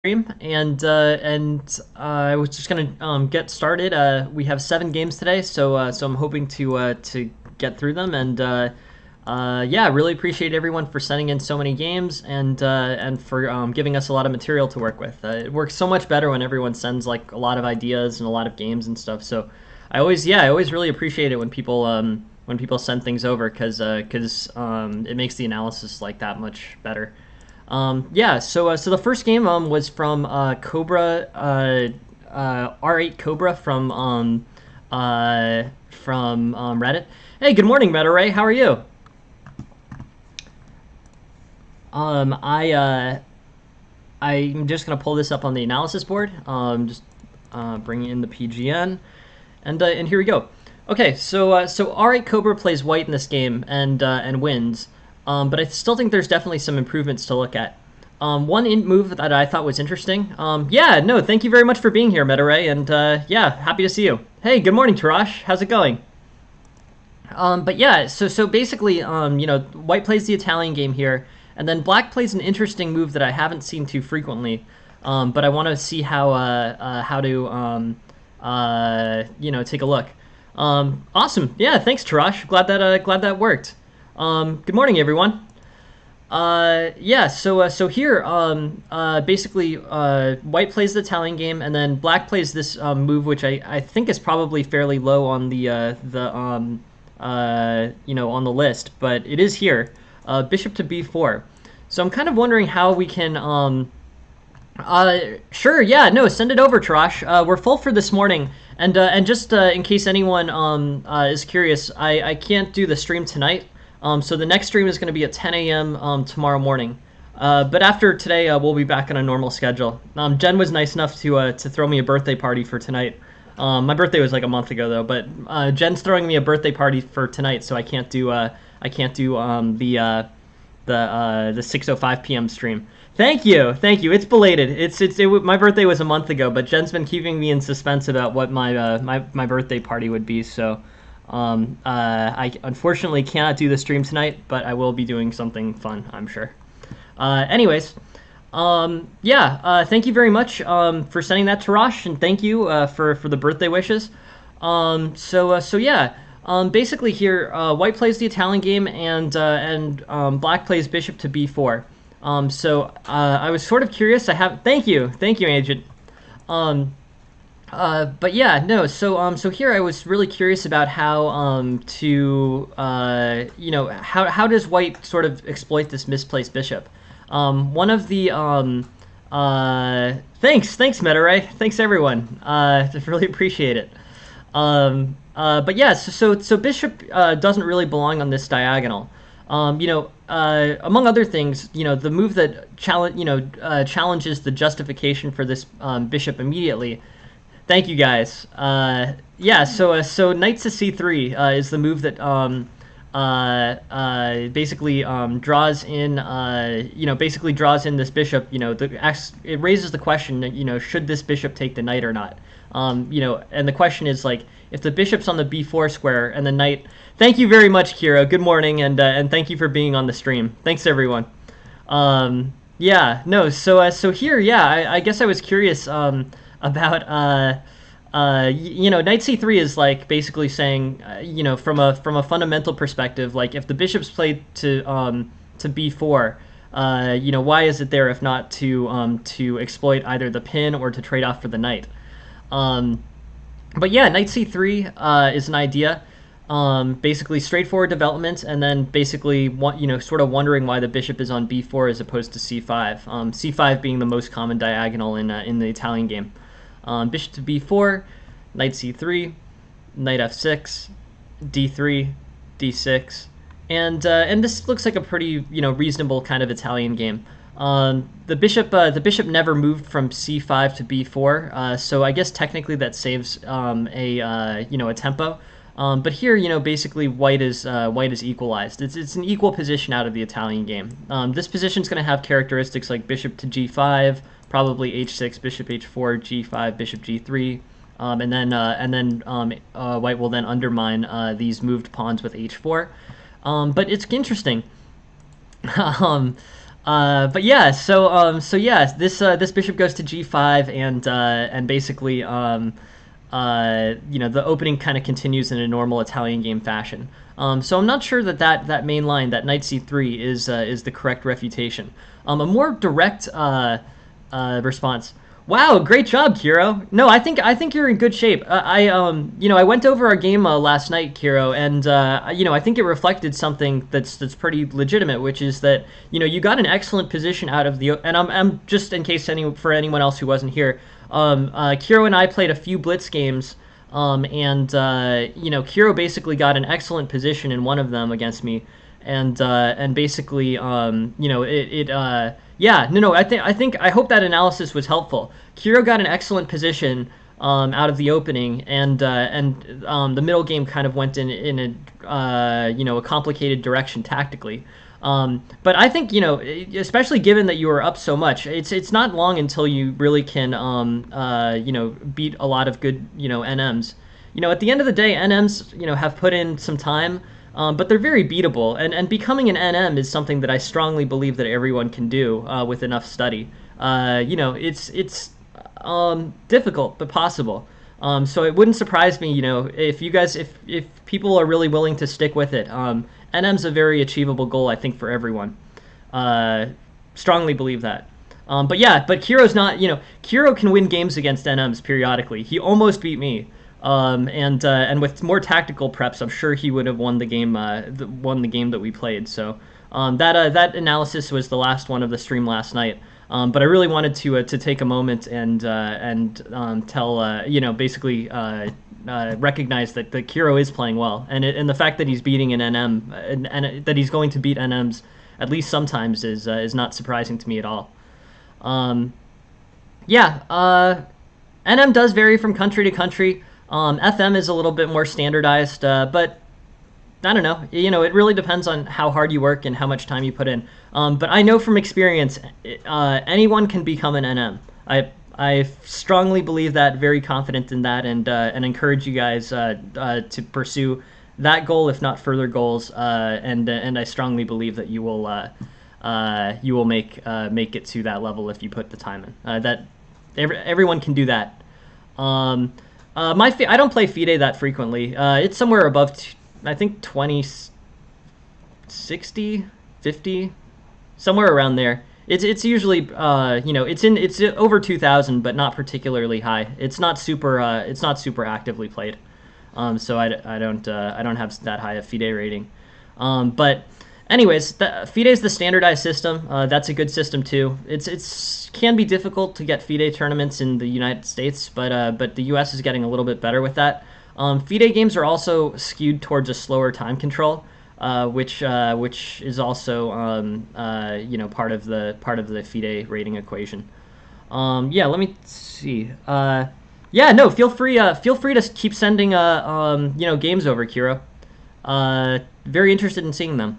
Stream, and I was just gonna get started. We have 7 games today, so I'm hoping to get through them, and yeah, really appreciate everyone for sending in so many games and for giving us a lot of material to work with. It works so much better when everyone sends like a lot of ideas and a lot of games and stuff. So I always really appreciate it when people send things over because it makes the analysis like that much better. Yeah, so the first game was from Cobra R8 Cobra from Reddit. Hey, good morning, MetaRay. How are you? I'm just gonna pull this up on the analysis board. Just bring in the PGN, and here we go. Okay, so R8 Cobra plays white in this game and wins. But I still think there's definitely some improvements to look at. One move that I thought was interesting. Yeah, no, thank you very much for being here, MetaRay, and yeah, happy to see you. Hey, good morning, Tarash. How's it going? But yeah, so basically, white plays the Italian game here, and then black plays an interesting move that I haven't seen too frequently. But I want to see how to take a look. Awesome. Yeah, thanks, Tarash. Glad that worked. Good morning, everyone. Yeah, so here, basically, white plays the Italian game, and then black plays this move, which I think is probably fairly low on on the list, but it is here, bishop to b4. So I'm kind of wondering how we can, sure, yeah, no, send it over, Trash. We're full for this morning, and just in case anyone is curious, I can't do the stream tonight. So the next stream is going to be at 10 a.m. Tomorrow morning. But after today, we'll be back on a normal schedule. Jen was nice enough to throw me a birthday party for tonight. My birthday was like a month ago though, but Jen's throwing me a birthday party for tonight, so I can't do the 6:05 p.m. stream. Thank you. It's belated. My birthday was a month ago, but Jen's been keeping me in suspense about what my birthday party would be. So. I unfortunately cannot do the stream tonight, but I will be doing something fun, I'm sure. Anyways, yeah, thank you very much for sending that to Rosh, and thank you for the birthday wishes. So yeah, basically here, white plays the Italian game, and black plays bishop to b4. I was sort of curious. Thank you, Agent. But yeah, no. So here I was really curious about how how does white sort of exploit this misplaced bishop? One of the thanks MetaRay, thanks everyone. Just really appreciate it. But yeah, so bishop doesn't really belong on this diagonal. Among other things, the move that challenges the justification for this bishop immediately. Thank you, guys. Yeah, so knight to c3 is the move that basically draws in this bishop. It raises the question that should this bishop take the knight or not? And the question is like if the bishop's on the b4 square and the knight. Thank you very much, Kira. Good morning, and thank you for being on the stream. Thanks, everyone. Yeah, no. So here, yeah, I guess I was curious. About knight c3 is like basically saying from a fundamental perspective, like if the bishop's played to b4, why is it there if not to exploit either the pin or to trade off for the knight? But yeah, knight c3 is an idea. Basically straightforward development, and then basically sort of wondering why the bishop is on b4 as opposed to c5. C5 being the most common diagonal in the Italian game. Bishop to b4, knight c3, knight f6, d3, d6, and this looks like a pretty reasonable kind of Italian game. The bishop never moved from c5 to b4, so I guess technically that saves a tempo. But here, basically white is equalized. It's an equal position out of the Italian game. This position is going to have characteristics like bishop to g5, probably h6, bishop h4, g5, bishop g3, and then white will then undermine these moved pawns with h4. But it's interesting. But yeah, so yeah, this bishop goes to g5, and basically the opening kind of continues in a normal Italian game fashion. So I'm not sure that main line, that knight c3, is the correct refutation. A more direct response. Wow, great job, Kiro. No, I think you're in good shape. I went over our game last night, Kiro, and I think it reflected something that's pretty legitimate, which is that you got an excellent position out of the. And I'm just in case for anyone else who wasn't here. Kiro and I played a few blitz games, and Kiro basically got an excellent position in one of them against me, and basically yeah, no, I hope that analysis was helpful. Kiro got an excellent position out of the opening, and the middle game kind of went in a complicated direction tactically. But I think especially given that you were up so much, it's not long until you really can beat a lot of good NMs. At the end of the day, NMs have put in some time. But they're very beatable, and becoming an NM is something that I strongly believe that everyone can do with enough study. It's difficult but possible. So it wouldn't surprise me, if people are really willing to stick with it. NM's a very achievable goal, I think, for everyone. Strongly believe that. But Kiro's not. Kiro can win games against NMs periodically. He almost beat me. And with more tactical preps, I'm sure he would have won the game. Won the game that we played. So that analysis was the last one of the stream last night. But I really wanted to take a moment and tell basically recognize that Kiro is playing well, and the fact that he's beating an NM and that he's going to beat NMs at least sometimes is not surprising to me at all. NM does vary from country to country. FM is a little bit more standardized, but I don't know. It really depends on how hard you work and how much time you put in. But I know from experience, anyone can become an NM. I strongly believe that, very confident in that, and encourage you guys to pursue that goal, if not further goals. And I strongly believe that you will make it to that level if you put the time in. That everyone can do that. I don't play FIDE that frequently. It's somewhere above, I think 20, 60, 50, somewhere around there. It's usually it's over 2,000, but not particularly high. It's not super actively played. So I don't have that high a FIDE rating. But anyways, FIDE is the standardized system. That's a good system too. It's can be difficult to get FIDE tournaments in the United States, but the US is getting a little bit better with that. FIDE games are also skewed towards a slower time control, which is also part of the FIDE rating equation. Let me see. Feel free to keep sending games over, Kiro. Very interested in seeing them.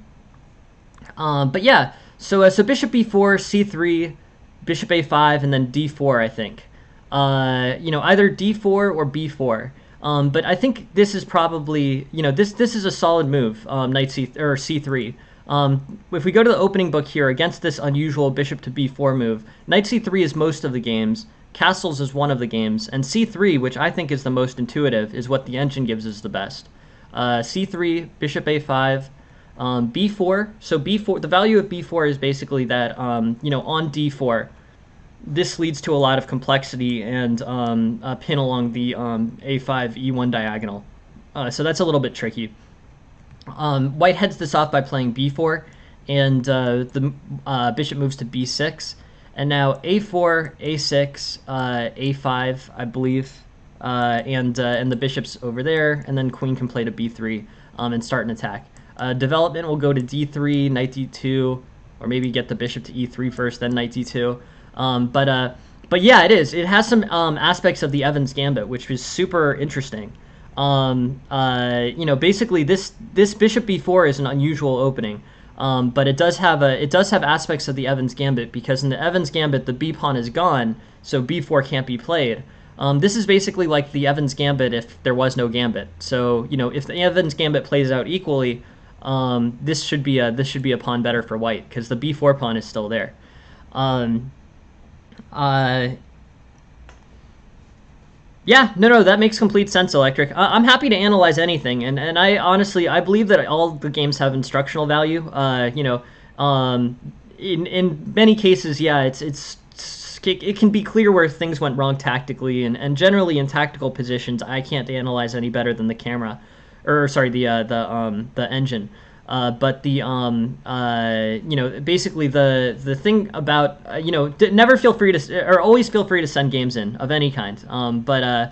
So bishop b4, c3, bishop a5, and then d4, I think. Either d4 or b4. But I think this is probably, this is a solid move, knight c3. If we go to the opening book here, against this unusual bishop to b4 move, knight c3 is most of the games, castles is one of the games, and c3, which I think is the most intuitive, is what the engine gives us the best. c3, bishop a5, b4. So b4, the value of b4 is basically that, on d4, this leads to a lot of complexity and a pin along the a5 e1 diagonal. So that's a little bit tricky. White heads this off by playing b4, and the bishop moves to b6, and now a4, a6, a5, I believe, and the bishop's over there, and then queen can play to b3 and start an attack. Development will go to d3, knight d2, or maybe get the bishop to e3 first, then knight d2. But yeah, it is. It has some aspects of the Evans Gambit, which is super interesting. Basically this bishop b4 is an unusual opening, but it does have aspects of the Evans Gambit, because in the Evans Gambit the b pawn is gone, so b4 can't be played. This is basically like the Evans Gambit if there was no gambit. So if the Evans Gambit plays out equally, this should be a pawn better for white because the b4 pawn is still there. Um, uh, yeah, no, that makes complete sense, Electric. I'm happy to analyze anything, and I honestly I believe that all the games have instructional value. In many cases, yeah, it can be clear where things went wrong tactically, and generally in tactical positions, I can't analyze any better than the camera, or sorry, the engine. But basically the thing about never feel free to, or always feel free to send games in of any kind. But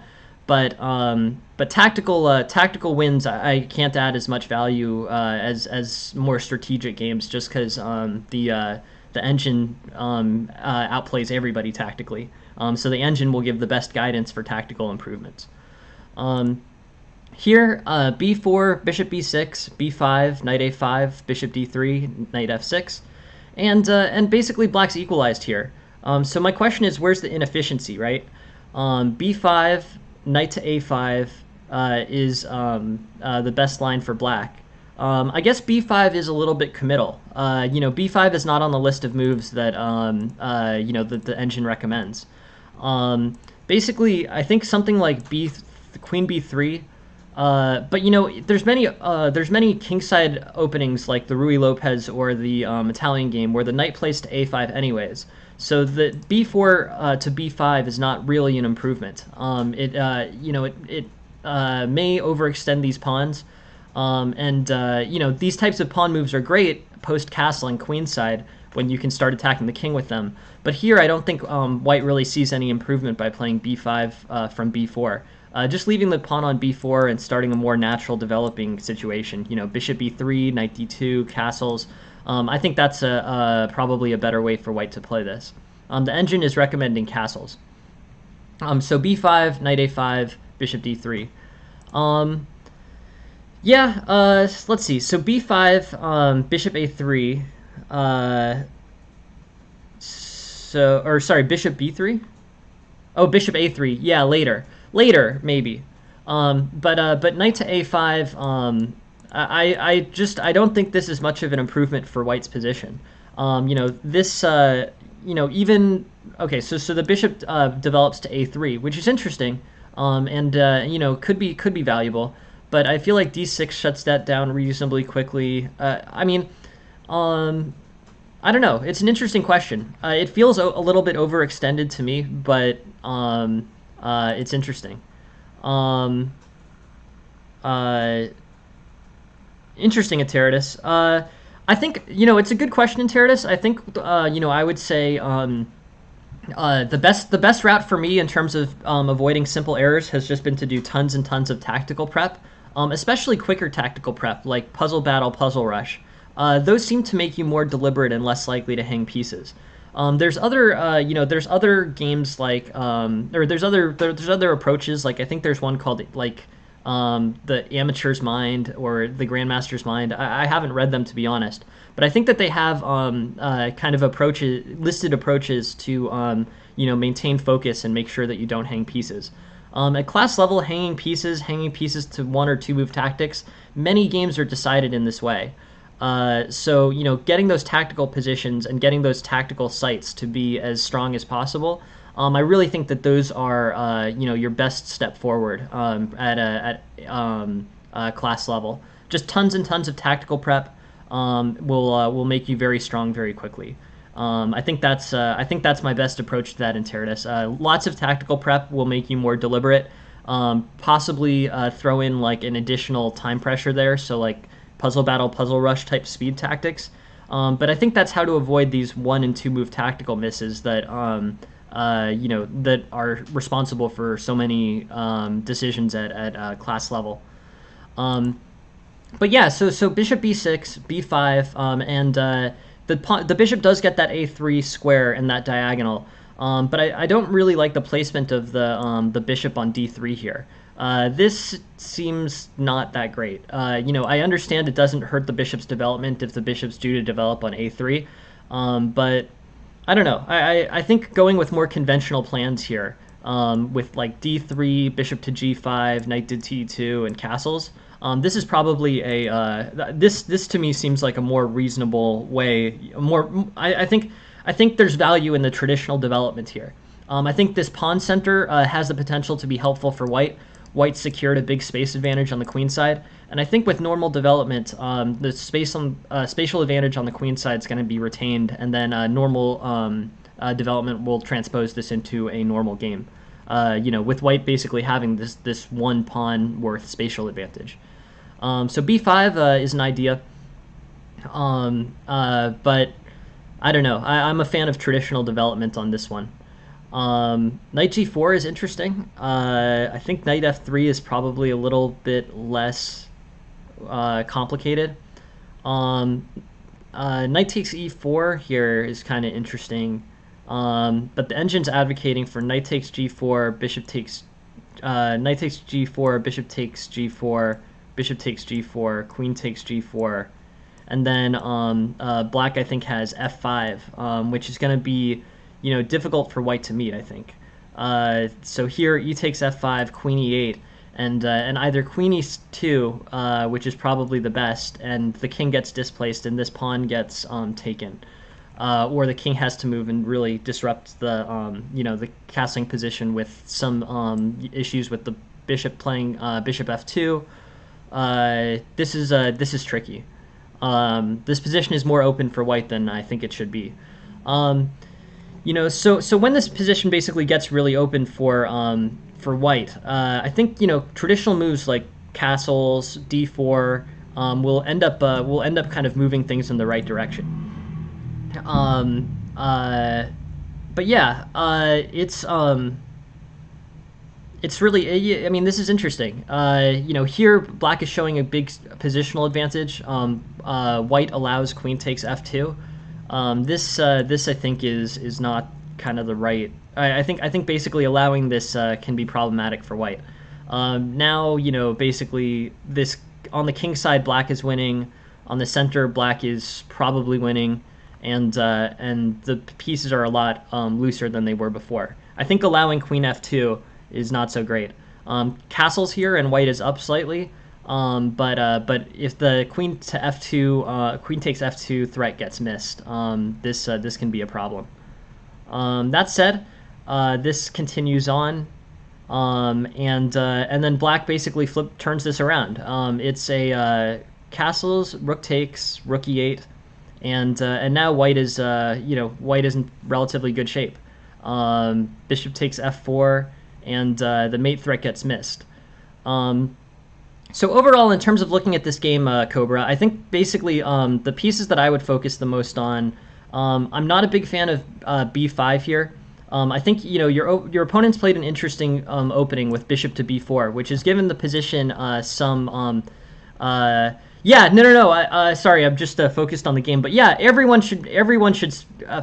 tactical wins I can't add as much value as more strategic games, just because the engine outplays everybody tactically. So the engine will give the best guidance for tactical improvements. Here, b4, bishop b6, b5, knight a5, bishop d3, knight f6, and basically black's equalized here. So my question is, where's the inefficiency, right? b5, knight to a5 is the best line for black. I guess b5 is a little bit committal. b5 is not on the list of moves that that the engine recommends. Basically, I think something like queen b3. But there's many kingside openings like the Rui Lopez or the Italian game where the knight plays to a5 anyways. So the b4 to b5 is not really an improvement. It may overextend these pawns, these types of pawn moves are great post castle and queenside when you can start attacking the king with them. But here I don't think white really sees any improvement by playing b5 from b4. Just leaving the pawn on b4 and starting a more natural developing situation. Bishop e3, knight d2, castles. I think that's probably a better way for white to play this. The engine is recommending castles. So b5, knight a5, bishop d3. Let's see. So b5, bishop a3. Bishop b3? Oh, bishop a3. Yeah, later maybe. But knight to a5. I don't think this is much of an improvement for white's position. Even okay. So the bishop develops to a3, which is interesting, could be valuable. But I feel like d6 shuts that down reasonably quickly. I don't know. It's an interesting question. It feels a little bit overextended to me, but it's interesting. Interesting, Ateratus. I think it's a good question, Ateratus. I think I would say the best route for me in terms of avoiding simple errors has just been to do tons and tons of tactical prep, especially quicker tactical prep like Puzzle Battle, Puzzle Rush. Those seem to make you more deliberate and less likely to hang pieces. There's other games like there's other approaches. Like I think there's one called the Amateur's Mind or the Grandmaster's Mind. I haven't read them, to be honest, but I think that they have kind of listed approaches to maintain focus and make sure that you don't hang pieces. At class level, hanging pieces to 1 or 2 move tactics, many games are decided in this way. So getting those tactical positions and getting those tactical sites to be as strong as possible, I really think that those are your best step forward at class level. Just tons and tons of tactical prep will make you very strong very quickly. I think that's my best approach to that in Terratus. Lots of tactical prep will make you more deliberate. Possibly throw in like an additional time pressure there, so like Puzzle Battle, Puzzle Rush type speed tactics. But I think that's how to avoid these 1 and 2 move tactical misses that that are responsible for so many decisions at class level. But yeah, so bishop b6, b5, and the bishop does get that a3 square and that diagonal. But I don't really like the placement of the bishop on d3 here. This seems not that great. I understand it doesn't hurt the bishop's development if the bishop's due to develop on a3, but I don't know. I think going with more conventional plans here, with like d3, bishop to g5, knight to t2, and castles, This is probably this to me seems like a more reasonable way. I think there's value in the traditional development here. I think this pawn center has the potential to be helpful for white. White secured a big space advantage on the queen side, and I think with normal development, the spatial advantage on the queen side is going to be retained, and then normal development will transpose this into a normal game. With white basically having this one pawn worth spatial advantage. So b5 is an idea, but I don't know. I'm a fan of traditional development on this one. Knight g4 is interesting. I think knight f3 is probably a little bit less complicated. Knight takes e4 here is kind of interesting, but the engine's advocating for knight takes g4, bishop takes knight takes g4, bishop takes g4, bishop takes g4, queen takes g4, and then black I think has f5, which is going to be difficult for white to meet, I think. So here e takes f5, queen e8, and either queen e2, which is probably the best, and the king gets displaced and this pawn gets taken, or the king has to move and really disrupt the the castling position with some issues with the bishop playing bishop f2. This is tricky. This position is more open for white than I think it should be. So when this position basically gets really open for white, I think traditional moves like castles, d4 will end up kind of moving things in the right direction. But yeah, it's really, I mean, this is interesting. Here black is showing a big positional advantage. White allows queen takes f2. This I think is not kind of the right. I think basically allowing this can be problematic for white. Now basically this on the king side black is winning, on the center black is probably winning, and the pieces are a lot looser than they were before. I think allowing queen f2 is not so great. Castles here and white is up slightly. But if the queen to f2, queen takes f2 threat gets missed, this can be a problem. That said, this continues on, and then black basically turns this around. It's a castles, rook takes, rook e8, and now white is white is in relatively good shape. Bishop takes f4, and the mate threat gets missed. So overall, in terms of looking at this game, Cobra, I think basically the pieces that I would focus the most on, I'm not a big fan of b5 here. I think your opponent's played an interesting opening with bishop to b4, which has given the position some. Yeah, no. Sorry, I'm just focused on the game, but yeah, everyone should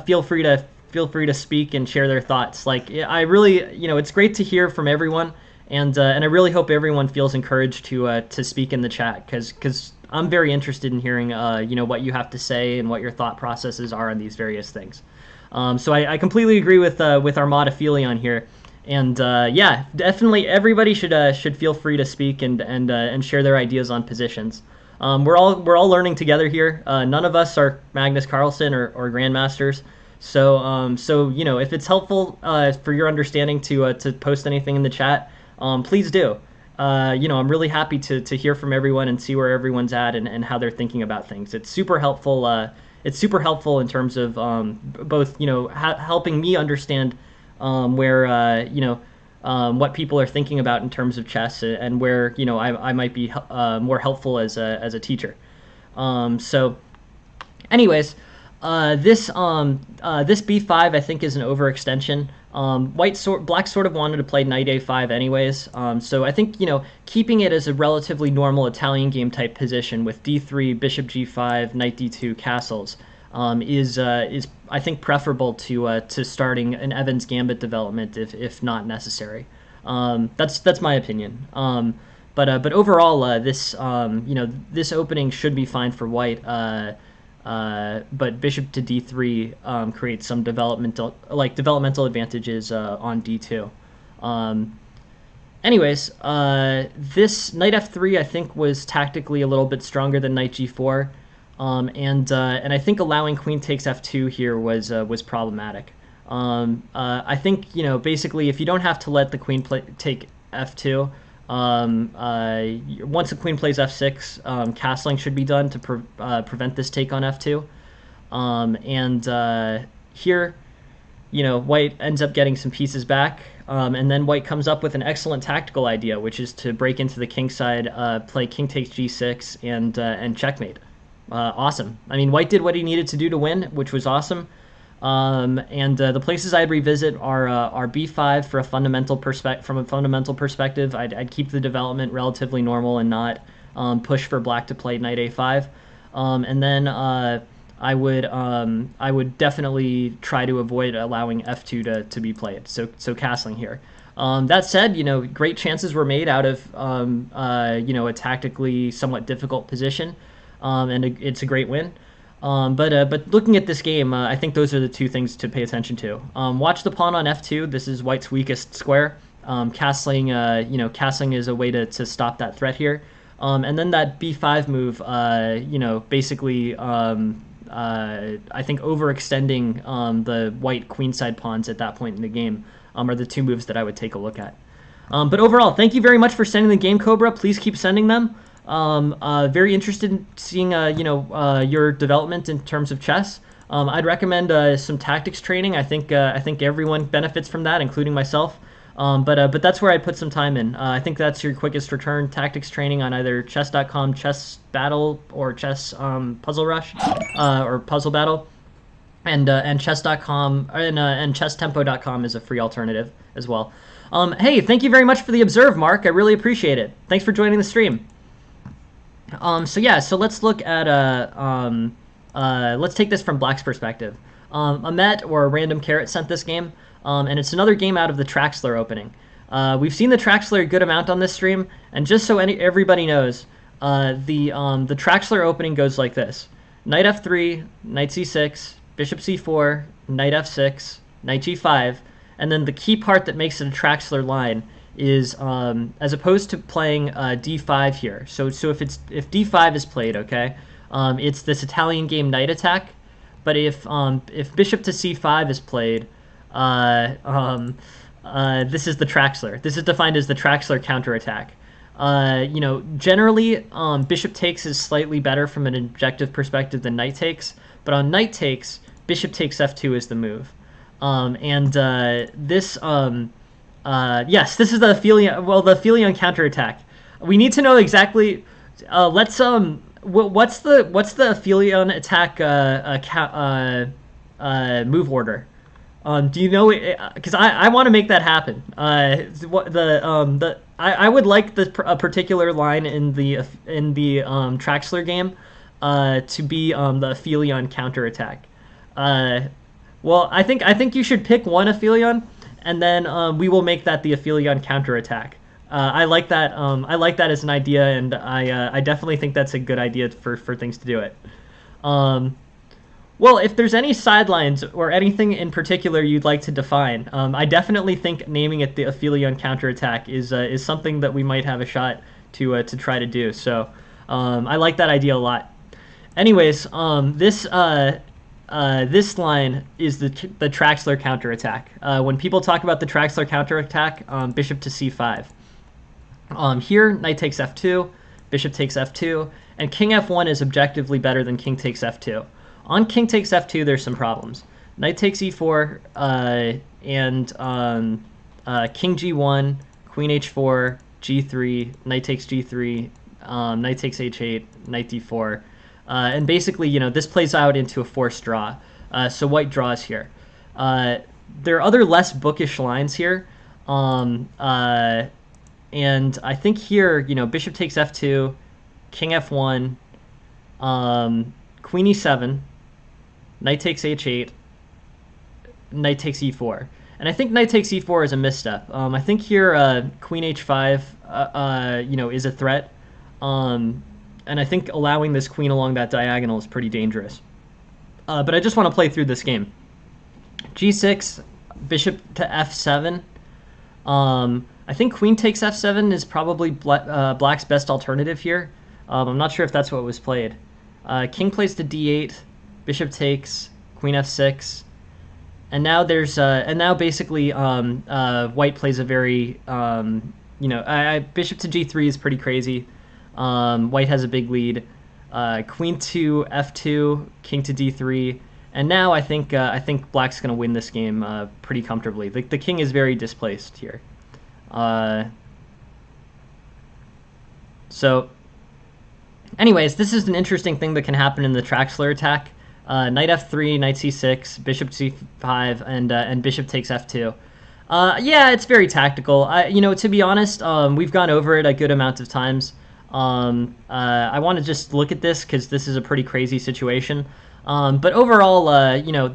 feel free to speak and share their thoughts. Like I really, it's great to hear from everyone. And I really hope everyone feels encouraged to speak in the chat, because I'm very interested in hearing what you have to say and what your thought processes are on these various things. So I completely agree with Armada Felion here, and yeah, definitely everybody should feel free to speak and share their ideas on positions. We're all learning together here. None of us are Magnus Carlsen or grandmasters. So if it's helpful for your understanding to post anything in the chat. Please do. I'm really happy to hear from everyone and see where everyone's at and how they're thinking about things. It's super helpful. It's super helpful in terms of both, helping me understand where, what people are thinking about in terms of chess, and where, I might be more helpful as a teacher. So, anyways, this b5 I think is an overextension. Black sort of wanted to play knight a5 anyways, so I think keeping it as a relatively normal Italian game type position with d3, bishop g5, knight d2, castles is I think preferable to starting an Evans Gambit development if not necessary. That's my opinion. But overall, this this opening should be fine for white. But bishop to d3 creates some developmental advantages on d2. Anyways, this knight f3 I think was tactically a little bit stronger than knight g4, and I think allowing queen takes f2 here was problematic. I think basically if you don't have to let the queen take f2, once the queen plays f6, castling should be done to prevent this take on f2, here, white ends up getting some pieces back, and then white comes up with an excellent tactical idea, which is to break into the king side, play king takes g6, and checkmate. Awesome. I mean, white did what he needed to do to win, which was awesome. The places I'd revisit are b5 for a fundamental from a fundamental perspective. I'd keep the development relatively normal and not push for black to play knight a5, and then I would definitely try to avoid allowing f2 to be played. So castling here. That said, great chances were made out of a tactically somewhat difficult position, and it's a great win. But looking at this game, I think those are the two things to pay attention to. Watch the pawn on f2. This is white's weakest square. Castling, castling is a way to stop that threat here. And then that b5 move, basically, I think overextending the white queenside pawns at that point in the game are the two moves that I would take a look at. But overall, thank you very much for sending the game, Cobra. Please keep sending them. Very interested in seeing your development in terms of chess. I'd recommend some tactics training. I think everyone benefits from that, including myself. But that's where I put some time in. I think that's your quickest return, tactics training on either chess.com, Chess Battle, or Chess Puzzle Rush, or Puzzle Battle, and chess.com and chesstempo.com is a free alternative as well. Hey, thank you very much for the observe, Mark. I really appreciate it. Thanks for joining the stream. So let's look at let's take this from black's perspective. Amet or Random Carrot sent this game, and it's another game out of the Traxler opening. We've seen the Traxler a good amount on this stream, and just so everybody knows, the Traxler opening goes like this: knight f3, knight c6, bishop c4, knight f6, knight g5, and then the key part that makes it a Traxler line is as opposed to playing d5 here. So if d5 is played, okay, it's this Italian game knight attack. But if bishop to c5 is played, this is the Traxler. This is defined as the Traxler counterattack. Generally, bishop takes is slightly better from an objective perspective than knight takes. But on knight takes, bishop takes f2 is the move. Yes, this is the Aphelion counterattack. We need to know exactly. What's the Aphelion attack move order? Do you know it? Because I want to make that happen. I would like a particular line in the Traxler game to be the Aphelion counterattack. Well, I think you should pick one Aphelion, and then we will make that the Aphelion counterattack. I like that. I like that as an idea, and I definitely think that's a good idea for things to do it. Well, if there's any sidelines or anything in particular you'd like to define, I definitely think naming it the Aphelion counterattack is something that we might have a shot to try to do. So I like that idea a lot. Anyways, this line is the Traxler counterattack. When people talk about the Traxler counterattack, bishop to c5. Here, knight takes f2, bishop takes f2, and king f1 is objectively better than king takes f2. On king takes f2, there's some problems. Knight takes e4, and king g1, queen h4, g3, knight takes g3, knight takes h8, knight d4. And basically, this plays out into a forced draw. So white draws here. There are other less bookish lines here. And I think here, bishop takes f2, king f1, queen e7, knight takes h8, knight takes e4. And I think knight takes e4 is a misstep. I think here queen h5, is a threat. And I think allowing this queen along that diagonal is pretty dangerous. But I just want to play through this game. g6, bishop to f7. I think queen takes f7 is probably black's best alternative here. I'm not sure if that's what was played. King plays to d8, bishop takes, queen f6, and now basically white plays a very bishop to g3 is pretty crazy. White has a big lead. Queen to f2, king to d3, and now I think black's gonna win this game pretty comfortably. The king is very displaced here. So anyways, this is an interesting thing that can happen in the Traxler attack. Knight f3, knight c6, bishop c5, and bishop takes f2. Yeah, it's very tactical. To be honest, we've gone over it a good amount of times. I want to just look at this because this is a pretty crazy situation. But overall,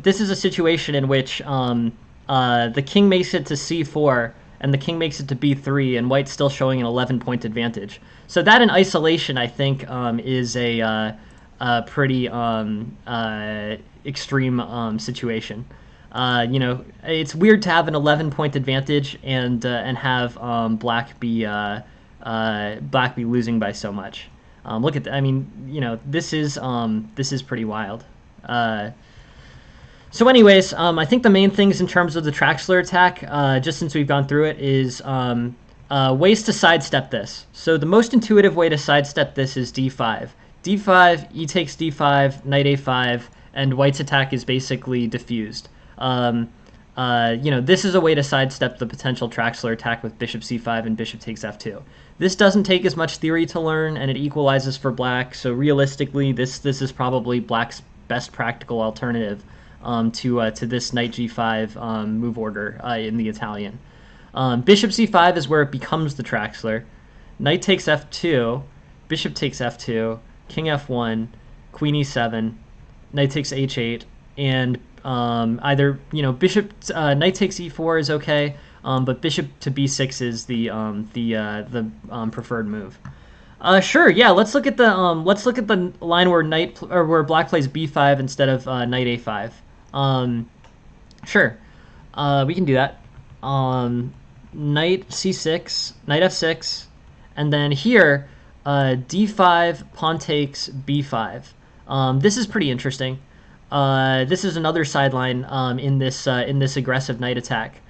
this is a situation in which the king makes it to c4 and the king makes it to b3, and white's still showing an 11-point advantage. So that in isolation, I think, is a pretty extreme situation. It's weird to have an 11-point advantage and have black be losing by so much. Look at that. I mean, this is pretty wild. So anyways, I think the main things in terms of the Traxler attack, just since we've gone through it, is ways to sidestep this. So the most intuitive way to sidestep this is d5. d5, e takes d5, knight a5, and white's attack is basically diffused. This is a way to sidestep the potential Traxler attack with bishop c5 and bishop takes f2. This doesn't take as much theory to learn, and it equalizes for black, so realistically, this is probably black's best practical alternative to this knight g5 move order in the Italian. Bishop c5 is where it becomes the Traxler. Knight takes f2, bishop takes f2, king f1, queen e7, knight takes h8, and either bishop knight takes e4 is okay, but bishop to b6 is the preferred move. Sure, yeah. Let's look at the line where where black plays b5 instead of knight a5. Sure, we can do that. Knight c6, knight f6, and then here d5 pawn takes b5. This is pretty interesting. This is another sideline in this aggressive knight attack.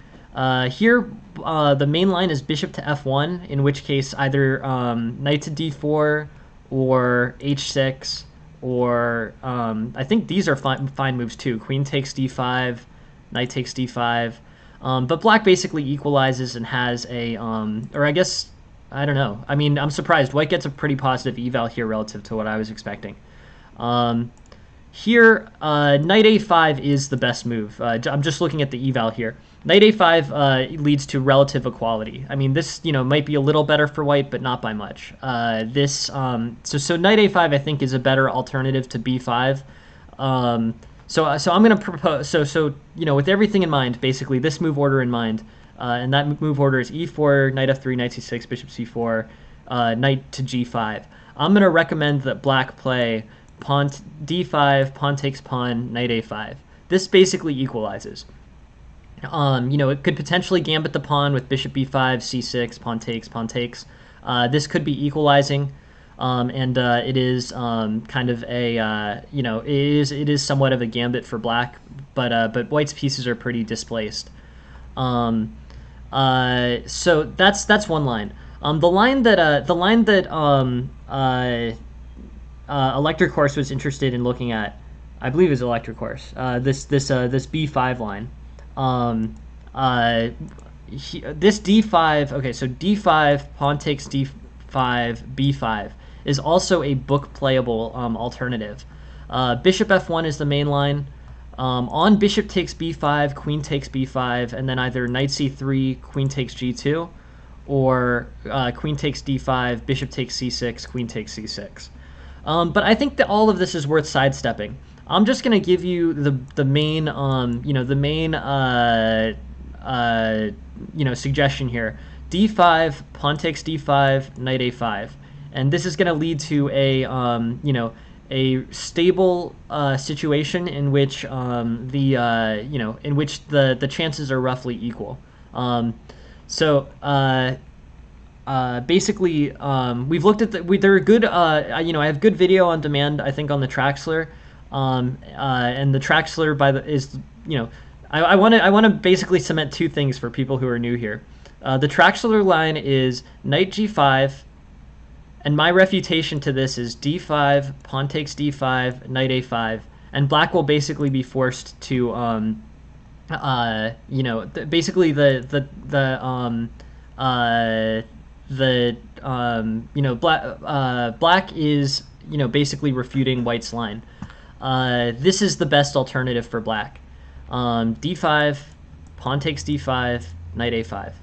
Here, the main line is bishop to f1, in which case either knight to d4 or h6, or I think these are fine moves too. Queen takes d5, knight takes d5, but black basically equalizes and has a, or I guess, I don't know. I mean, I'm surprised. White gets a pretty positive eval here relative to what I was expecting. Here, knight a5 is the best move. I'm just looking at the eval here. Knight a5 leads to relative equality. I mean, this might be a little better for white, but not by much. So knight a5 I think is a better alternative to b5. So I'm going to propose. With everything in mind, basically this move order in mind, and that move order is e4, knight f3, knight c6, bishop c4, knight to g5. I'm going to recommend that black play pawn d5, pawn takes pawn, knight a5. This basically equalizes. It could potentially gambit the pawn with bishop b5, c6, pawn takes. This could be equalizing, and it is kind of a it is somewhat of a gambit for black, but white's pieces are pretty displaced. So that's one line. The line that Electric Horse was interested in looking at, I believe, is Electric Horse. This b5 line. This d5. Okay, so d5 pawn takes d5 b5 is also a book playable alternative. Bishop f1 is the main line. On bishop takes b5, queen takes b5, and then either knight c3, queen takes g2, or queen takes d5, bishop takes c6, queen takes c6. But I think that all of this is worth sidestepping. I'm just going to give you the main suggestion here. d5, pawn takes d5, knight a5, and this is going to lead to a a stable situation in which the chances are roughly equal. So basically, we've looked at they're good. I have good video on demand. I think on the Traxler, and the Traxler is I want to basically cement two things for people who are new here. The Traxler line is knight g5, and my refutation to this is d5, pawn takes d5, knight a5, and black will basically be forced to basically black is basically refuting white's line. This is the best alternative for black. D5, pawn takes d5, knight a5,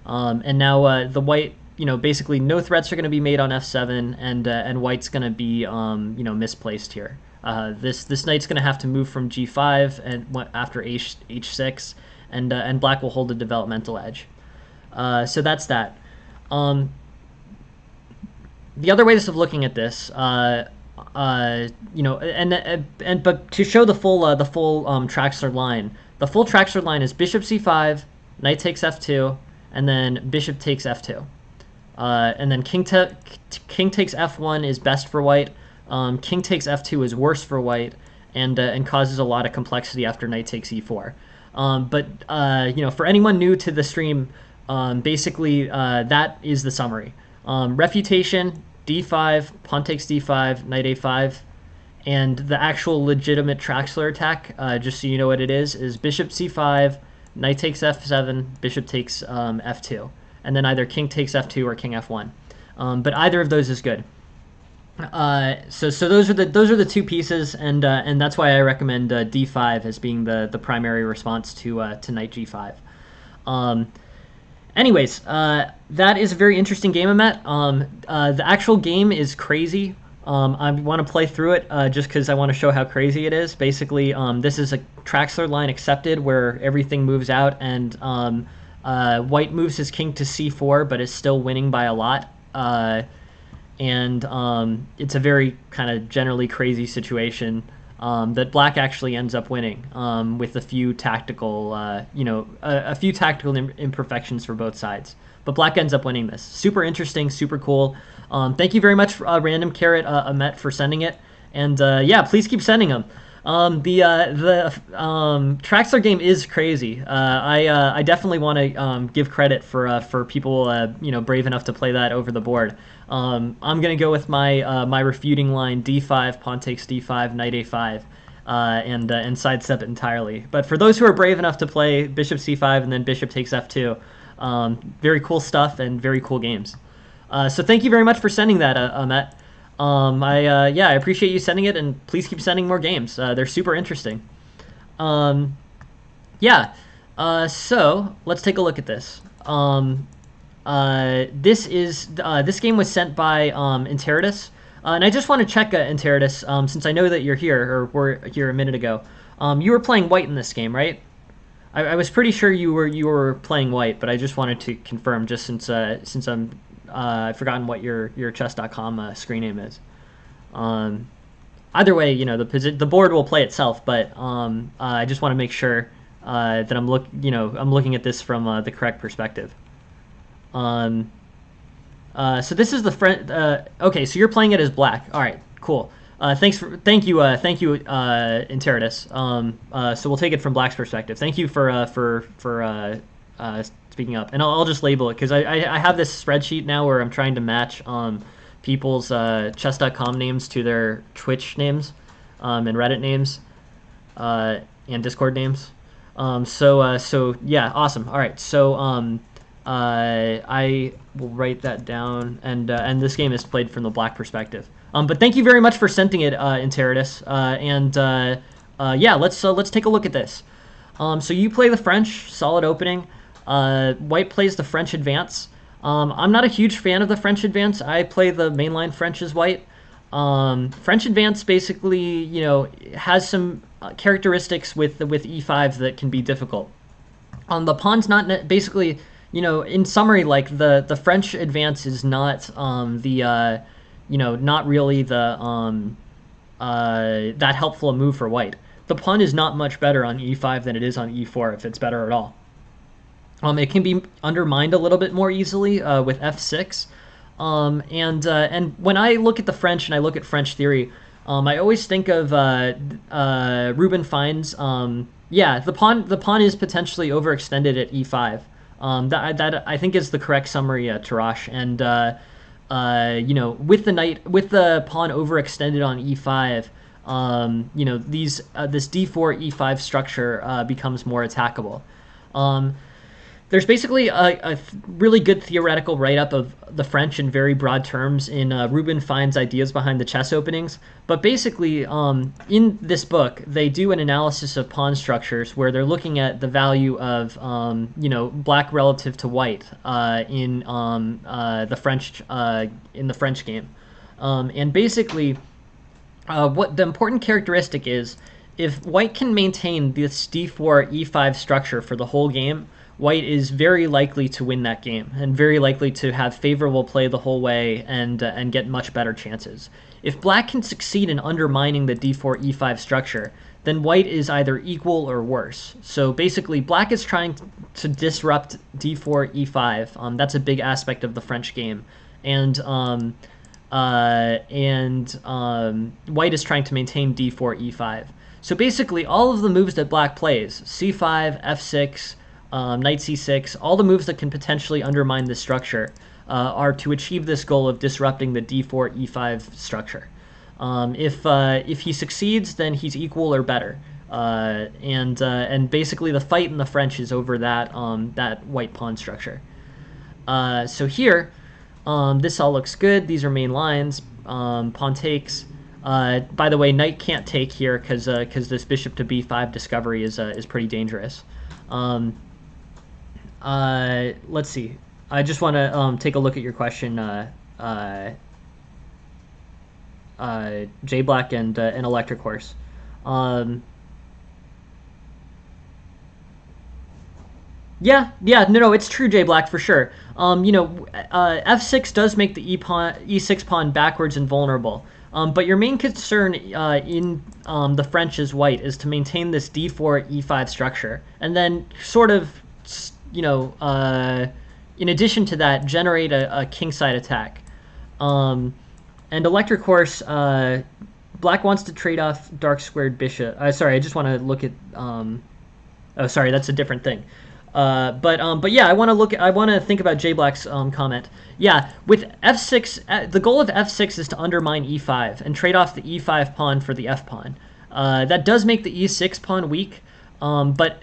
and now the white, basically no threats are going to be made on f7, and white's going to be misplaced here. This knight's going to have to move from g5 and after h6, and black will hold a developmental edge. So that's that. The other ways of looking at this, but to show the full Traxler line, the full Traxler line is bishop c5, knight takes f2, and then bishop takes f2, and then king takes f1 is best for white. King takes f2 is worse for white, and causes a lot of complexity after knight takes e4. But for anyone new to the stream, basically that is the summary. Refutation, d5, pawn takes d5, knight a5, and the actual legitimate Traxler attack, just so you know what it is bishop c5, knight takes f7, bishop takes f2, and then either king takes f2 or king f1. But either of those is good. So those are the two pieces, and that's why I recommend d5 as being the primary response to knight g5. Anyways, that is a very interesting game, Amet. The actual game is crazy. I want to play through it just because I want to show how crazy it is. Basically, this is a Traxler line accepted where everything moves out, and white moves his king to c4, but is still winning by a lot. And it's a very kind of generally crazy situation that black actually ends up winning with a few tactical, a few tactical imperfections for both sides. But black ends up winning this. Super interesting, super cool. Thank you very much, Random Carrot Amet, for sending it. And yeah, please keep sending them. The Traxler game is crazy. I definitely want to give credit for people brave enough to play that over the board. I'm gonna go with my refuting line: d5, pawn takes d5, knight a5, and sidestep it entirely. But for those who are brave enough to play bishop c5 and then bishop takes f2, very cool stuff and very cool games. So thank you very much for sending that, Amet. I appreciate you sending it, and please keep sending more games. They're super interesting. So let's take a look at this. This game was sent by Interitus, and I just want to check Interitus, since I know that you're here, or were here a minute ago. You were playing white in this game, right? I was pretty sure you were playing white, but I just wanted to confirm, just since I've forgotten what your chess.com screen name is. Either way, the board will play itself, but I just want to make sure that I'm looking at this from the correct perspective. So this is the friend. Okay, so you're playing it as black. All right, cool. Thank you, Interitus. So we'll take it from black's perspective. Thank you for speaking up, and I'll just label it because I have this spreadsheet now where I'm trying to match people's chess.com names to their Twitch names, and Reddit names, and Discord names. So yeah, awesome. All right, so I will write that down, and this game is played from the black perspective. But thank you very much for sending it, Interitus, yeah, let's take a look at this. So you play the French, solid opening. White plays the French advance. I'm not a huge fan of the French advance. I play the mainline French as white. French advance basically, has some characteristics with e5 that can be difficult. The pawn's not basically, in summary, like the French advance is not not really the that helpful a move for white. The pawn is not much better on e5 than it is on e4, if it's better at all. It can be undermined a little bit more easily with f6. And when I look at the French and I look at French theory, I always think of Reuben Fine's. Yeah, the pawn is potentially overextended at e5. That I think is the correct summary, Tarash. And with the pawn overextended on e5, this d4 e5 structure becomes more attackable. There's basically a really good theoretical write-up of the French in very broad terms in Reuben Fine's ideas behind the chess openings. But basically, in this book, they do an analysis of pawn structures where they're looking at the value of, black relative to white in the French game, and basically, what the important characteristic is, if white can maintain this d4 e5 structure for the whole game, white is very likely to win that game and very likely to have favorable play the whole way and get much better chances. If black can succeed in undermining the d4 e5 structure, then white is either equal or worse. So basically, black is trying to disrupt d4 e5. That's a big aspect of the French game, and white is trying to maintain d4 e5. So basically, all of the moves that black plays, c5, f6, knight c6, all the moves that can potentially undermine this structure are to achieve this goal of disrupting the d4 e5 structure. If he succeeds, then he's equal or better, and basically the fight in the French is over that white pawn structure. So here, this all looks good. These are main lines. Pawn takes. By the way, knight can't take here because this bishop to b5 discovery is pretty dangerous. Let's see. I just want to take a look at your question, J Black and Electric Horse. Yeah, no, it's true, J Black, for sure. F6 does make the e6 pawn backwards and vulnerable. But your main concern in the French as white is to maintain this d4 e5 structure, and then sort of, in addition to that, generate a kingside attack. And Electric Horse, black wants to trade off dark squared bishop. Sorry, I just want to look at. Oh, sorry, that's a different thing. But yeah, I want to think about J Black's comment. Yeah, with f6, the goal of f6 is to undermine e5 and trade off the e5 pawn for the f pawn. That does make the e6 pawn weak, but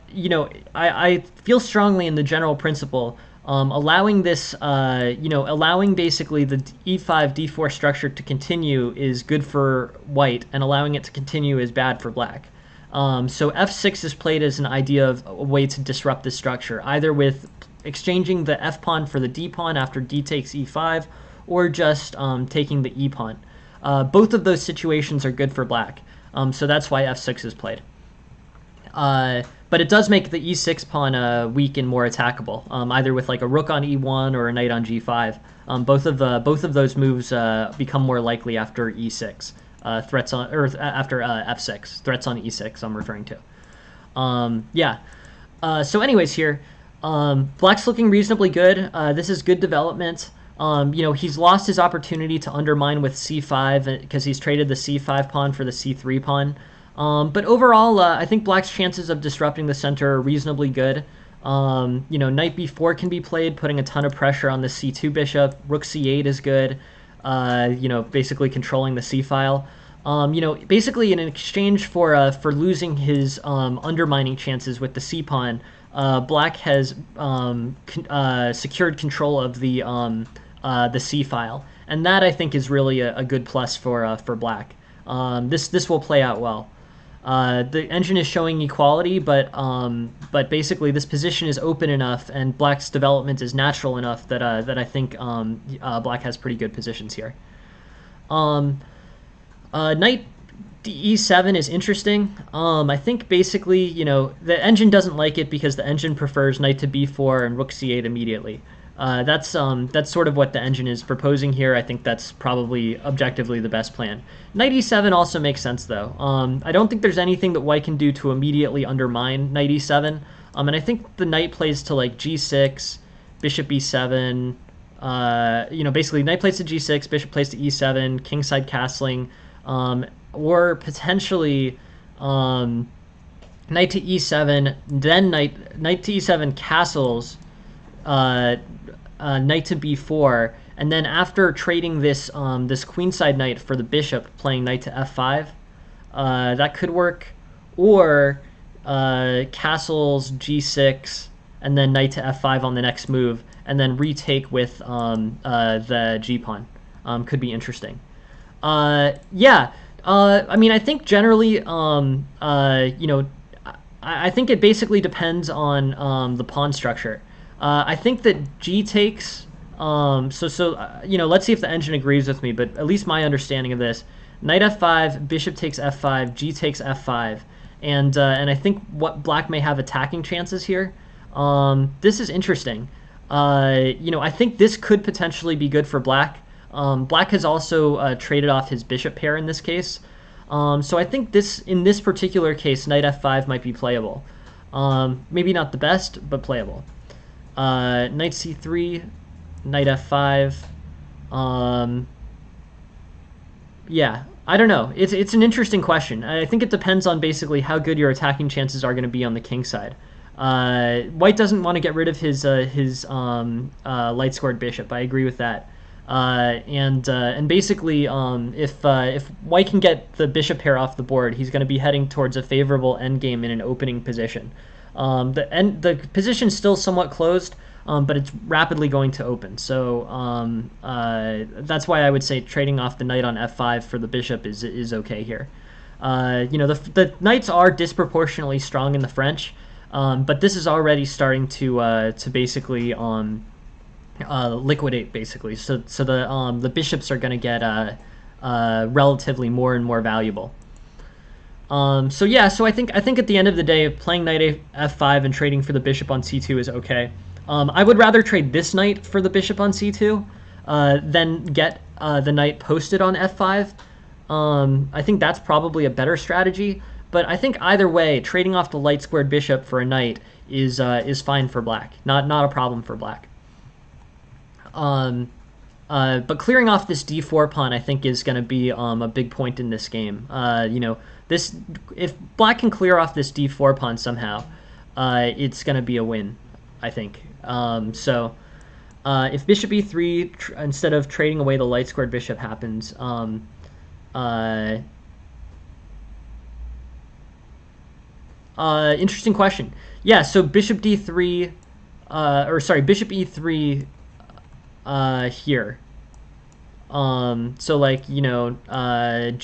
I feel strongly in the general principle. Allowing this, allowing basically the e5 d4 structure to continue is good for white, and allowing it to continue is bad for black. So f6 is played as an idea of a way to disrupt the structure, either with exchanging the f pawn for the d pawn after d takes e5, or just taking the e pawn. Both of those situations are good for black, so that's why f6 is played. But it does make the e6 pawn weak and more attackable, either with like a rook on e1 or a knight on g5. Both of those moves become more likely after e6. Threats on, or after f6, threats on e6 I'm referring to. Yeah. So anyways here, black's looking reasonably good. This is good development. He's lost his opportunity to undermine with c5 because he's traded the c5 pawn for the c3 pawn. But overall, I think black's chances of disrupting the center are reasonably good. Knight b4 can be played, putting a ton of pressure on the c2 bishop. Rook c8 is good. Basically controlling the c-file. Basically in exchange for losing his undermining chances with the c-pawn, black has secured control of the c-file, and that I think is really a good plus for black. This will play out well. The engine is showing equality, but basically this position is open enough and black's development is natural enough that I think black has pretty good positions here. Knight e7 is interesting. I think basically, the engine doesn't like it because the engine prefers knight to b4 and rook c8 immediately. That's sort of what the engine is proposing here. I think that's probably objectively the best plan. Knight e7 also makes sense, though. I don't think there's anything that white can do to immediately undermine knight e7. And I think the knight plays to like g6, bishop b7. Basically knight plays to g6, bishop plays to e7, kingside castling, or potentially knight to e7, then knight to e7 castles, knight to b4, and then after trading this this queenside knight for the bishop, playing knight to f5, that could work, or castles g6 and then knight to f5 on the next move, and then retake with the g pawn. Could be interesting. Yeah. I mean, I think generally, I think it basically depends on the pawn structure. I think that g takes. Let's see if the engine agrees with me. But at least my understanding of this: knight f5, bishop takes f5, g takes f5, and I think what black may have attacking chances here. This is interesting. I think this could potentially be good for black. Black has also traded off his bishop pair in this case. So I think in this particular case, knight f5 might be playable. Maybe not the best, but playable. Knight c3, knight f5. Yeah, I don't know. It's an interesting question. I think it depends on basically how good your attacking chances are going to be on the king side. White doesn't want to get rid of his light squared bishop. I agree with that. And basically, if White can get the bishop pair off the board, he's going to be heading towards a favorable endgame in an opening position. The position's still somewhat closed, but it's rapidly going to open. So that's why I would say trading off the knight on f5 for the bishop is okay here. The knights are disproportionately strong in the French, but this is already starting to basically liquidate, basically. So the bishops are going to get relatively more and more valuable. So I think at the end of the day, playing knight f5 and trading for the bishop on c2 is okay. I would rather trade this knight for the bishop on c2 than get the knight posted on f5. I think that's probably a better strategy. But I think either way, trading off the light squared bishop for a knight is fine for black. Not a problem for black. But clearing off this d4 pawn, I think, is going to be a big point in this game. If black can clear off this d4 pawn somehow, it's going to be a win, I think. If bishop e3 instead of trading away the light squared bishop happens, interesting question. Yeah, so bishop d3, bishop e3 here.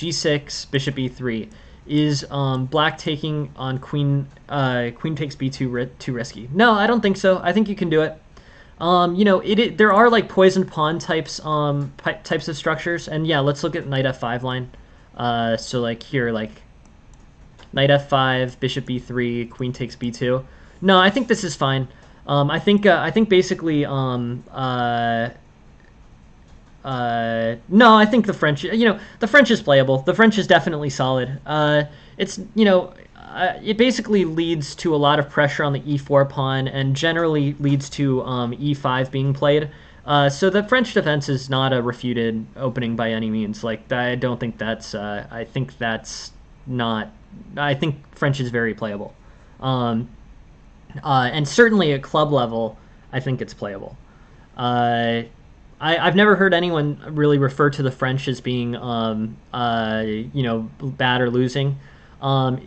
G6, bishop e3. Is black taking on queen takes b2 too risky? No, I don't think so. I think you can do it. There are like poisoned pawn types of structures, and yeah, let's look at knight f5 line. Here, knight f5, bishop b3, queen takes b2. No, I think this is fine. I think basically no, I think the French, the French is playable. The French is definitely solid. It basically leads to a lot of pressure on the e4 pawn, and generally leads to e5 being played. So the French defense is not a refuted opening by any means. I don't think that's. I think that's not. I think French is very playable, and certainly at club level, I think it's playable. I've never heard anyone really refer to the French as being, bad or losing.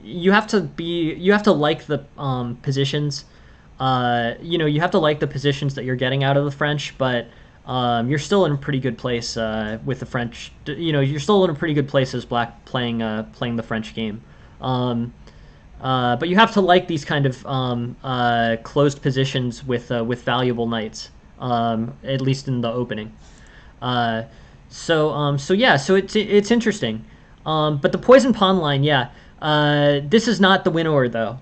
You have to like the positions. You have to like the positions that you're getting out of the French, but you're still in a pretty good place with the French. You're still in a pretty good place as black playing the French game. But you have to like these kind of closed positions with valuable knights. At least in the opening. So it's interesting. But the poison pawn line, yeah. This is not the winner though.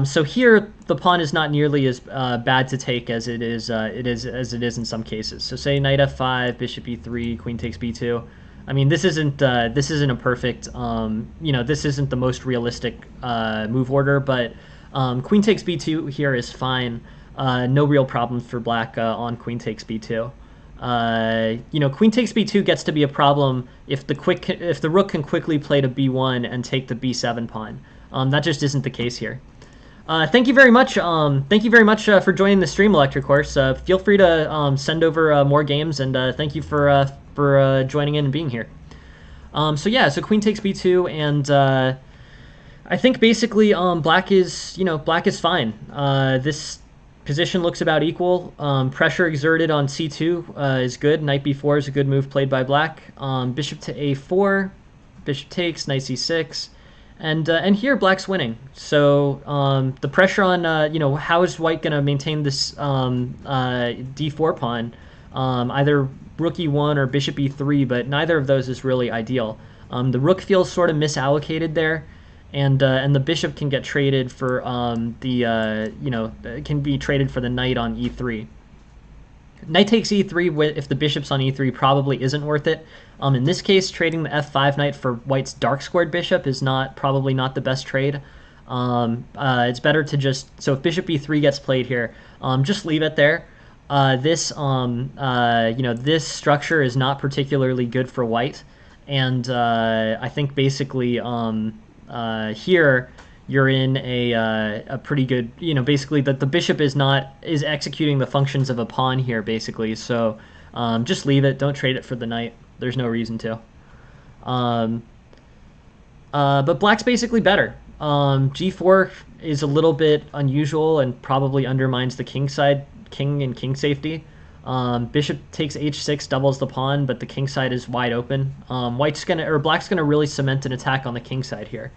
So here the pawn is not nearly as bad to take as it is in some cases. So say knight f5, bishop e3, queen takes b2. I mean, this isn't a perfect. This isn't the most realistic move order, but Queen takes b2 here is fine. No real problems for black on queen takes b2. Queen takes b2 gets to be a problem if the rook can quickly play to b1 and take the b7 pawn. That just isn't the case here. Thank you very much. Thank you very much for joining the stream, Electric Horse. Feel free to send over more games, and thank you for joining in and being here. So queen takes b2, and I think basically black is fine. This position looks about equal. Pressure exerted on c2 is good. Knight b4 is a good move played by black. Bishop to a4, bishop takes, knight c6. And here black's winning. So the pressure on how is white going to maintain this d4 pawn, either rook e1 or bishop e3, but neither of those is really ideal. The rook feels sort of misallocated there, and the bishop can get traded for can be traded for the knight on e3. Knight takes e3 if the bishop's on e3 probably isn't worth it. In this case, trading the f5 knight for white's dark squared bishop is probably not the best trade. It's better to so if bishop e3 gets played here, just leave it there. This structure is not particularly good for white, and I think basically here you're in a pretty good, basically that the bishop is executing the functions of a pawn here, basically. So just leave it. Don't trade it for the knight. There's no reason to. But black's basically better. G4 is a little bit unusual and probably undermines the king and king safety. Bishop takes h6, doubles the pawn, but the king side is wide open. Black's gonna really cement an attack on the king side here.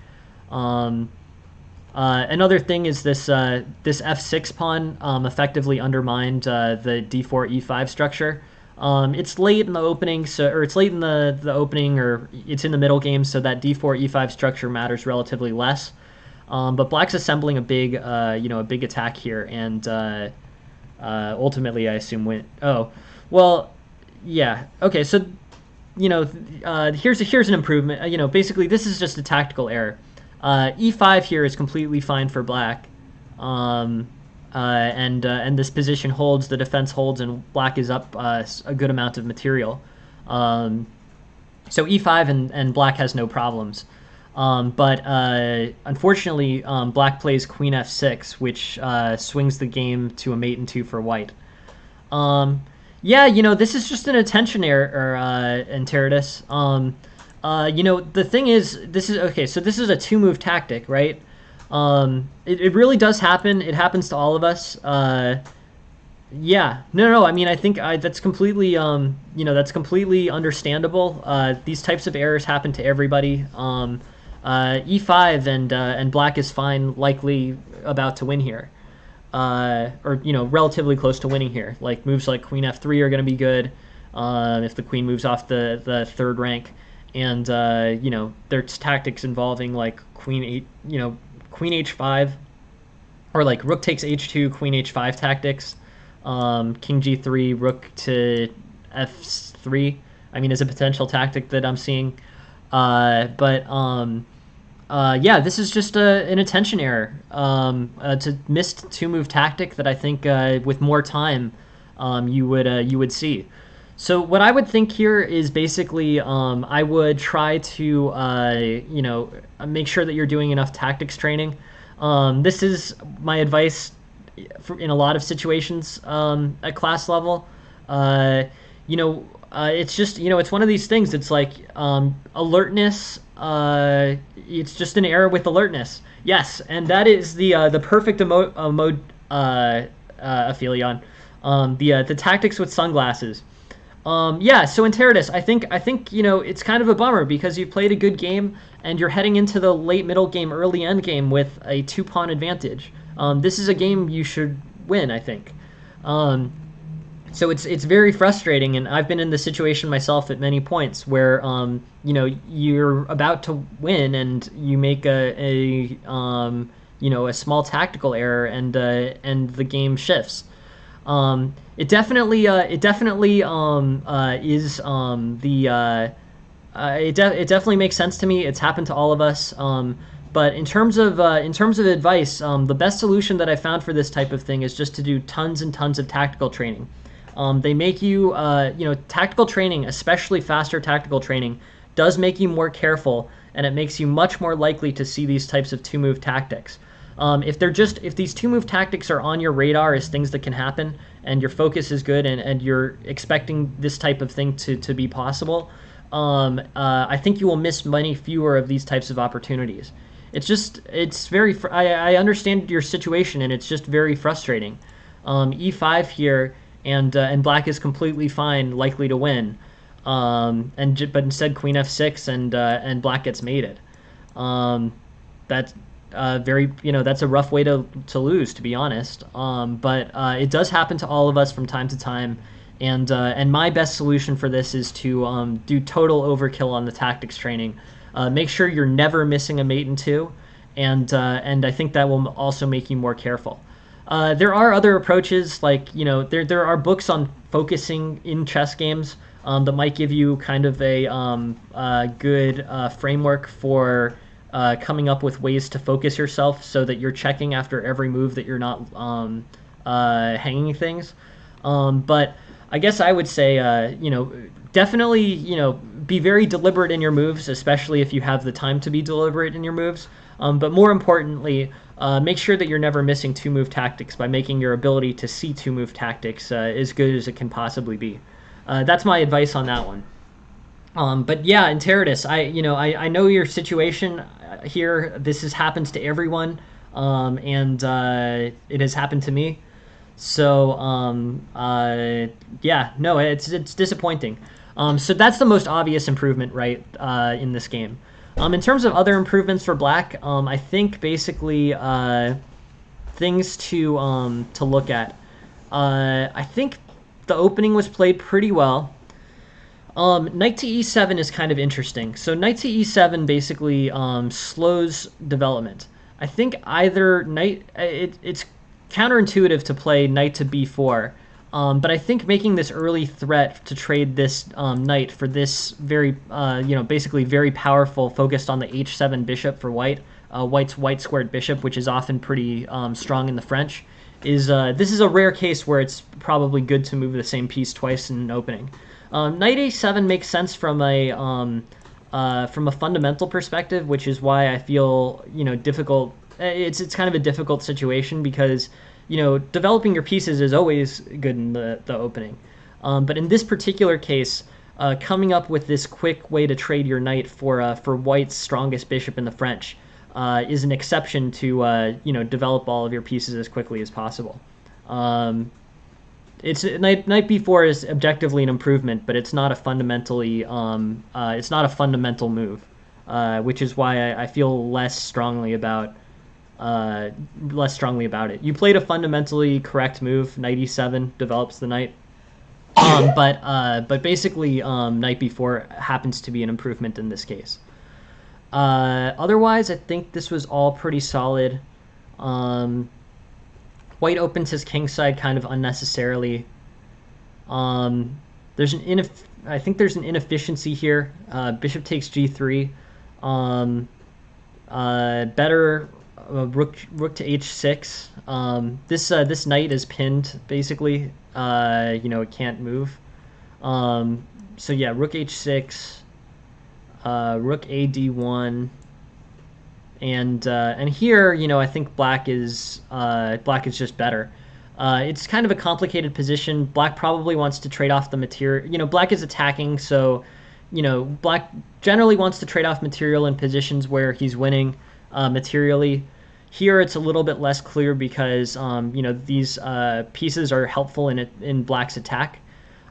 Another thing is this f6 pawn effectively undermined the d4 e5 structure. It's late in the opening, or it's in the middle game, so that d4 e5 structure matters relatively less. But black's assembling a big attack here, and ultimately I assume win. Oh, well, yeah. Okay, so here's an improvement. Basically this is just a tactical error. E5 here is completely fine for black, and this position holds, the defense holds, and black is up a good amount of material. So E5 and black has no problems. But unfortunately, black plays queen f6, which swings the game to a mate and 2 for white. This is just an attention error, Enteritus. The thing is, this is okay. So this is a 2-move tactic, right? It really does happen. It happens to all of us. Yeah, no. I mean, I think that's completely, that's completely understandable. These types of errors happen to everybody. E5 and black is fine, likely about to win here, or relatively close to winning here. Like moves like queen f3 are going to be good if the queen moves off the third rank. And there's tactics involving like queen h5, or like rook takes h2, queen h5 tactics. King g3, rook to f3. I mean, is a potential tactic that I'm seeing. This is just an attention error. It's a missed 2-move tactic that I think with more time you would see. So what I would think here is basically I would try to make sure that you're doing enough tactics training. This is my advice in a lot of situations at class level. It's just it's one of these things. It's like alertness. It's just an error with alertness. Yes, and that is the perfect mode Aphelion. The tactics with sunglasses. So Enteritus, I think it's kind of a bummer because you played a good game and you're heading into the late middle game, early end game with a 2-pawn advantage. This is a game you should win, I think. So it's very frustrating, and I've been in the situation myself at many points where you're about to win and you make a small tactical error and the game shifts. It definitely makes sense to me. It's happened to all of us. But in terms of advice, the best solution that I found for this type of thing is just to do tons and tons of tactical training. They make you, tactical training, especially faster tactical training, does make you more careful, and it makes you much more likely to see these types of two-move tactics. If these two-move tactics are on your radar as things that can happen, and your focus is good, and you're expecting this type of thing to be possible, I think you will miss many fewer of these types of opportunities. I understand your situation, and it's just very frustrating. E5 here, and black is completely fine, likely to win. But instead queen f6, and black gets mated. That's that's a rough way to lose, to be honest. But it does happen to all of us from time to time. And my best solution for this is to do total overkill on the tactics training. Make sure you're never missing a mate in two, and I think that will also make you more careful. There are other approaches, like, there are books on focusing in chess games that might give you kind of a good framework for coming up with ways to focus yourself so that you're checking after every move, that you're not hanging things. But I guess I would say, definitely, be very deliberate in your moves, especially if you have the time to be deliberate in your moves. But more importantly, make sure that you're never missing two-move tactics by making your ability to see two-move tactics as good as it can possibly be. That's my advice on that one. But yeah, in Teradus, I know your situation here. This happens to everyone, and it has happened to me. So yeah, no, it's disappointing. So that's the most obvious improvement, right, in this game. In terms of other improvements for black, I think basically things to look at. I think the opening was played pretty well. Knight to e7 is kind of interesting. So knight to e7 basically slows development. I think either it's counterintuitive to play knight to b4, but I think making this early threat to trade this knight for this very, basically very powerful, focused on the h7 bishop for white, white's white squared bishop, which is often pretty strong in the French, this is a rare case where it's probably good to move the same piece twice in an opening. Knight a7 makes sense from a fundamental perspective, which is why I feel difficult. It's kind of a difficult situation because developing your pieces is always good in the opening, but in this particular case, coming up with this quick way to trade your knight for white's strongest bishop in the French is an exception to develop all of your pieces as quickly as possible. It's knight b4 is objectively an improvement, but it's not a fundamentally it's not a fundamental move, which is why I feel less strongly about it. You played a fundamentally correct move. Knight e7 develops the knight, but basically knight b4 happens to be an improvement in this case. Otherwise, I think this was all pretty solid. White opens his kingside kind of unnecessarily. I think there's an inefficiency here. Bishop takes g3. Better rook to h6. This knight is pinned basically. It can't move. So yeah, rook h6, rook a d1. And here, I think black is just better. It's kind of a complicated position. Black probably wants to trade off the material. Black is attacking, so black generally wants to trade off material in positions where he's winning materially. Here it's a little bit less clear because these pieces are helpful in black's attack.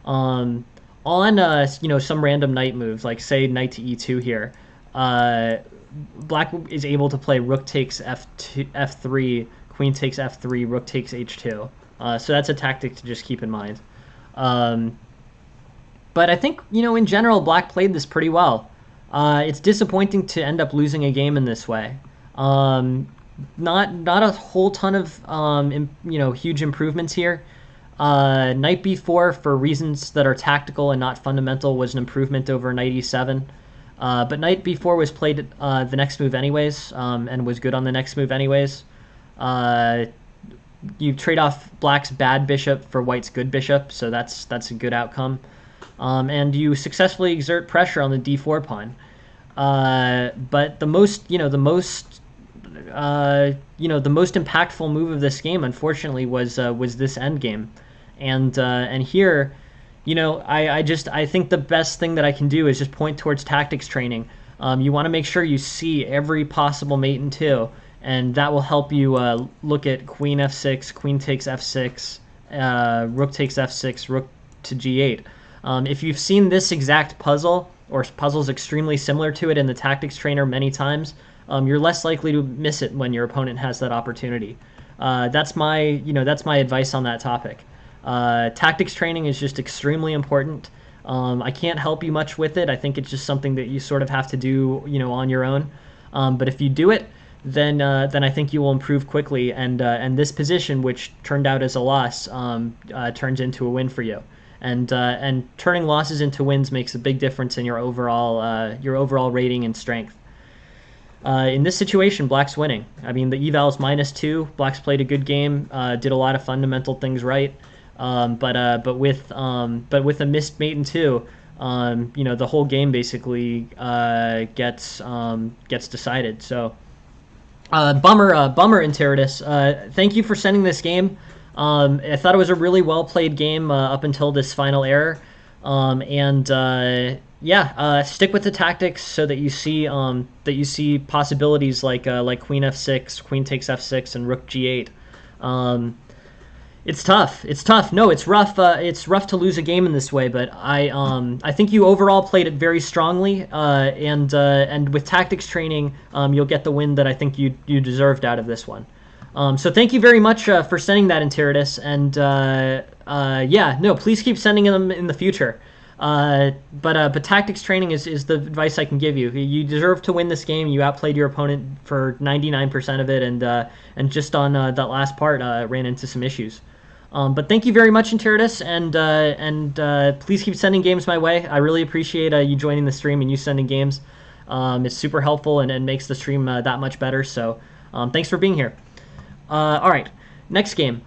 On some random knight moves, like say knight to e2 here. Black is able to play rook takes f3, queen takes f3, rook takes h2. So that's a tactic to just keep in mind. But I think, in general, black played this pretty well. It's disappointing to end up losing a game in this way. Not a whole ton of, huge improvements here. Knight b4, for reasons that are tactical and not fundamental, was an improvement over knight e7. But knight b4 was played the next move anyways, and was good on the next move anyways. You trade off black's bad bishop for white's good bishop, so that's a good outcome. And you successfully exert pressure on the d4 pawn. But the most impactful move of this game, unfortunately, was this endgame, and here, I think the best thing that I can do is just point towards tactics training. You want to make sure you see every possible mate in two, and that will help you look at queen f6, queen takes f6, rook takes f6, rook to g8. If you've seen this exact puzzle, or puzzles extremely similar to it in the tactics trainer many times, you're less likely to miss it when your opponent has that opportunity. That's my advice on that topic. Tactics training is just extremely important. I can't help you much with it. I think it's just something that you sort of have to do, on your own. But if you do it, then I think you will improve quickly, and this position, which turned out as a loss, turns into a win for you. And turning losses into wins makes a big difference in your overall rating and strength. In this situation, black's winning. I mean, the eval is -2. Black's played a good game, did a lot of fundamental things right, but with a missed mate in two, the whole game basically gets decided. So. Bummer, Interitus. Thank you for sending this game. I thought it was a really well played game up until this final error. Stick with the tactics so that you see possibilities like queen f6, queen takes f6, and rook g8. It's tough. No, it's rough. It's rough to lose a game in this way, but I think you overall played it very strongly, and with tactics training, you'll get the win that I think you deserved out of this one. So thank you very much for sending that, Interitus, and please keep sending them in the future. But tactics training is the advice I can give you. You deserve to win this game. You outplayed your opponent for 99% of it, and just on that last part ran into some issues. But thank you very much, Interitus, and please keep sending games my way. I really appreciate you joining the stream and you sending games. It's super helpful and makes the stream that much better. So thanks for being here. All right, next game.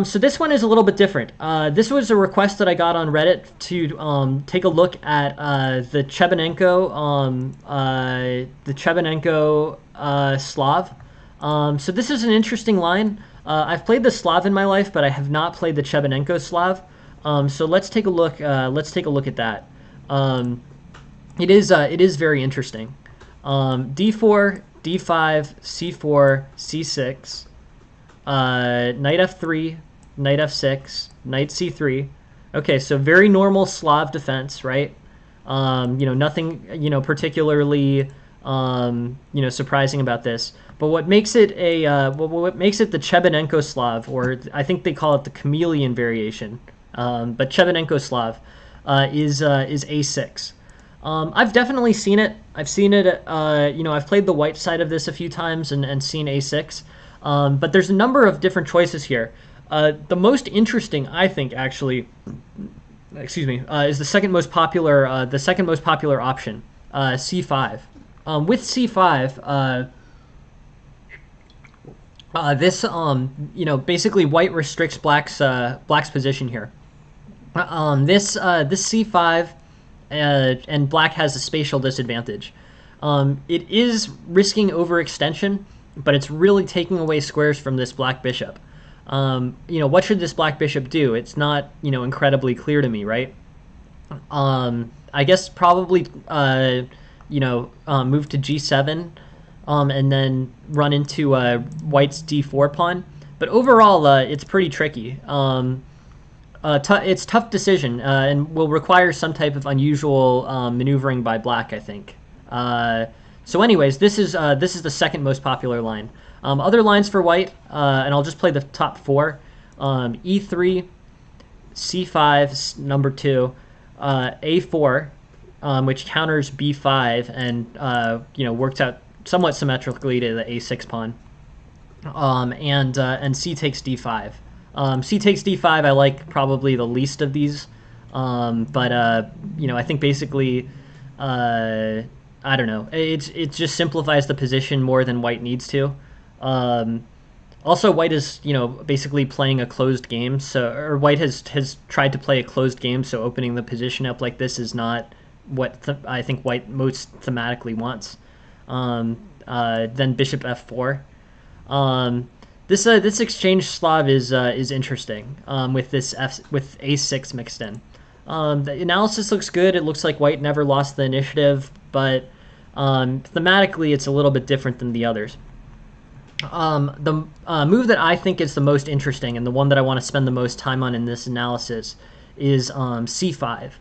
So this one is a little bit different. This was a request that I got on Reddit to take a look at the Chebanenko Slav. So this is an interesting line. I've played the Slav in my life, but I have not played the Chebanenko Slav. So let's take a look. At that. It is very interesting. D4, D5, C4, C6. Knight f3, knight f6, knight c3. Okay, so very normal Slav defense, right? Nothing, particularly, surprising about this. But what makes it what makes it the Chebanenko Slav, or I think they call it the chameleon variation, but Chebanenko Slav, is a6. I've definitely seen it. I've seen it. I've played the white side of this a few times and seen a6. But there's a number of different choices here. The most interesting, I think, actually, is the second most popular option, c5. With c5, basically white restricts black's position here. This c5, and black has a spatial disadvantage. It is risking overextension, but it's really taking away squares from this black bishop. What should this black bishop do? It's not, incredibly clear to me, right? I guess probably, move to g7, and then run into white's d4 pawn. But overall, it's pretty tricky. It's a tough decision, and will require some type of unusual maneuvering by black, I think. So anyways, this is the second most popular line. Other lines for white, and I'll just play the top four. E3, C5, number 2, A4, which counters B5 and works out somewhat symmetrically to the A6 pawn. And C takes D5. C takes D5 I like probably the least of these, but I think basically I don't know. It just simplifies the position more than white needs to. Um, Also, white is basically playing a closed game, so or white has tried to play a closed game, so opening the position up like this is not what I think white most thematically wants. Then bishop f4. Um, this exchange Slav is interesting with with a6 mixed in. The analysis looks good. It looks like white never lost the initiative, but thematically it's a little bit different than the others. The move that I think is the most interesting and the one that I want to spend the most time on in this analysis is c5.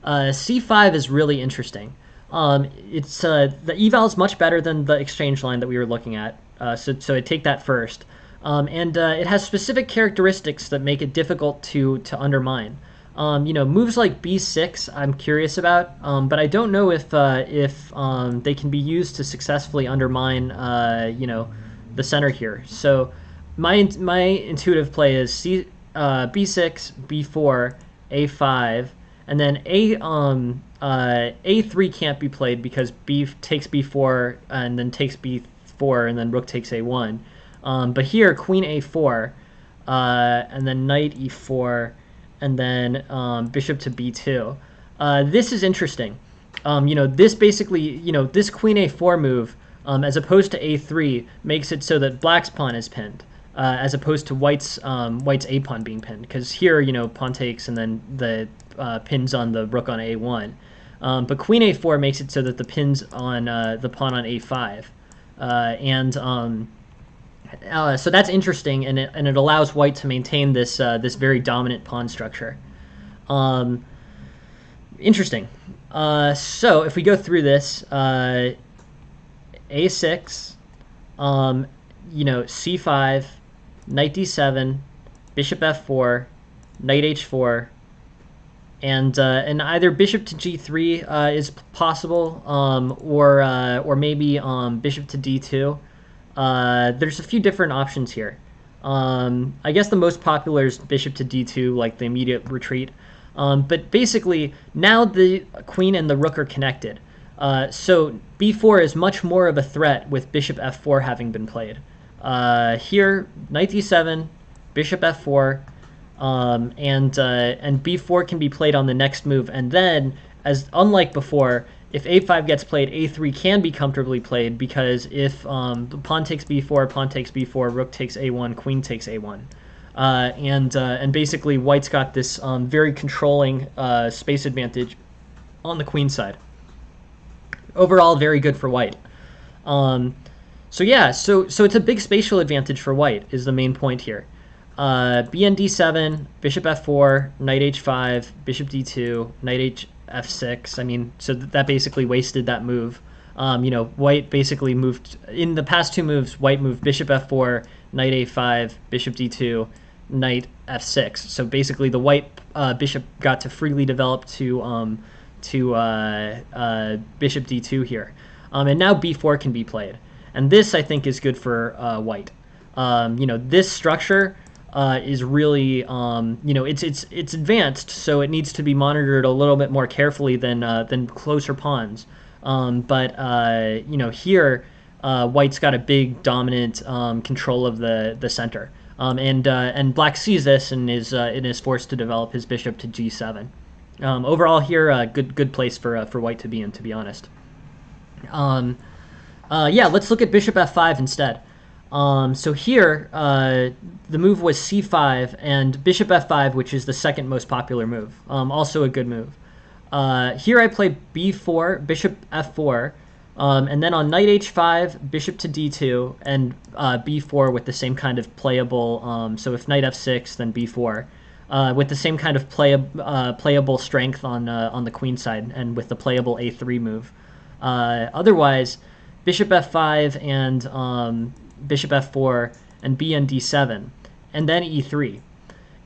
C5 is really interesting. It's the eval is much better than the exchange line that we were looking at. So I take that first, and it has specific characteristics that make it difficult to undermine. Moves like b6, I'm curious about, but I don't know if they can be used to successfully undermine the center here. So my intuitive play is b6, b4, a5, and then a3 can't be played because b takes b4 and then takes b4 and then rook takes a1. But here queen a4, and then knight e4, and then bishop to b2. This is interesting. This basically, this queen a4 move, as opposed to a3, makes it so that black's pawn is pinned, as opposed to white's a pawn being pinned. Because here, pawn takes and then the pins on the rook on a1. But queen a4 makes it so that the pins on the pawn on a5, so that's interesting, and it allows white to maintain this this very dominant pawn structure. Interesting. So if we go through this, a6, c5, knight d7, bishop f4, knight h4, and either bishop to g3 is possible, or maybe bishop to d2. There's a few different options here. I guess the most popular is bishop to d2, like the immediate retreat. But basically, now the queen and the rook are connected. So b4 is much more of a threat with bishop f4 having been played. Here, knight d7, bishop f4, and b4 can be played on the next move. And then, as unlike before, if a5 gets played, a3 can be comfortably played, because if the pawn takes b4, rook takes a1, queen takes a1. And basically white's got this very controlling space advantage on the queen side. Overall, very good for white. So it's a big spatial advantage for white is the main point here. Bn d7, bishop f4, knight h5, bishop d2, knight f6. I mean, so that basically wasted that move. White basically moved, in the past two moves, white moved bishop f4, knight a5, bishop d2, knight f6. So basically the white bishop got to freely develop to bishop d2 here. And now b4 can be played. And this, I think, is good for white. This structure is really, it's advanced, so it needs to be monitored a little bit more carefully than closer pawns. Here, white's got a big dominant control of the center, and black sees this and is forced to develop his bishop to g7. Overall, here, good place for white to be in, to be honest. Let's look at bishop f5 instead. So here, the move was c5 and bishop f5, which is the second most popular move. Also a good move. Here I play b4, bishop f4, and then on knight h5, bishop to d2, and b4 with the same kind of playable. So if knight f6, then b4, with the same kind of playable strength on the queen side, and with the playable a3 move. Otherwise, bishop f5 and bishop f4 and bn d7, and then e3.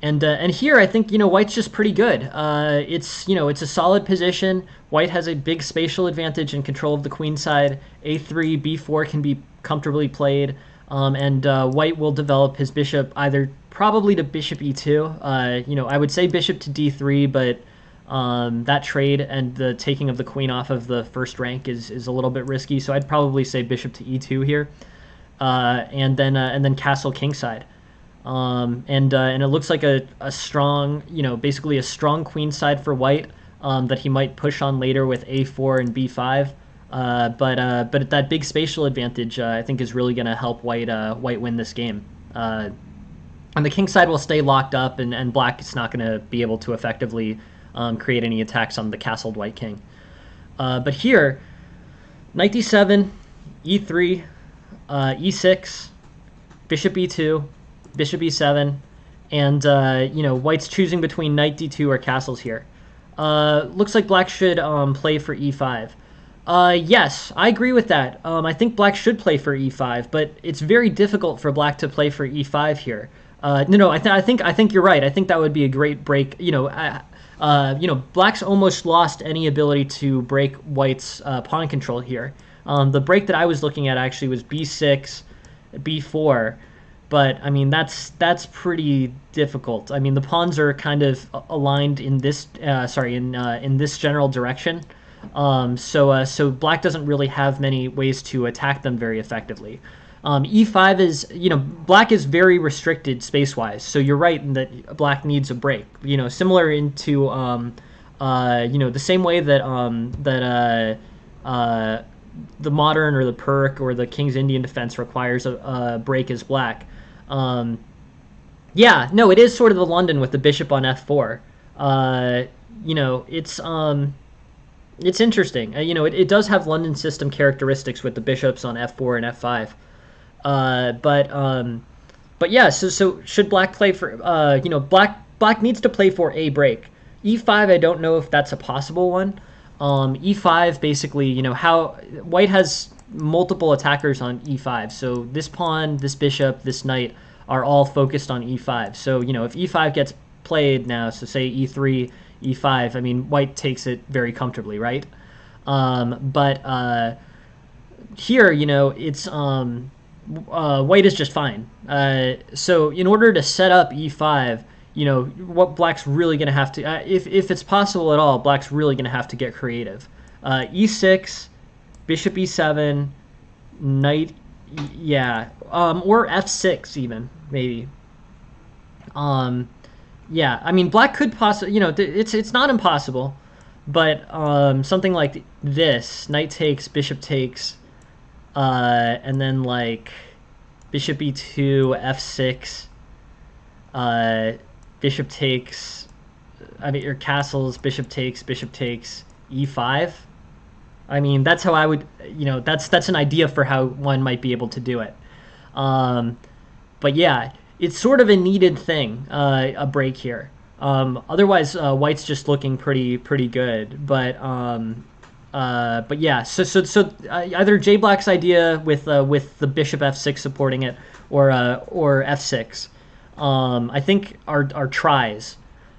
And here I think white's just pretty good. It's a solid position. White has a big spatial advantage and control of the queen side. a3, b4 can be comfortably played, and white will develop his bishop either probably to bishop e2. I would say bishop to d3, but That trade and the taking of the queen off of the first rank is a little bit risky. So I'd probably say bishop to e2 here, and then castle kingside. And it looks like a strong, basically a strong queenside for white, that he might push on later with a4 and b5. But that big spatial advantage, I think, is really going to help white win this game. And the king side will stay locked up, and black is not going to be able to effectively create any attacks on the castled white king. But here, knight d7, e3, e6, bishop e2, bishop e7, and white's choosing between knight d2 or castles here. Looks like black should play for e5. Yes, I agree with that. I think black should play for e5, but it's very difficult for black to play for e5 here. No, I think you're right. I think that would be a great break. Black's almost lost any ability to break white's pawn control here. The break that I was looking at actually was b6, b4, but I mean that's pretty difficult. I mean the pawns are kind of aligned in this in this general direction. So black doesn't really have many ways to attack them very effectively. E5 is, black is very restricted space-wise. So you're right in that black needs a break. Similar into, the same way that the modern or the Pyrrhic or the King's Indian defense requires a break as black. Yeah, no, it is sort of the London with the bishop on f4. It's interesting. It does have London system characteristics with the bishops on f4 and f5. But yeah. So should black play for? Black needs to play for a break. E5. I don't know if that's a possible one. E5 basically. How white has multiple attackers on e5. So this pawn, this bishop, this knight are all focused on e5. So if e5 gets played now, so say e3. E5, I mean, white takes it very comfortably, right? But here, it's white is just fine. So in order to set up e5, what black's really going to have to, if it's possible at all, black's really going to have to get creative. E6, bishop e7, knight, yeah, or f6 even, maybe. Yeah, I mean, black could possibly, it's not impossible, but something like this, knight takes, bishop takes, and then like bishop e2, f6, bishop takes, your castles, bishop takes, e5. I mean, that's how I would, that's an idea for how one might be able to do it. But yeah. It's sort of a needed thing, a break here. Otherwise, white's just looking pretty good. But yeah. So either J Black's idea with the bishop f6 supporting it, or f6, I think are tries.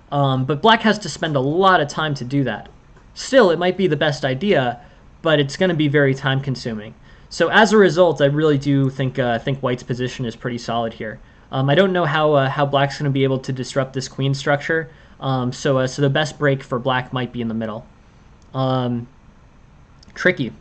But black has to spend a lot of time to do that. Still, it might be the best idea, but it's going to be very time consuming. So as a result, I really do think white's position is pretty solid here. I don't know how black's going to be able to disrupt this queen structure. So the best break for black might be in the middle. Tricky.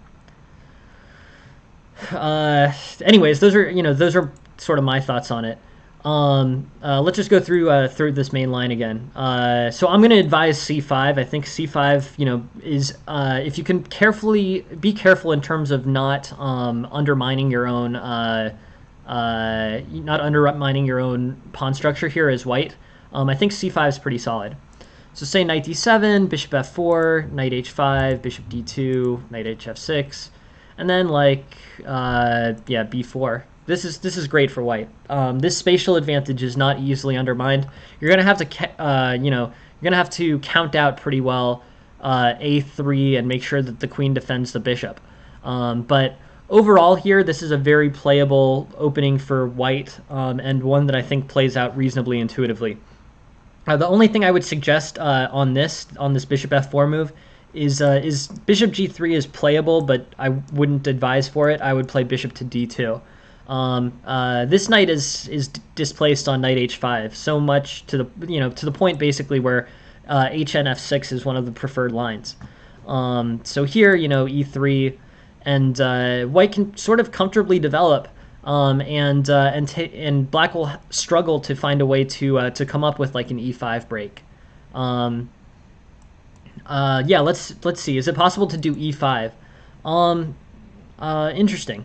Anyways, those are sort of my thoughts on it. Let's just go through this main line again. So I'm going to advise c5. I think c5, is if you can be careful in terms of not undermining your own. Not undermining your own pawn structure here as white. I think c5 is pretty solid. So say knight d7, bishop f4, knight h5, bishop d2, knight hf6, and then b4. This is great for white. This spatial advantage is not easily undermined. You're gonna have to you're gonna have to count out pretty well a3 and make sure that the queen defends the bishop. But overall here, this is a very playable opening for white, and one that I think plays out reasonably intuitively. The only thing I would suggest on this bishop f4 move is bishop g3 is playable, but I wouldn't advise for it. I would play bishop to d2. This knight is displaced on knight h5 so much to the point basically where HNF6 is one of the preferred lines. So here, e3, and white can sort of comfortably develop, and black will struggle to find a way to come up with like an e5 break. Yeah, let's see. Is it possible to do e5? Interesting.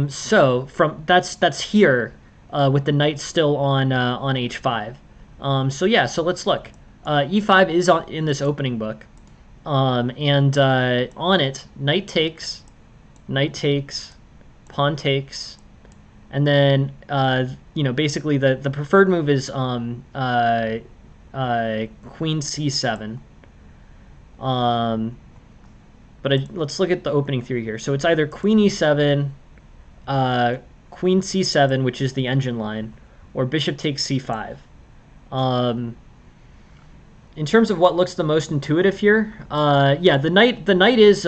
So that's here, with the knight still on h5. So yeah, so let's look. E5 is in this opening book, and on it, knight takes, pawn takes, and then basically the preferred move is queen c7. Let's look at the opening theory here. So it's either queen e7, queen c7, which is the engine line, or bishop takes c5. In terms of what looks the most intuitive here, yeah, the knight is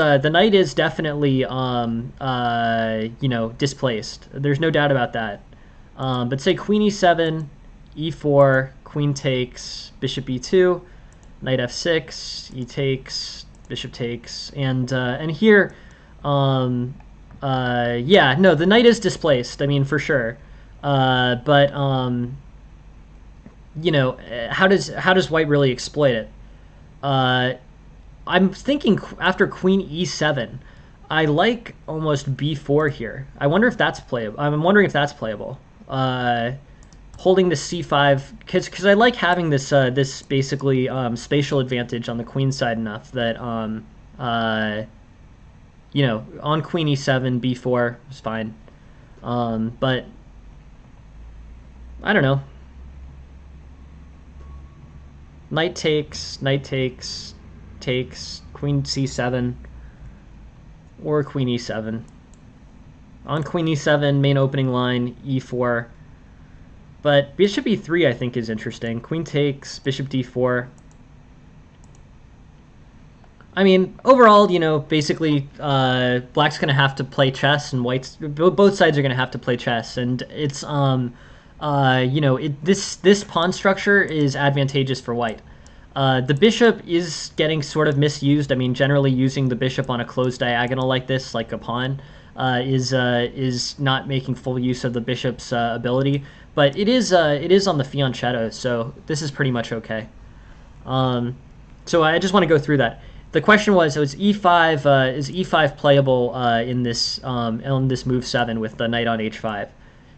definitely displaced. There's no doubt about that. But say queen e7, e4, queen takes, bishop e2, knight f6, e takes, bishop takes, and here, yeah, no, the knight is displaced. I mean, for sure. But how does white really exploit it? I'm thinking after queen e7, I like almost b4 here. I wonder if that's playable. I'm wondering if that's playable. Holding the c5, because I like having this this basically spatial advantage on the queen side enough that on queen e7, b4 is fine. But I don't know. Knight takes, takes, queen c7, or queen e7. On queen e7, main opening line, e4. But bishop e3 I think is interesting. Queen takes, bishop d4. I mean, overall, basically, black's going to have to play chess, and both sides are going to have to play chess, and it's this pawn structure is advantageous for white. The bishop is getting sort of misused. I mean, generally using the bishop on a closed diagonal like this, like a pawn, is not making full use of the bishop's ability. But it is on the fianchetto, so this is pretty much okay. So I just want to go through that. The question was e5 is e5 playable in this move 7 with the knight on h5?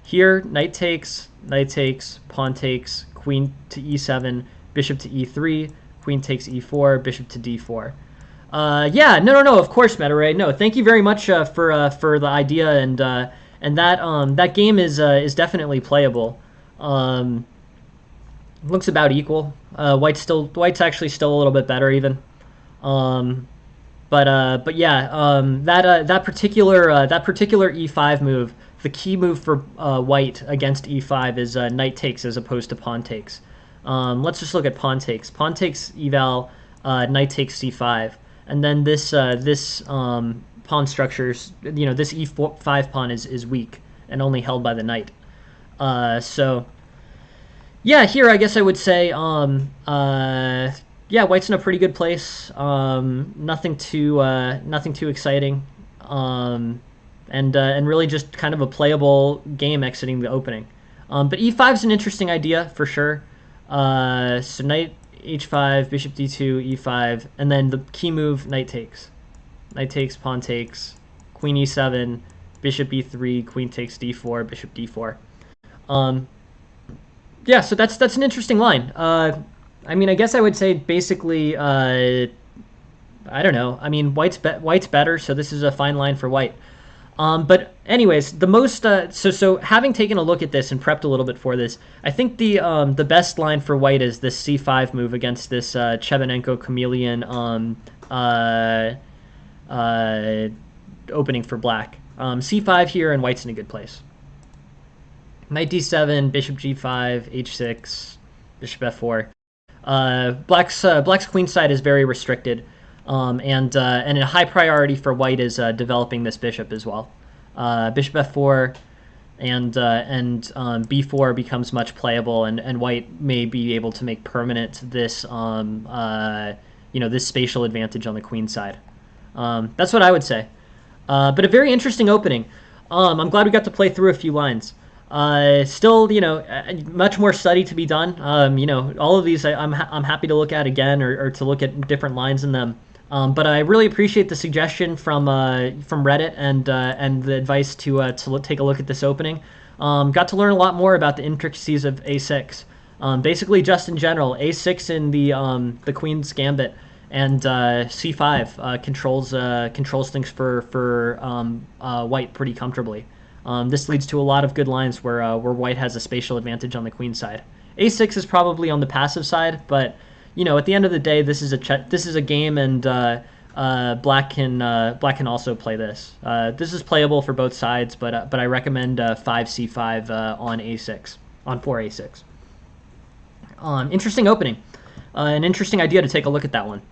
Here, knight takes, pawn takes, queen to e7, bishop to e3, queen takes e4, bishop to d4. Yeah, no, of course, Metaray. No, thank you very much for the idea, and that game is definitely playable. Looks about equal. White's actually still a little bit better even. But yeah, that particular e5 move, the key move for white against e5 is knight takes as opposed to pawn takes. Let's just look at pawn takes. Pawn takes eval, knight takes c5, and then this pawn structures. This e5 pawn is weak and only held by the knight. So yeah, here I guess I would say yeah, white's in a pretty good place. Nothing too exciting, and really just kind of a playable game exiting the opening. But e5 is an interesting idea for sure. So knight h5, bishop d2, e5, and then the key move knight takes, pawn takes, queen e7, bishop e3, queen takes d4, bishop d4. Yeah, so that's an interesting line. I mean, I guess I would say basically, I don't know. I mean, white's better, so this is a fine line for white. But anyways, the most so having taken a look at this and prepped a little bit for this, I think the best line for white is this c5 move against this Chebanenko chameleon opening for black. c5 here, and white's in a good place. Knight d7, bishop g5, h6, bishop f4. Black's queen side is very restricted, and a high priority for white is developing this bishop as well. Bishop f4, and b4 becomes much playable, and white may be able to make permanent this this spatial advantage on the queen side. That's what I would say. But a very interesting opening. I'm glad we got to play through a few lines. Still, much more study to be done. All of these I'm happy to look at again, or to look at different lines in them. But I really appreciate the suggestion from Reddit and the advice to take a look at this opening. Got to learn a lot more about the intricacies of A6. Basically, just in general, A6 in the Queen's Gambit, and C5 controls things for white pretty comfortably. This leads to a lot of good lines where white has a spatial advantage on the queen side. A6 is probably on the passive side, but at the end of the day, this is a game, and black can also play this. This is playable for both sides, but I recommend 5c5 on a6 on 4a6. Interesting opening, an interesting idea to take a look at that one.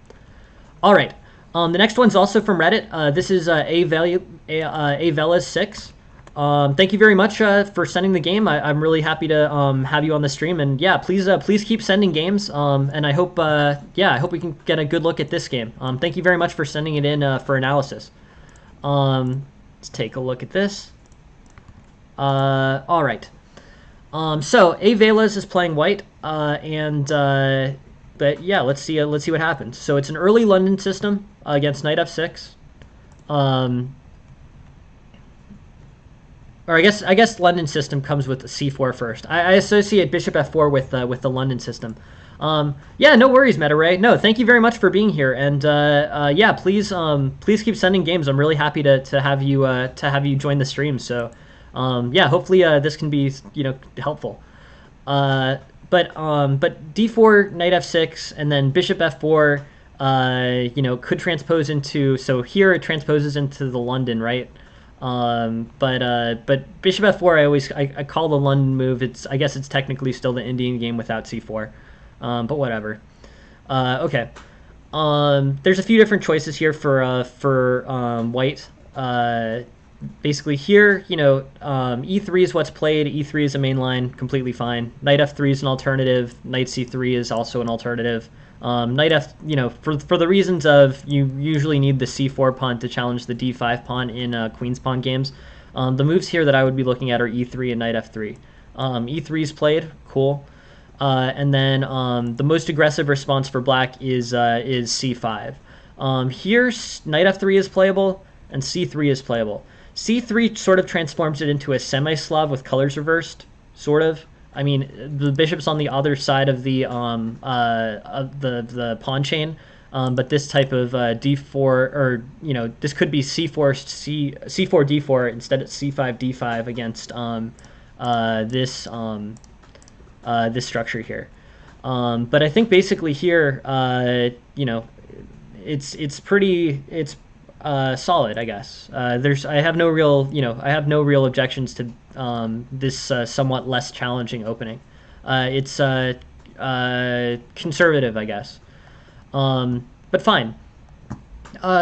All right, the next one's also from Reddit. This is Velas6. Thank you very much for sending the game. I'm really happy to have you on the stream, and yeah, please keep sending games. And I hope we can get a good look at this game. Thank you very much for sending it in for analysis. Let's take a look at this. All right. So Velas is playing white, but yeah, let's see what happens. So it's an early London system against knight f6. Or I guess London system comes with c4 first. I associate bishop f4 with the London system. Yeah, no worries, MetaRay. No, thank you very much for being here, and yeah, please keep sending games. I'm really happy to have you join the stream. So yeah, hopefully this can be helpful. But d4, knight f6, and then bishop f4, could transpose into. So here it transposes into the London, right? But bishop f4, I call the London move. I guess it's technically still the Indian game without c4, but whatever. Okay. There's a few different choices here for white. Basically here, e3 is what's played. E3 is a main line, completely fine. Knight f3 is an alternative. Knight c3 is also an alternative. Knight f, for the reasons of you usually need the c4 pawn to challenge the d5 pawn in queen's pawn games. The moves here that I would be looking at are e3 and knight f3. E3 is played, cool. And then the most aggressive response for black is c5. Here, knight f3 is playable and c3 is playable. C3 sort of transforms it into a semi-Slav with colors reversed, sort of. I mean, the bishop's on the other side of the pawn chain, but this type of d4, or this could be c4 d4 instead of c5 d5 against this structure here. But I think basically here, it's pretty solid, I guess. I have no real objections to this somewhat less challenging opening. It's conservative, I guess, but fine.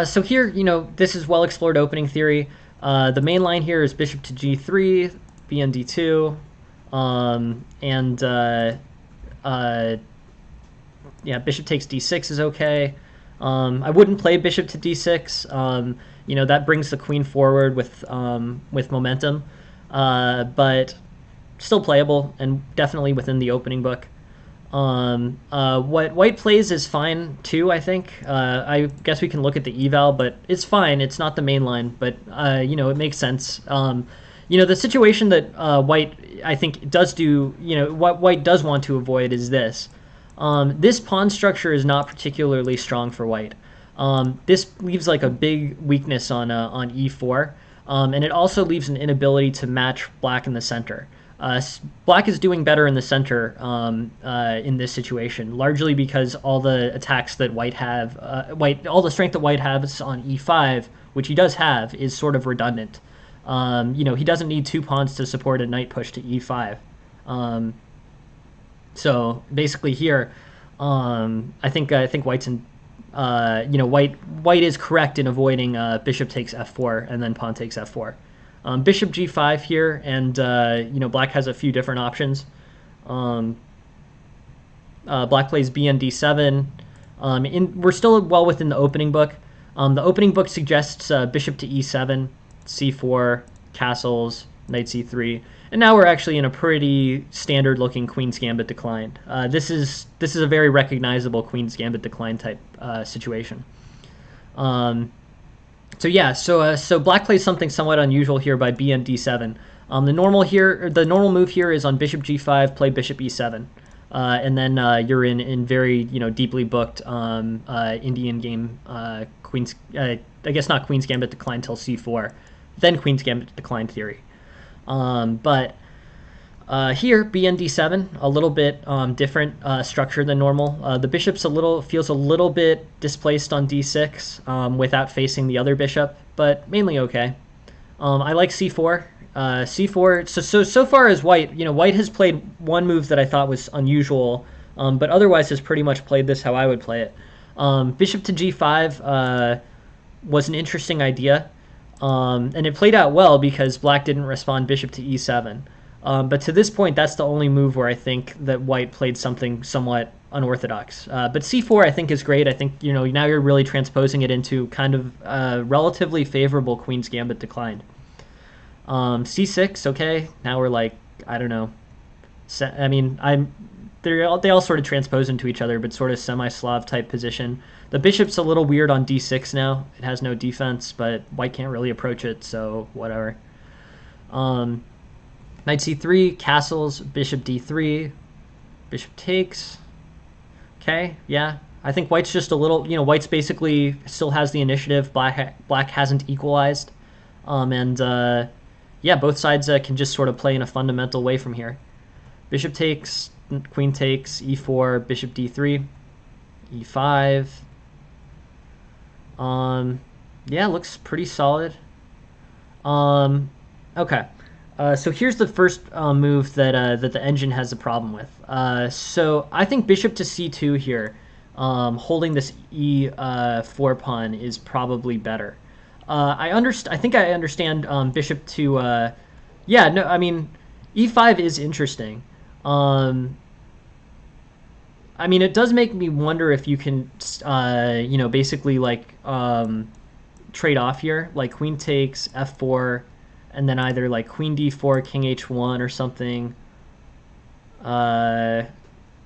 So here, this is well-explored opening theory. The main line here is bishop to g3, bn d2, and yeah, bishop takes d6 is okay. I wouldn't play bishop to d6. That brings the queen forward with momentum, but still playable and definitely within the opening book. What white plays is fine too, I think. I guess we can look at the eval, but it's fine. It's not the main line, but it makes sense. The situation that white, I think, does do, what white does want to avoid is this. This pawn structure is not particularly strong for white. This leaves like a big weakness on e4, and it also leaves an inability to match black in the center. Black is doing better in the center in this situation, largely because all the attacks that white have, all the strength that white has on e5, which he does have, is sort of redundant. He doesn't need two pawns to support a knight push to e5. So basically here, I think white's in, white is correct in avoiding bishop takes f4 and then pawn takes f4. Bishop g5 here, and black has a few different options. Black plays bn d7. We're still well within the opening book. The opening book suggests bishop to e7, c4, castles, knight c3, and now we're actually in a pretty standard-looking Queen's Gambit decline. This is a very recognizable Queen's Gambit decline type situation. So black plays something somewhat unusual here by bn d7. The normal move here is on bishop g5, play bishop e7. And then you're in very deeply booked Indian game Queen's I guess not Queen's Gambit decline till c4, then Queen's Gambit decline theory. But here bn d7, a little bit different structure than normal. The bishop's feels a little bit displaced on d6 without facing the other bishop, but mainly okay. I like c4. C4. So far as white, white has played one move that I thought was unusual, but otherwise has pretty much played this how I would play it. Bishop to g5 was an interesting idea, and it played out well because black didn't respond bishop to e7. But to this point, that's the only move where I think that white played something somewhat unorthodox. But c4 I think is great. I think now you're really transposing it into kind of relatively favorable Queen's Gambit decline. c6, okay. Now we're like, I don't know. They all sort of transpose into each other, but sort of semi-Slav type position. The bishop's a little weird on d6 now. It has no defense, but white can't really approach it, so whatever. Knight c3, castles, bishop d3, bishop takes. Okay, yeah. I think white's just a little, white's basically still has the initiative. Black hasn't equalized. Yeah, both sides can just sort of play in a fundamental way from here. Bishop takes, queen takes, e4, bishop d3, e5. Yeah, looks pretty solid. Okay. So here's the first move that the engine has a problem with. So I think bishop to c2 here, holding this e4 pawn is probably better. I think I understand bishop to yeah, no, I mean e5 is interesting. It does make me wonder if you can basically like trade off here, like queen takes, f4, and then either like queen d4, king h1 or something. I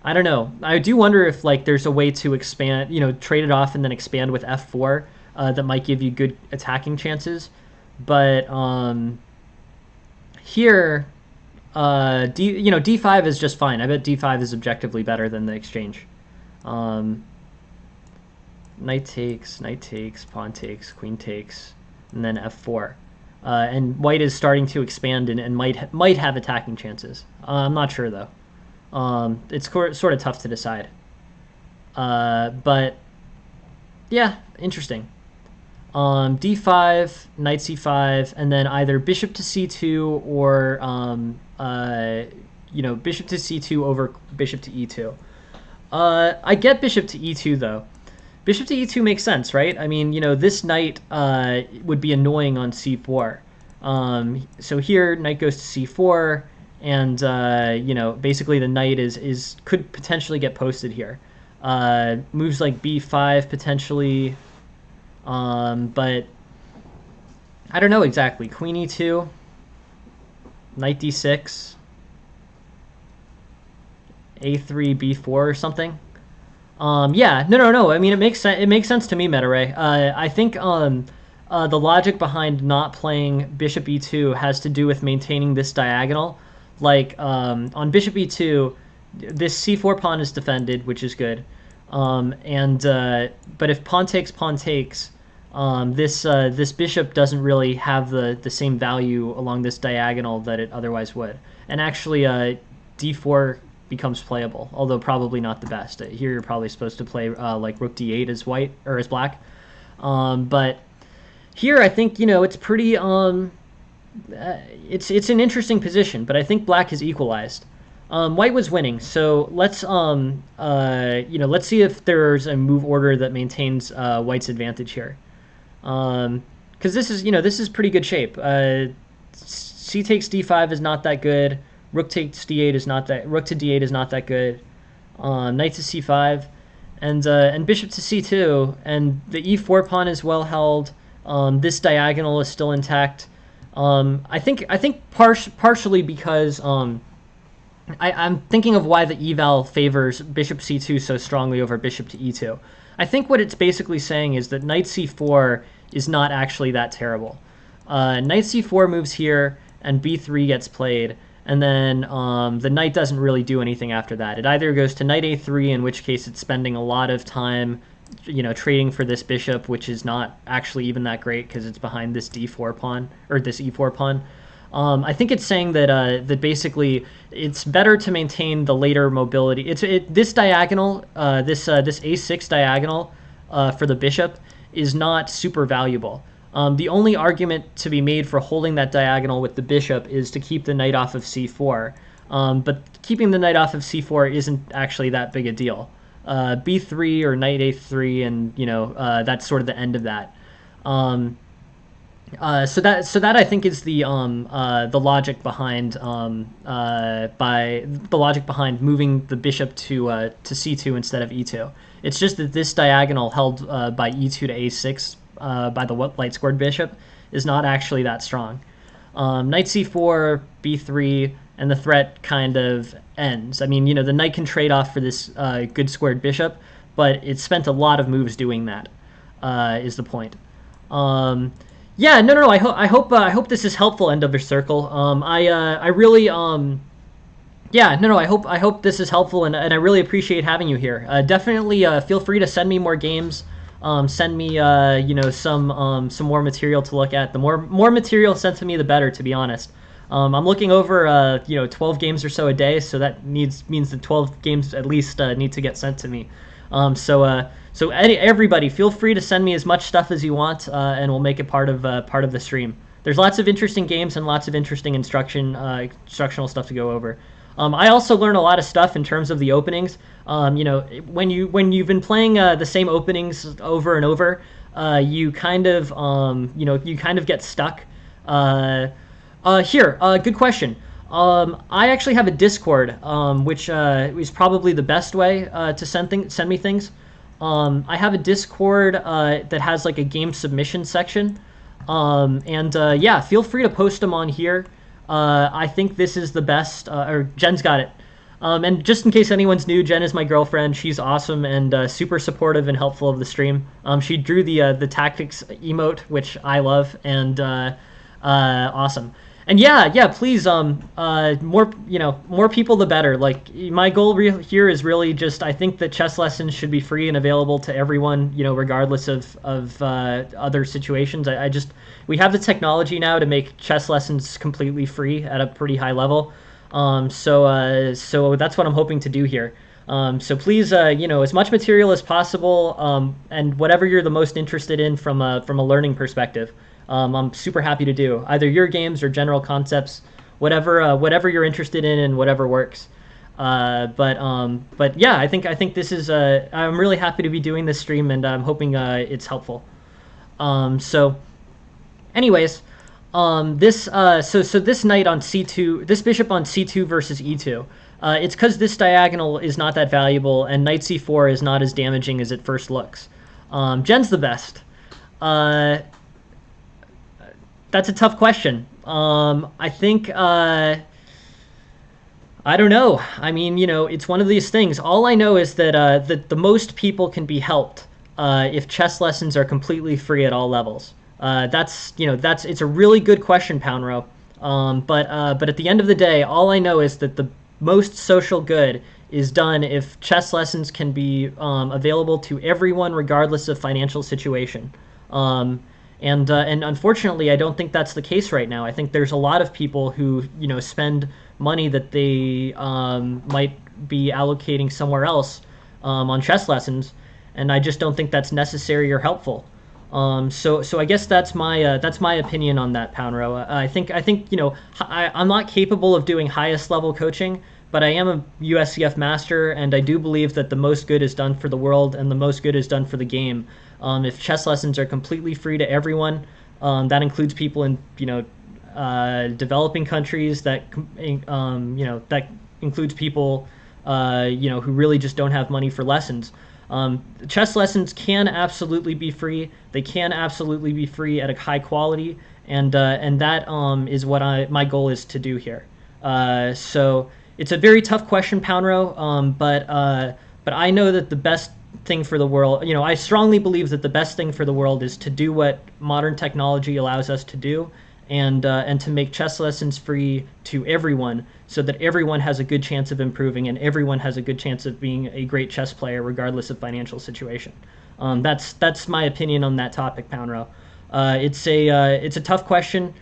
don't know. I do wonder if like there's a way to expand, trade it off and then expand with f4. That might give you good attacking chances, but here, d5 is just fine. I bet d5 is objectively better than the exchange. Knight takes, pawn takes, queen takes, and then f4. And white is starting to expand and might have attacking chances. I'm not sure though. It's sort of tough to decide. But yeah, interesting. D5, knight c5, and then either bishop to c2 or bishop to c2 over bishop to e2. I get bishop to e2 though. Bishop to e2 makes sense, right? I mean, this knight would be annoying on c4. So here knight goes to c4, and basically the knight could potentially get posted here. Moves like b5 potentially. But I don't know exactly. Queen e2, knight d6, a3, b4 or something. Yeah, no. I mean, it makes sense. It makes sense to me, Metaray. I think the logic behind not playing bishop e2 has to do with maintaining this diagonal. Like on bishop e2, this c4 pawn is defended, which is good. But if pawn takes, this bishop doesn't really have the same value along this diagonal that it otherwise would. And actually, d4 becomes playable, although probably not the best. Here you're probably supposed to play like rook d8 as white or as black. But here I think it's pretty it's an interesting position, but I think black is equalized. White was winning, so let's let's see if there's a move order that maintains white's advantage here. Because this is pretty good shape. c takes d5 is not that good. Rook takes d8 is not that. Rook to d8 is not that good. Knight to c5, and bishop to c2, and the e4 pawn is well held. This diagonal is still intact. I think partially because I'm thinking of why the eval favors bishop c2 so strongly over bishop to e2. I think what it's basically saying is that knight c4 is not actually that terrible. Knight c4 moves here, and b3 gets played, and then the knight doesn't really do anything after that. It either goes to knight a3, in which case it's spending a lot of time, trading for this bishop, which is not actually even that great because it's behind this d4 pawn, or this e4 pawn. I think it's saying that that basically it's better to maintain the later mobility. This diagonal, this a6 diagonal for the bishop is not super valuable. The only argument to be made for holding that diagonal with the bishop is to keep the knight off of c4. But keeping the knight off of c4 isn't actually that big a deal. b3 or knight a3, and that's sort of the end of that. So that I think is the logic behind moving the bishop to c2 instead of e2. It's just that this diagonal held by e2 to a6 by the light squared bishop is not actually that strong. Knight c4, b3, and the threat kind of ends. I mean, the knight can trade off for this good squared bishop, but it spent a lot of moves doing that. Is the point. Yeah, no. I hope this is helpful. End of the circle. I really yeah, no. I hope this is helpful, and I really appreciate having you here. Definitely feel free to send me more games. Send me some more material to look at. The more material sent to me, the better. To be honest, I'm looking over 12 games or so a day, so that means that 12 games at least need to get sent to me. So everybody, feel free to send me as much stuff as you want, and we'll make it part of the stream. There's lots of interesting games and lots of interesting instructional stuff to go over. I also learn a lot of stuff in terms of the openings. When you've been playing the same openings over and over, you kind of get stuck. Good question. I actually have a Discord, which is probably the best way to send me things. I have a Discord that has like a game submission section, yeah, feel free to post them on here. I think this is the best, or Jen's got it. And just in case anyone's new, Jen is my girlfriend. She's awesome and super supportive and helpful of the stream. She drew the tactics emote, which I love, and awesome. And yeah, please, more people the better. Like, my goal here is really just, I think that chess lessons should be free and available to everyone, regardless of other situations. We have the technology now to make chess lessons completely free at a pretty high level. So that's what I'm hoping to do here. So please, as much material as possible, and whatever you're the most interested in from a learning perspective. I'm super happy to do either your games or general concepts, whatever you're interested in and whatever works. But yeah, I think this is I'm really happy to be doing this stream, and I'm hoping it's helpful. So anyways, this knight on c2, this bishop on c2 versus e2, it's because this diagonal is not that valuable, and knight c4 is not as damaging as it first looks. Jen's the best. That's a tough question. I think, I don't know. I mean, it's one of these things. All I know is that the most people can be helped if chess lessons are completely free at all levels. It's a really good question, Poundrow. But at the end of the day, all I know is that the most social good is done if chess lessons can be available to everyone regardless of financial situation. And unfortunately, I don't think that's the case right now. I think there's a lot of people who, spend money that they might be allocating somewhere else on chess lessons, and I just don't think that's necessary or helpful. So I guess that's my opinion on that, Poundrow. I think I'm not capable of doing highest level coaching, but I am a USCF master, and I do believe that the most good is done for the world and the most good is done for the game. If chess lessons are completely free to everyone, that includes people in developing countries, that that includes people who really just don't have money for lessons. Chess lessons can absolutely be free. They can absolutely be free at a high quality, and that is what my goal is to do here. So it's a very tough question, Poundrow, but I know that the best thing for the world, I strongly believe that the best thing for the world is to do what modern technology allows us to do, and to make chess lessons free to everyone, so that everyone has a good chance of improving and everyone has a good chance of being a great chess player regardless of financial situation. That's my opinion on that topic, Poundrow. It's a tough question,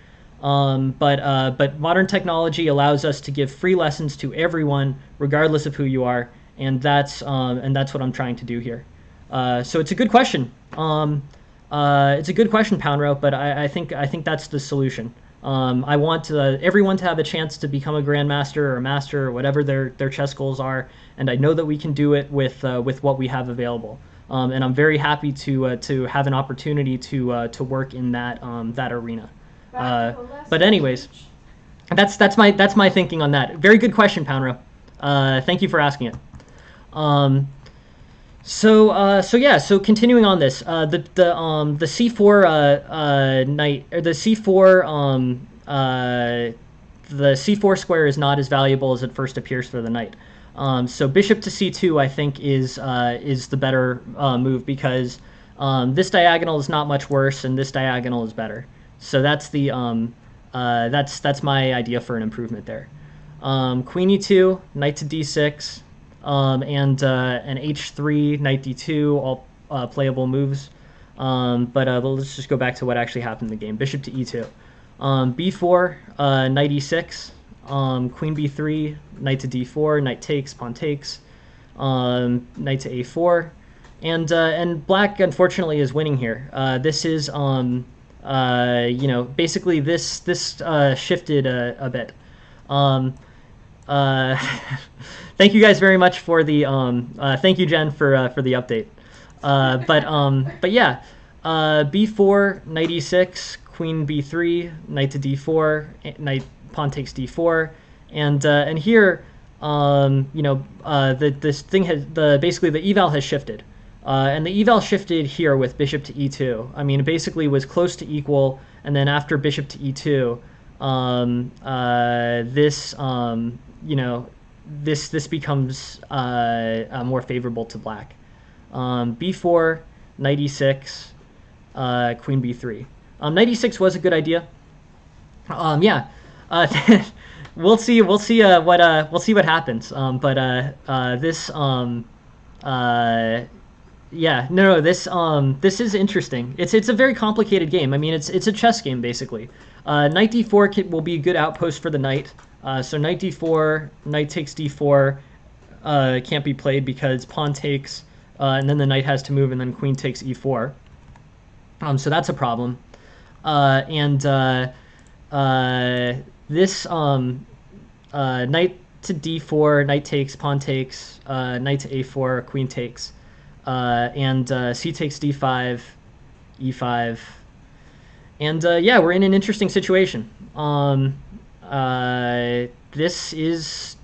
but modern technology allows us to give free lessons to everyone regardless of who you are, and that's what I'm trying to do here. So it's a good question. It's a good question, Poundrow, but I think that's the solution. I want everyone to have a chance to become a grandmaster or a master or whatever their chess goals are, and I know that we can do it with what we have available. And I'm very happy to have an opportunity to work in that arena. But anyways, that's my thinking on that. Very good question, Poundrow. Thank you for asking it. So continuing on this, the c4 knight, or the c4 the c4 square is not as valuable as it first appears for the knight. So bishop to c2 I think is the better move, because this diagonal is not much worse and this diagonal is better. So that's the that's my idea for an improvement there. Queen e2, knight to d6. And an h3, knight d2, all playable moves. But let's just go back to what actually happened in the game. Bishop to e2. b4, knight e6. Queen b3, knight to d4, knight takes, pawn takes. Knight to a4. And black, unfortunately, is winning here. This is, basically this shifted a bit. Thank you guys very much for the thank you, Jen, for the update. But yeah, b4, knight e6, queen b3, knight to d4, knight pawn takes d4, and here this thing has basically the eval has shifted, and the eval shifted here with bishop to e2. I mean, it basically was close to equal, and then after bishop to e2, this becomes more favorable to black. b4, knight e6, queen b3. Knight e6 was a good idea. Yeah, we'll see what happens. This is interesting. It's a very complicated game. I mean, it's a chess game basically. Knight d4 will be a good outpost for the knight. So knight d4, knight takes d4 can't be played because pawn takes, and then the knight has to move, and then queen takes e4. So that's a problem. This knight to d4, knight takes, pawn takes, knight to a4, queen takes, and c takes d5, e5, and yeah, we're in an interesting situation. This is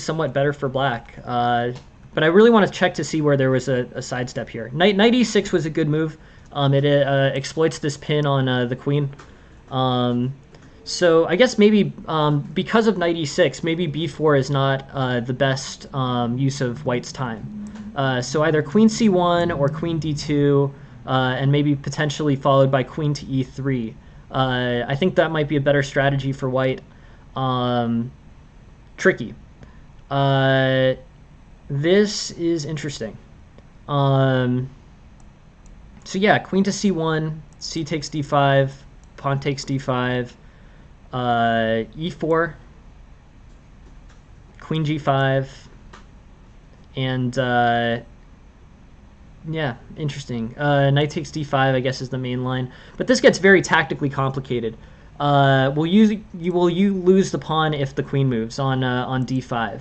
somewhat better for black, but I really want to check to see where there was a sidestep here. Knight e6 was a good move. It exploits this pin on the queen. So I guess maybe because of knight e6, maybe b4 is not the best use of white's time. So either queen c1 or queen d2, and maybe potentially followed by queen to e3. I think that might be a better strategy for white. Tricky. This is interesting. So yeah, queen to c1, c takes d5, pawn takes d5, e4, queen g5, and yeah, interesting. Knight takes d5, I guess, is the main line, but this gets very tactically complicated. Will you lose the pawn if the queen moves on d5?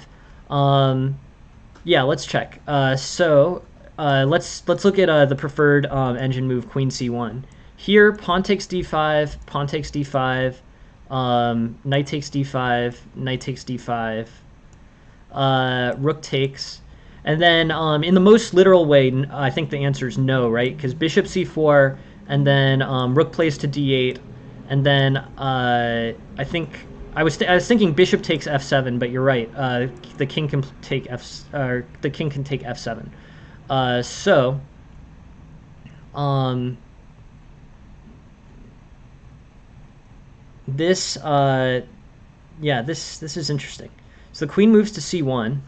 Yeah, let's check. So let's look at the preferred engine move, queen c1. Here, pawn takes d5, pawn takes d5, Knight takes d5, knight takes d5, rook takes. And then in the most literal way, I think the answer is no, right? Because bishop c4, and then rook plays to d8, and then I think I was thinking bishop takes f7, but you're right. The king can take f7. So this yeah, this is interesting. So the queen moves to c1.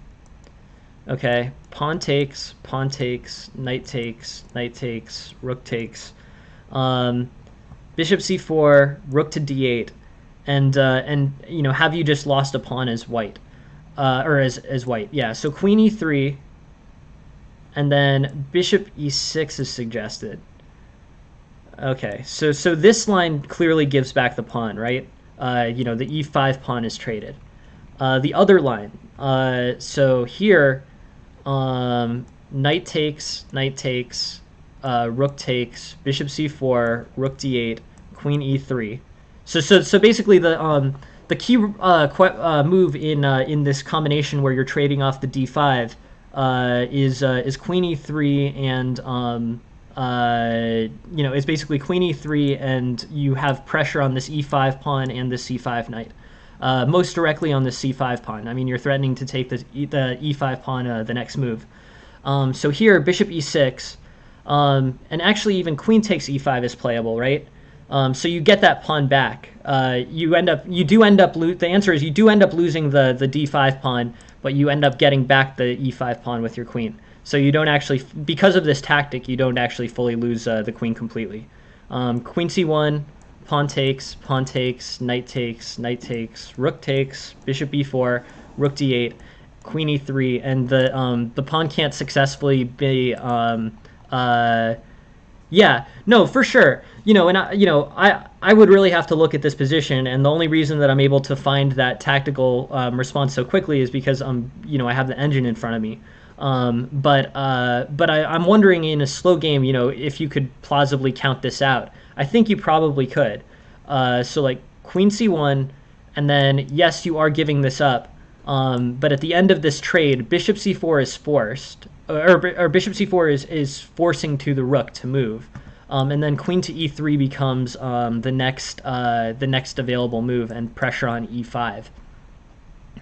Okay, pawn takes, knight takes, rook takes, bishop c4, rook to d8, and you know, have you just lost a pawn as white, or as white? Yeah. So queen e3, and then bishop e6 is suggested. Okay, so this line clearly gives back the pawn, right? You know, the e5 pawn is traded. The other line, so here, knight takes, rook takes, bishop c4, rook d8, queen e3. So basically the key move in this combination where you're trading off the d5 is queen e3, and you know, it's basically queen e3, and you have pressure on this e5 pawn and the c5 knight. Most directly on the c5 pawn. I mean, you're threatening to take the e5 pawn the next move. So here, bishop e6, and actually even queen takes e5 is playable, right? So you get that pawn back. The answer is you do end up losing the d5 pawn, but you end up getting back the e5 pawn with your queen. So you don't actually, because of this tactic, you don't actually fully lose the queen completely. Queen c1, pawn takes, knight takes, rook takes, bishop b4, rook d8, queen e3, and the pawn can't successfully be yeah, no, for sure. You know, and I would really have to look at this position, and the only reason that I'm able to find that tactical response so quickly is because you know, I have the engine in front of me. But I'm wondering in a slow game, you know, if you could plausibly count this out. I think you probably could. So like queen c1, and then yes, you are giving this up. But at the end of this trade, bishop c4 is forced, or bishop c4 is forcing to the rook to move. And then queen to e3 becomes the next available move, and pressure on e5.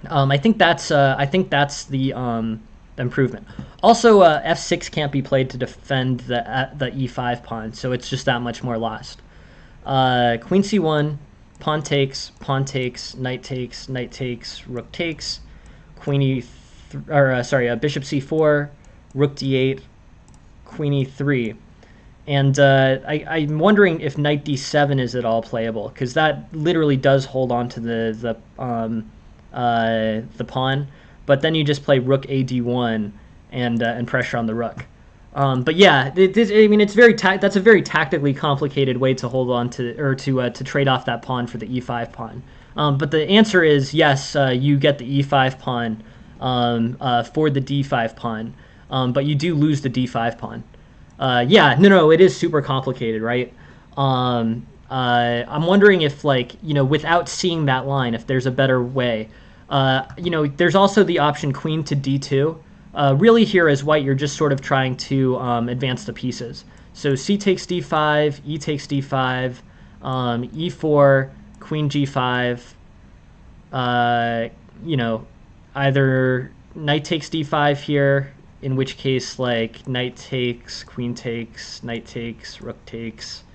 I think that's the improvement. Also, f6 can't be played to defend the e5 pawn, so it's just that much more lost. Queen c1, pawn takes, knight takes, rook takes, queen bishop c4, rook d8, queen e3. And I'm wondering if knight d7 is at all playable, because that literally does hold on to the pawn, but then you just play rook a d1 and pressure on the rook. But yeah, I mean, it's that's a very tactically complicated way to hold on to, or to trade off that pawn for the e5 pawn. But the answer is yes, you get the e5 pawn for the d5 pawn, but you do lose the d5 pawn. Yeah, no, it is super complicated, right? I'm wondering if, like, you know, without seeing that line, if there's a better way. You know, there's also the option queen to d2. Really here as white, you're just sort of trying to advance the pieces. So c takes d5, e takes d5, e4, queen g5, you know, either knight takes d5 here, in which case, like, knight takes, queen takes, knight takes, rook takes,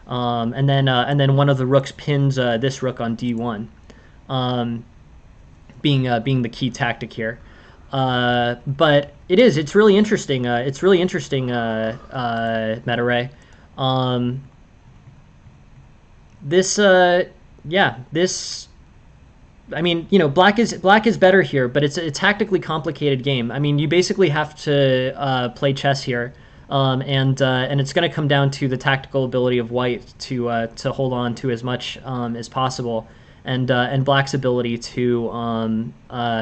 and then one of the rooks pins this rook on d1, being the key tactic here. But it's really interesting. It's really interesting, meta ray. This. I mean, you know, black is better here, but it's a tactically complicated game. I mean, you basically have to play chess here, and it's going to come down to the tactical ability of white to hold on to as much as possible, and black's ability to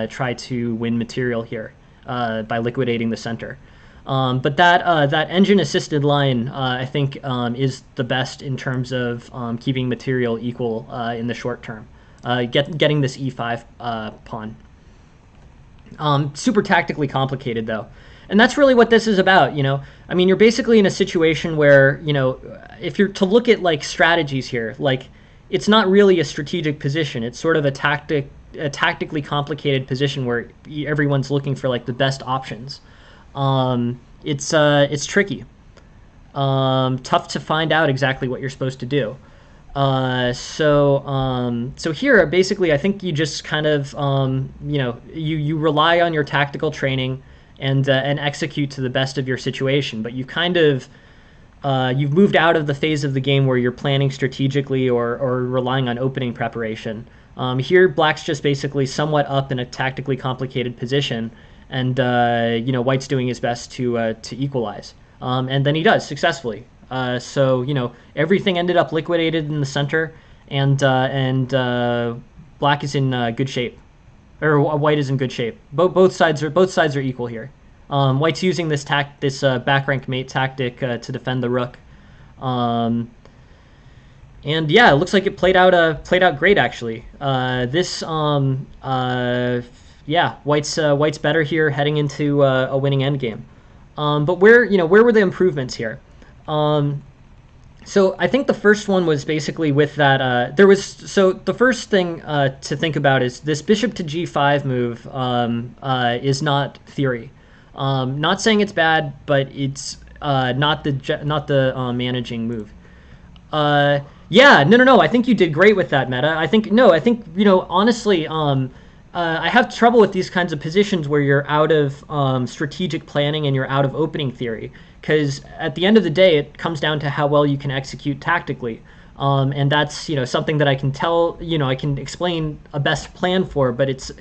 try to win material here by liquidating the center. But that engine-assisted line, I think, is the best in terms of keeping material equal in the short term. Getting this e5 pawn. Super tactically complicated, though. And that's really what this is about, you know. I mean, you're basically in a situation where, you know, if you're to look at, like, strategies here, like, it's not really a strategic position. It's sort of a tactically complicated position where everyone's looking for, like, the best options. It's tricky. Tough to find out exactly what you're supposed to do. So here, basically, I think you just kind of, you know, you rely on your tactical training and execute to the best of your situation. But you kind of, you've moved out of the phase of the game where you're planning strategically or relying on opening preparation. Here, Black's just basically somewhat up in a tactically complicated position, and you know, White's doing his best to equalize, and then he does successfully. So you know, everything ended up liquidated in the center, and Black is in good shape, or White is in good shape. Both sides are equal here. White's using this back rank mate tactic to defend the rook, and yeah, it looks like it played out great actually. Yeah, White's better here heading into a winning endgame. But where were the improvements here? So I think the first one was basically with that. The first thing to think about is this bishop to g5 move is not theory. Not saying it's bad, but it's not the managing move. Yeah, no. I think you did great with that meta. I think honestly, I have trouble with these kinds of positions where you're out of strategic planning and you're out of opening theory, because at the end of the day, it comes down to how well you can execute tactically. And that's something that I can tell, I can explain a best plan for, but it's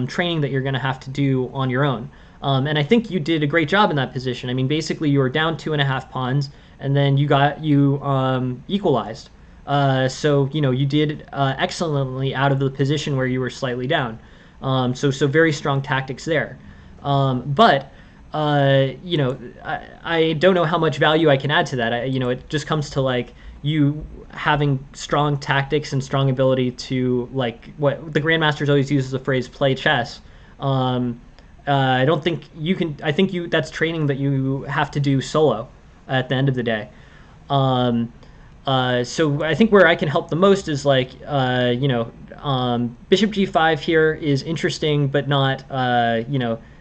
training that you're going to have to do on your own. And I think you did a great job in that position. I mean, basically you were down 2.5 pawns, and then you equalized. So you did excellently out of the position where you were slightly down. So very strong tactics there. But I don't know how much value I can add to that. It just comes to like you having strong tactics and strong ability to, like, what the grandmasters always use the phrase "play chess." I don't think you can. I think that's training that you have to do solo at the end of the day. So I think where I can help the most is like, bishop g5 here is interesting, but not,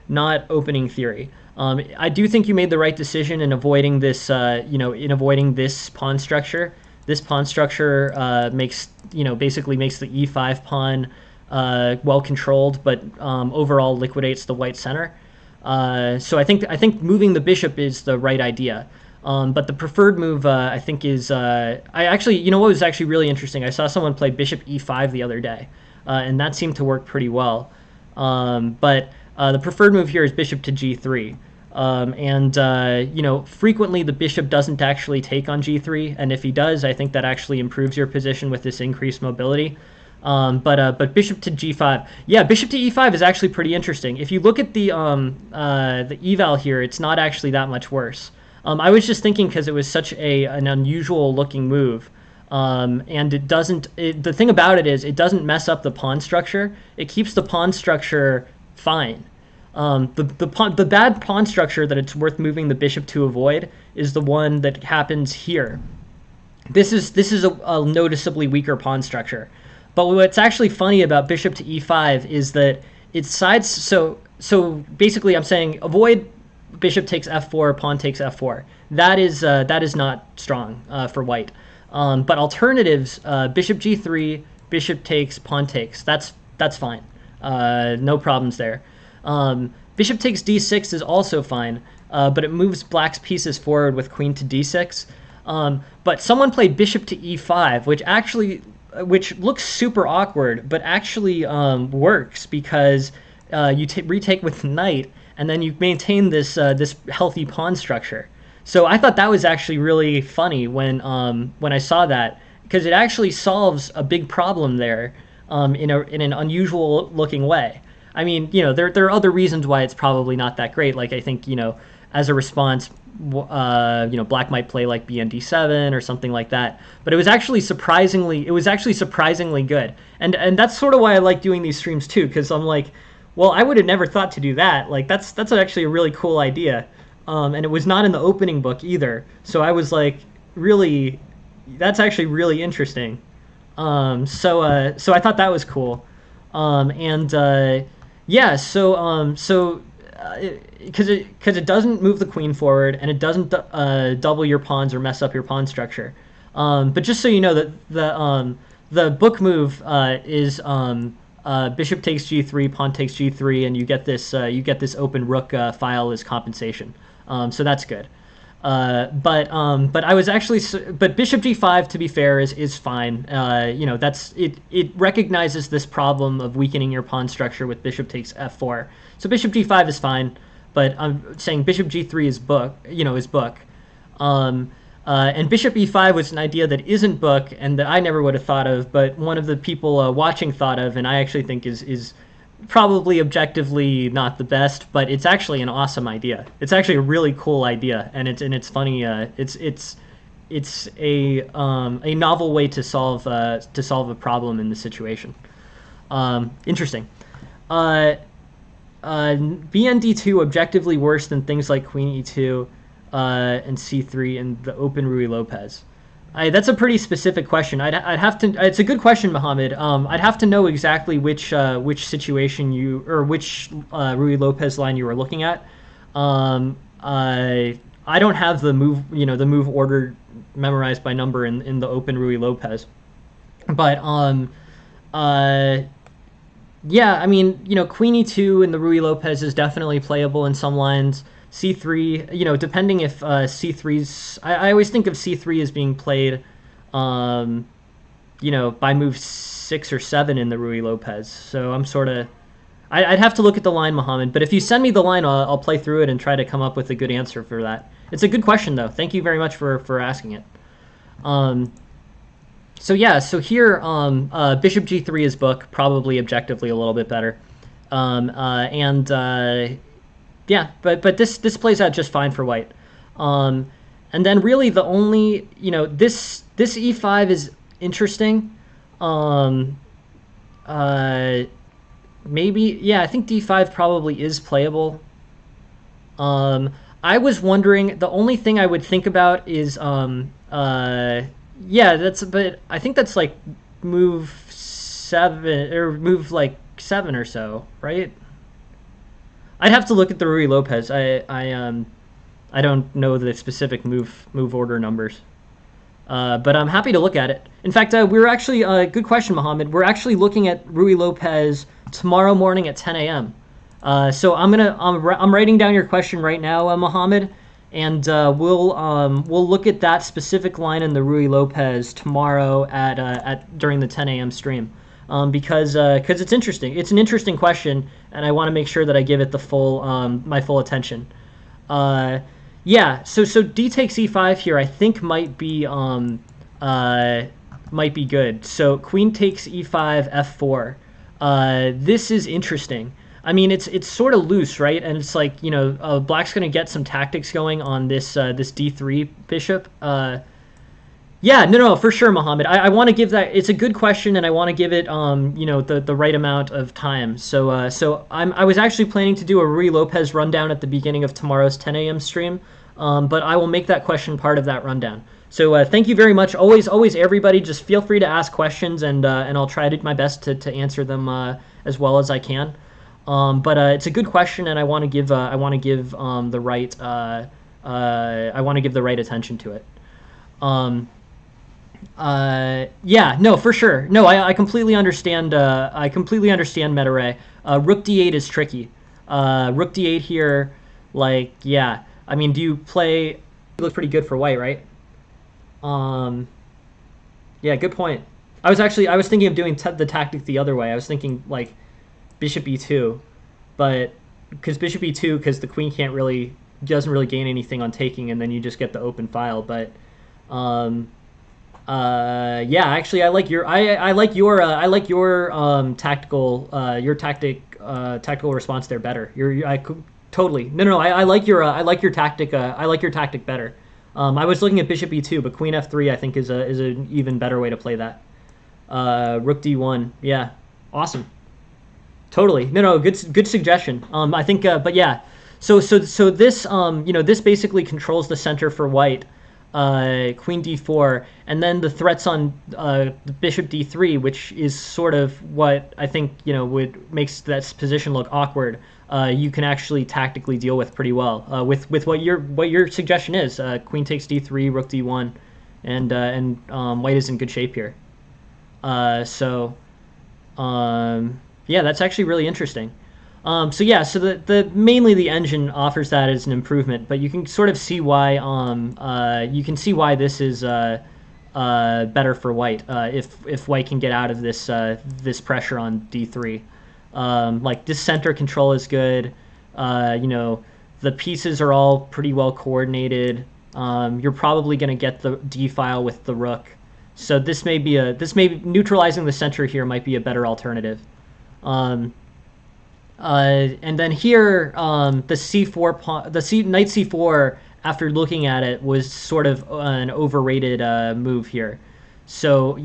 not opening theory. I do think you made the right decision in avoiding this, this pawn structure. This pawn structure basically makes the e5 pawn well controlled, but overall liquidates the white center. So I think moving the bishop is the right idea. But the preferred move, I think, is what was actually really interesting? I saw someone play bishop e5 the other day, and that seemed to work pretty well. But the preferred move here is bishop to g3. Frequently the bishop doesn't actually take on g3, and if he does, I think that actually improves your position with this increased mobility. But bishop to g5, yeah, bishop to e5 is actually pretty interesting. If you look at the eval here, it's not actually that much worse. I was just thinking because it was such an unusual looking move, and it doesn't. The thing about it is it doesn't mess up the pawn structure. It keeps the pawn structure fine. The bad pawn structure that it's worth moving the bishop to avoid is the one that happens here. This is a noticeably weaker pawn structure. But what's actually funny about bishop to e5 is that its sides. So basically, I'm saying avoid bishop takes f4, pawn takes f4. That is not strong for white. But alternatives, bishop g3, bishop takes, pawn takes. That's fine. No problems there. Bishop takes d6 is also fine, but it moves black's pieces forward with queen to d6. But someone played bishop to e5, which looks super awkward, but actually works because you retake with knight, and then you maintain this healthy pawn structure. So I thought that was actually really funny when I saw that, because it actually solves a big problem there in an unusual looking way. I mean, there are other reasons why it's probably not that great. Like I think as a response, black might play like bnd7 or something like that. But it was actually surprisingly good. And that's sort of why I like doing these streams too, because I'm like, well, I would have never thought to do that. Like that's actually a really cool idea. And it was not in the opening book either. So I was like, really, that's actually really interesting. So I thought that was cool. Yeah, so because it doesn't move the queen forward and it doesn't double your pawns or mess up your pawn structure. But just so you know that the book move is bishop takes g3, pawn takes g3, and you get this open rook file as compensation. So that's good. But I was actually, but bishop g5, to be fair, is fine. That's it. It recognizes this problem of weakening your pawn structure with bishop takes f4. So bishop g5 is fine, but I'm saying bishop g3 is book. And bishop e5 was an idea that isn't book and that I never would have thought of, but one of the people watching thought of, and I actually think is probably objectively not the best, but it's actually an awesome idea. It's actually a really cool idea, and it's funny. It's a novel way to solve a problem in the situation. Interesting. BND2 objectively worse than things like Queen E2 and C3 and the open Ruy Lopez. That's a pretty specific question. I'd have to. It's a good question, Mohammed. I'd have to know exactly which situation you or which Ruy Lopez line you were looking at. I don't have the move order memorized by number in the open Ruy Lopez, but yeah, I mean, Queen E2 in the Ruy Lopez is definitely playable in some lines. C3, depending if C3's... I always think of C3 as being played, by move 6 or 7 in the Ruy Lopez. So I'm sort of... I'd have to look at the line, Mohammed. But if you send me the line, I'll play through it and try to come up with a good answer for that. It's a good question, though. Thank you very much for asking it. So yeah, so here, bishop G3 is book, probably objectively a little bit better. Yeah, but this plays out just fine for white. And then really the only, this E5 is interesting. Maybe, yeah, I think D5 probably is playable. I was wondering, the only thing I would think about is, yeah, but I think that's like move 7, or move like 7 or so, right? I'd have to look at the Ruy Lopez. I don't know the specific move order numbers, but I'm happy to look at it. In fact, we're actually good question, Mohammed. We're actually looking at Ruy Lopez tomorrow morning at 10 a.m. So I'm writing down your question right now, Mohammed, and we'll look at that specific line in the Ruy Lopez tomorrow at during the 10 a.m. stream. Because it's interesting. It's an interesting question, and I want to make sure that I give it the full my full attention. Yeah. So D takes E5 here, I think might be good. So Queen takes E5, F4. This is interesting. I mean, it's sort of loose, right? And it's like Black's going to get some tactics going on this D3 bishop. Yeah, no, for sure, Mohammed. I want to give that. It's a good question, and I want to give it, the right amount of time. So, I was actually planning to do a Ruy Lopez rundown at the beginning of tomorrow's 10 a.m. stream, but I will make that question part of that rundown. So, thank you very much. Always, everybody, just feel free to ask questions, and I'll try to do my best to answer them as well as I can. But it's a good question, and I want to give the right attention to it. Yeah, no, for sure. No, I completely understand. I completely understand meta-ray. Rook d8 is tricky. Rook d8 here, like, yeah. I mean, do you play? It looks pretty good for white, right? Yeah, good point. I was thinking of doing the tactic the other way. I was thinking like bishop e2, but because bishop e2, because the queen doesn't really gain anything on taking, and then you just get the open file. But yeah, actually, I like your tactical response there better. Totally. No. I like your tactic. I like your tactic better. I was looking at bishop e2, but queen f3 I think is an even better way to play that. Rook d1. Yeah, awesome. Totally. No. Good suggestion. I think, but yeah. So this this basically controls the center for white. Queen d4, and then the threats on bishop d3, which is sort of what I think would makes that position look awkward. You can actually tactically deal with pretty well with what your suggestion is. Queen takes d3, rook d1, and white is in good shape here. Yeah, that's actually really interesting. So yeah, so the mainly the engine offers that as an improvement, but you can sort of see why this is better for white if white can get out of this pressure on d3. Like this center control is good. The pieces are all pretty well coordinated. You're probably going to get the d file with the rook, so this may be neutralizing the center here might be a better alternative. And then here, the c4 pawn, knight c4. After looking at it, was sort of an overrated move here. So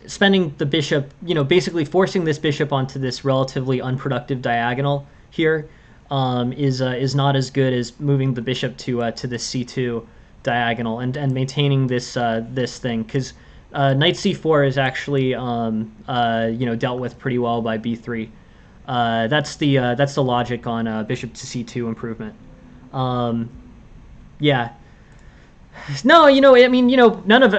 spending the bishop, basically forcing this bishop onto this relatively unproductive diagonal here, is not as good as moving the bishop to the c2 diagonal and maintaining this thing, because knight c4 is actually dealt with pretty well by b3. That's the logic on bishop to c2 improvement. Yeah. No, I mean, none of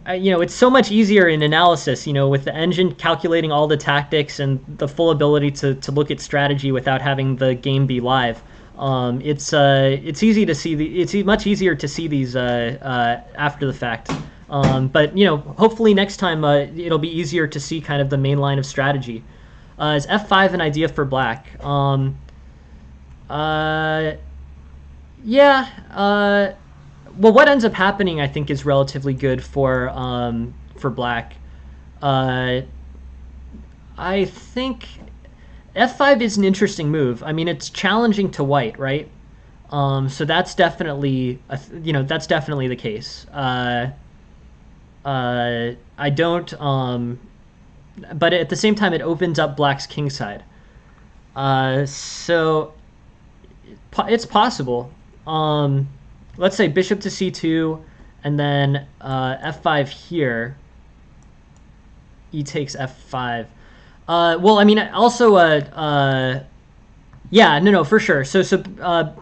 it's so much easier in analysis, with the engine calculating all the tactics and the full ability to look at strategy without having the game be live. It's easy to see it's much easier to see these after the fact. But hopefully next time it'll be easier to see kind of the main line of strategy. Is f5 an idea for black? Yeah. Well, what ends up happening, I think, is relatively good for black. I think f5 is an interesting move. I mean, it's challenging to white, right? So that's definitely that's definitely the case. I don't. But at the same time, it opens up black's king side. So it's possible. Let's say bishop to c2, and then f5 here. E takes f5. Well, I mean, also, yeah, no, for sure. So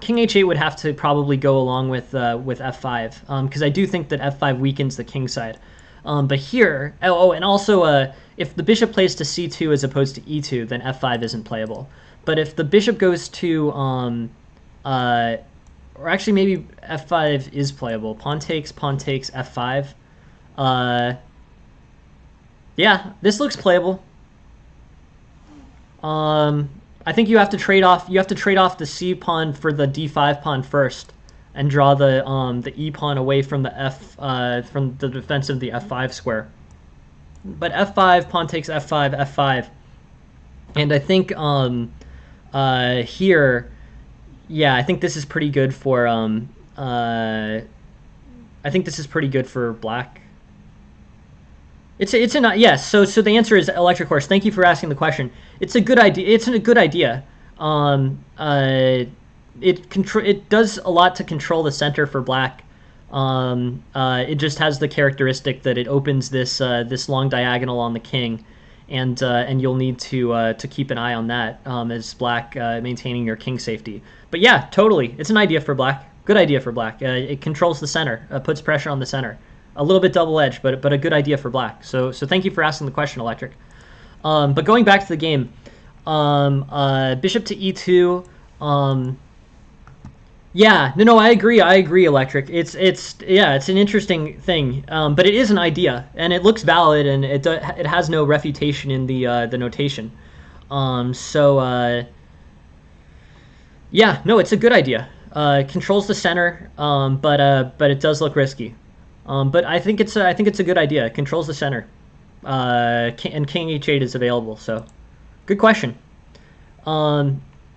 king h8 would have to probably go along with f5, because I do think that f5 weakens the king side. But here, and also, if the bishop plays to c2 as opposed to e2, then f5 isn't playable. But if the bishop goes to, or actually maybe f5 is playable. Pawn takes f5. Yeah, this looks playable. I think you have to trade off the c pawn for the d5 pawn first, and draw the e pawn away from from the defense of the f5 square. But f5, pawn takes f5, f5, and I think here, yeah, I think this is pretty good for I think this is pretty good for black. It's a yes. So the answer is Electric Horse. Thank you for asking the question. It's a good idea. It's a good idea. It does a lot to control the center for black. It just has the characteristic that it opens this long diagonal on the king, and you'll need to keep an eye on that as black maintaining your king safety. But yeah, totally, it's an idea for black. Good idea for black. It controls the center, puts pressure on the center. A little bit double-edged, but a good idea for black. So thank you for asking the question, Electric. But going back to the game, bishop to e2. Yeah, no, I agree, Electric. It's an interesting thing, but it is an idea, and it looks valid, and it has no refutation in the notation. Yeah, no, it's a good idea. It controls the center, but it does look risky. But I think it's a good idea. It controls the center, and king h8 is available. So, good question.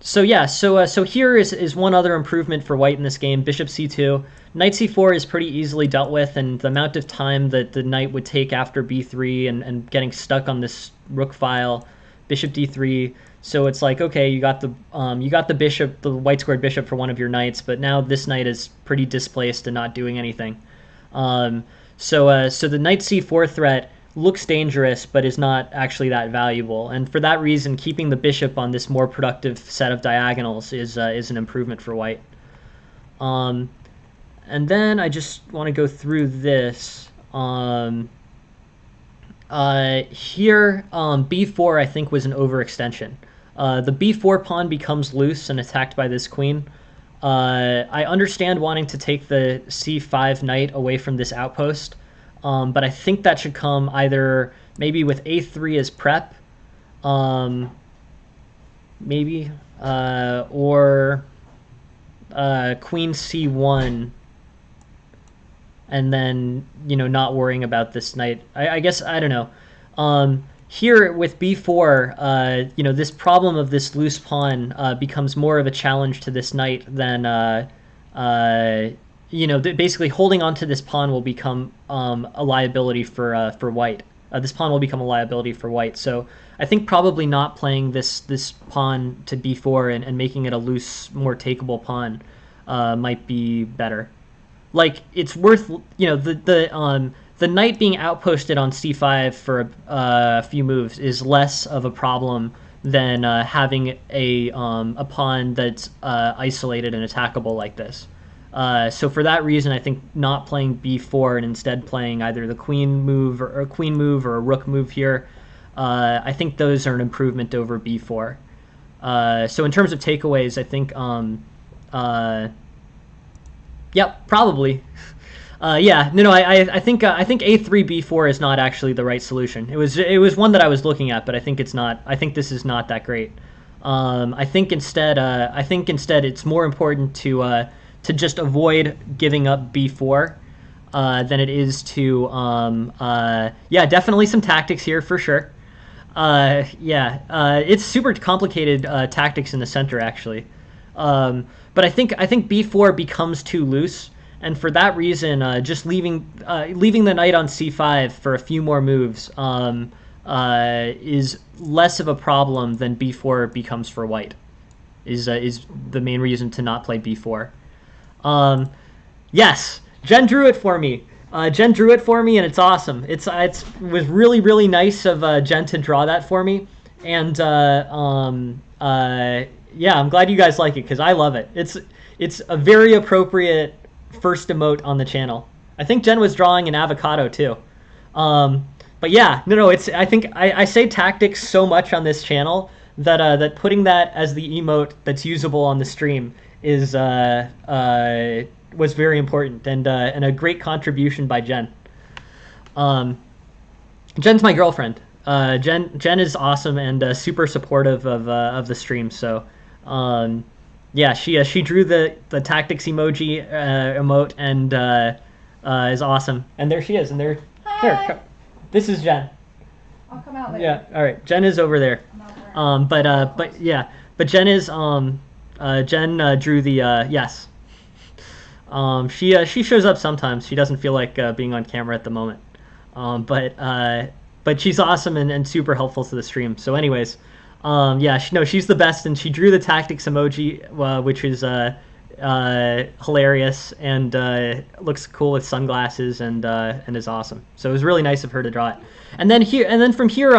So yeah, so here is one other improvement for white in this game. Bishop c2, knight c4 is pretty easily dealt with, and the amount of time that the knight would take after b3 and getting stuck on this rook file, bishop d3. So it's like, okay, you got the bishop, the white squared bishop for one of your knights, but now this knight is pretty displaced and not doing anything. So the knight c4 threat looks dangerous, but is not actually that valuable. And for that reason, keeping the bishop on this more productive set of diagonals is an improvement for white. And then I just want to go through this. Here, b4 I think was an overextension. The b4 pawn becomes loose and attacked by this queen. I understand wanting to take the c5 knight away from this outpost, but I think that should come either maybe with a3 as prep, maybe, or queen c1, and then, you know, not worrying about this knight. I guess, I don't know. Here with b4, you know, this problem of this loose pawn becomes more of a challenge to this knight than, you know, basically holding on to this pawn will become a liability for white. This pawn will become a liability for white. So I think probably not playing this pawn to b4 and making it a loose, more takeable pawn might be better. Like, it's worth, you know, the knight being outposted on c5 for a few moves is less of a problem than having a pawn that's isolated and attackable like this. So for that reason, I think not playing b4 and instead playing either the queen move or a queen move or a rook move here, I think those are an improvement over b4. So in terms of takeaways, I think, yep, probably. Yeah, no, I think a3 b4 is not actually the right solution. It was one that I was looking at, but I think it's not. I think this is not that great. I think instead it's more important to just avoid giving up b4 than it is to yeah, definitely some tactics here for sure. Yeah, it's super complicated tactics in the center actually. But I think b4 becomes too loose, and for that reason, just leaving the knight on c5 for a few more moves is less of a problem than b4 becomes for white. Is the main reason to not play b4. Yes, Jen drew it for me. Jen drew it for me, and it's awesome. It was really, really nice of Jen to draw that for me, and yeah, I'm glad you guys like it because I love it. It's a very appropriate first emote on the channel. I think Jen was drawing an avocado too. But yeah, no, I think I say tactics so much on this channel that that putting that as the emote that's usable on the stream is was very important and a great contribution by Jen. Jen's my girlfriend. Jen is awesome and super supportive of the stream. So yeah, she drew the tactics emoji emote and is awesome. And there she is. And there, here, this is Jen. I'll come out later. Yeah, all right. Jen is over there. But yeah, but Jen is Jen drew the yes. She shows up sometimes. She doesn't feel like being on camera at the moment. But she's awesome and super helpful to the stream. So anyways, yeah, she's the best, and she drew the tactics emoji, which is hilarious and looks cool with sunglasses and is awesome. So it was really nice of her to draw it. And then from here,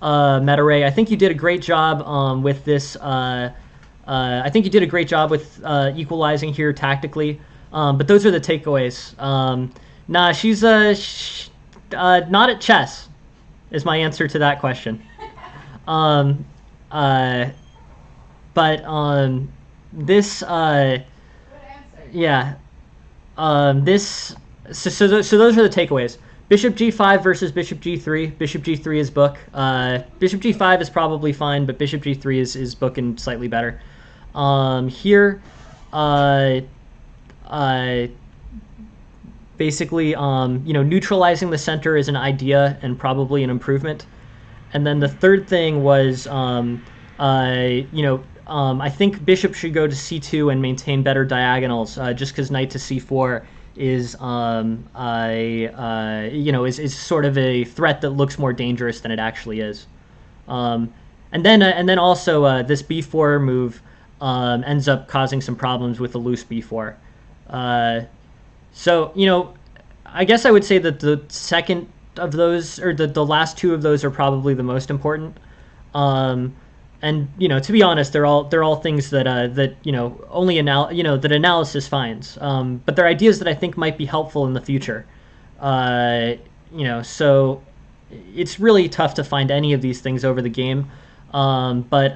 MetaRay, I think you did a great job with this. I think you did a great job with equalizing here tactically. But those are the takeaways. Nah, she's not at chess, is my answer to that question. This yeah, this so those are the takeaways. Bishop g5 versus bishop g3. Bishop g3 is book. Bishop g5 is probably fine, but bishop g3 is book and slightly better. Here, basically, neutralizing the center is an idea and probably an improvement. And then the third thing was I think bishop should go to c2 and maintain better diagonals, just because knight to c4 is is sort of a threat that looks more dangerous than it actually is. And then also this b4 move ends up causing some problems with the loose b4. So I guess I would say that the second of those, or the last two of those, are probably the most important. And to be honest, they're all things that only that analysis finds. But they're ideas that I think might be helpful in the future. So it's really tough to find any of these things over the game. But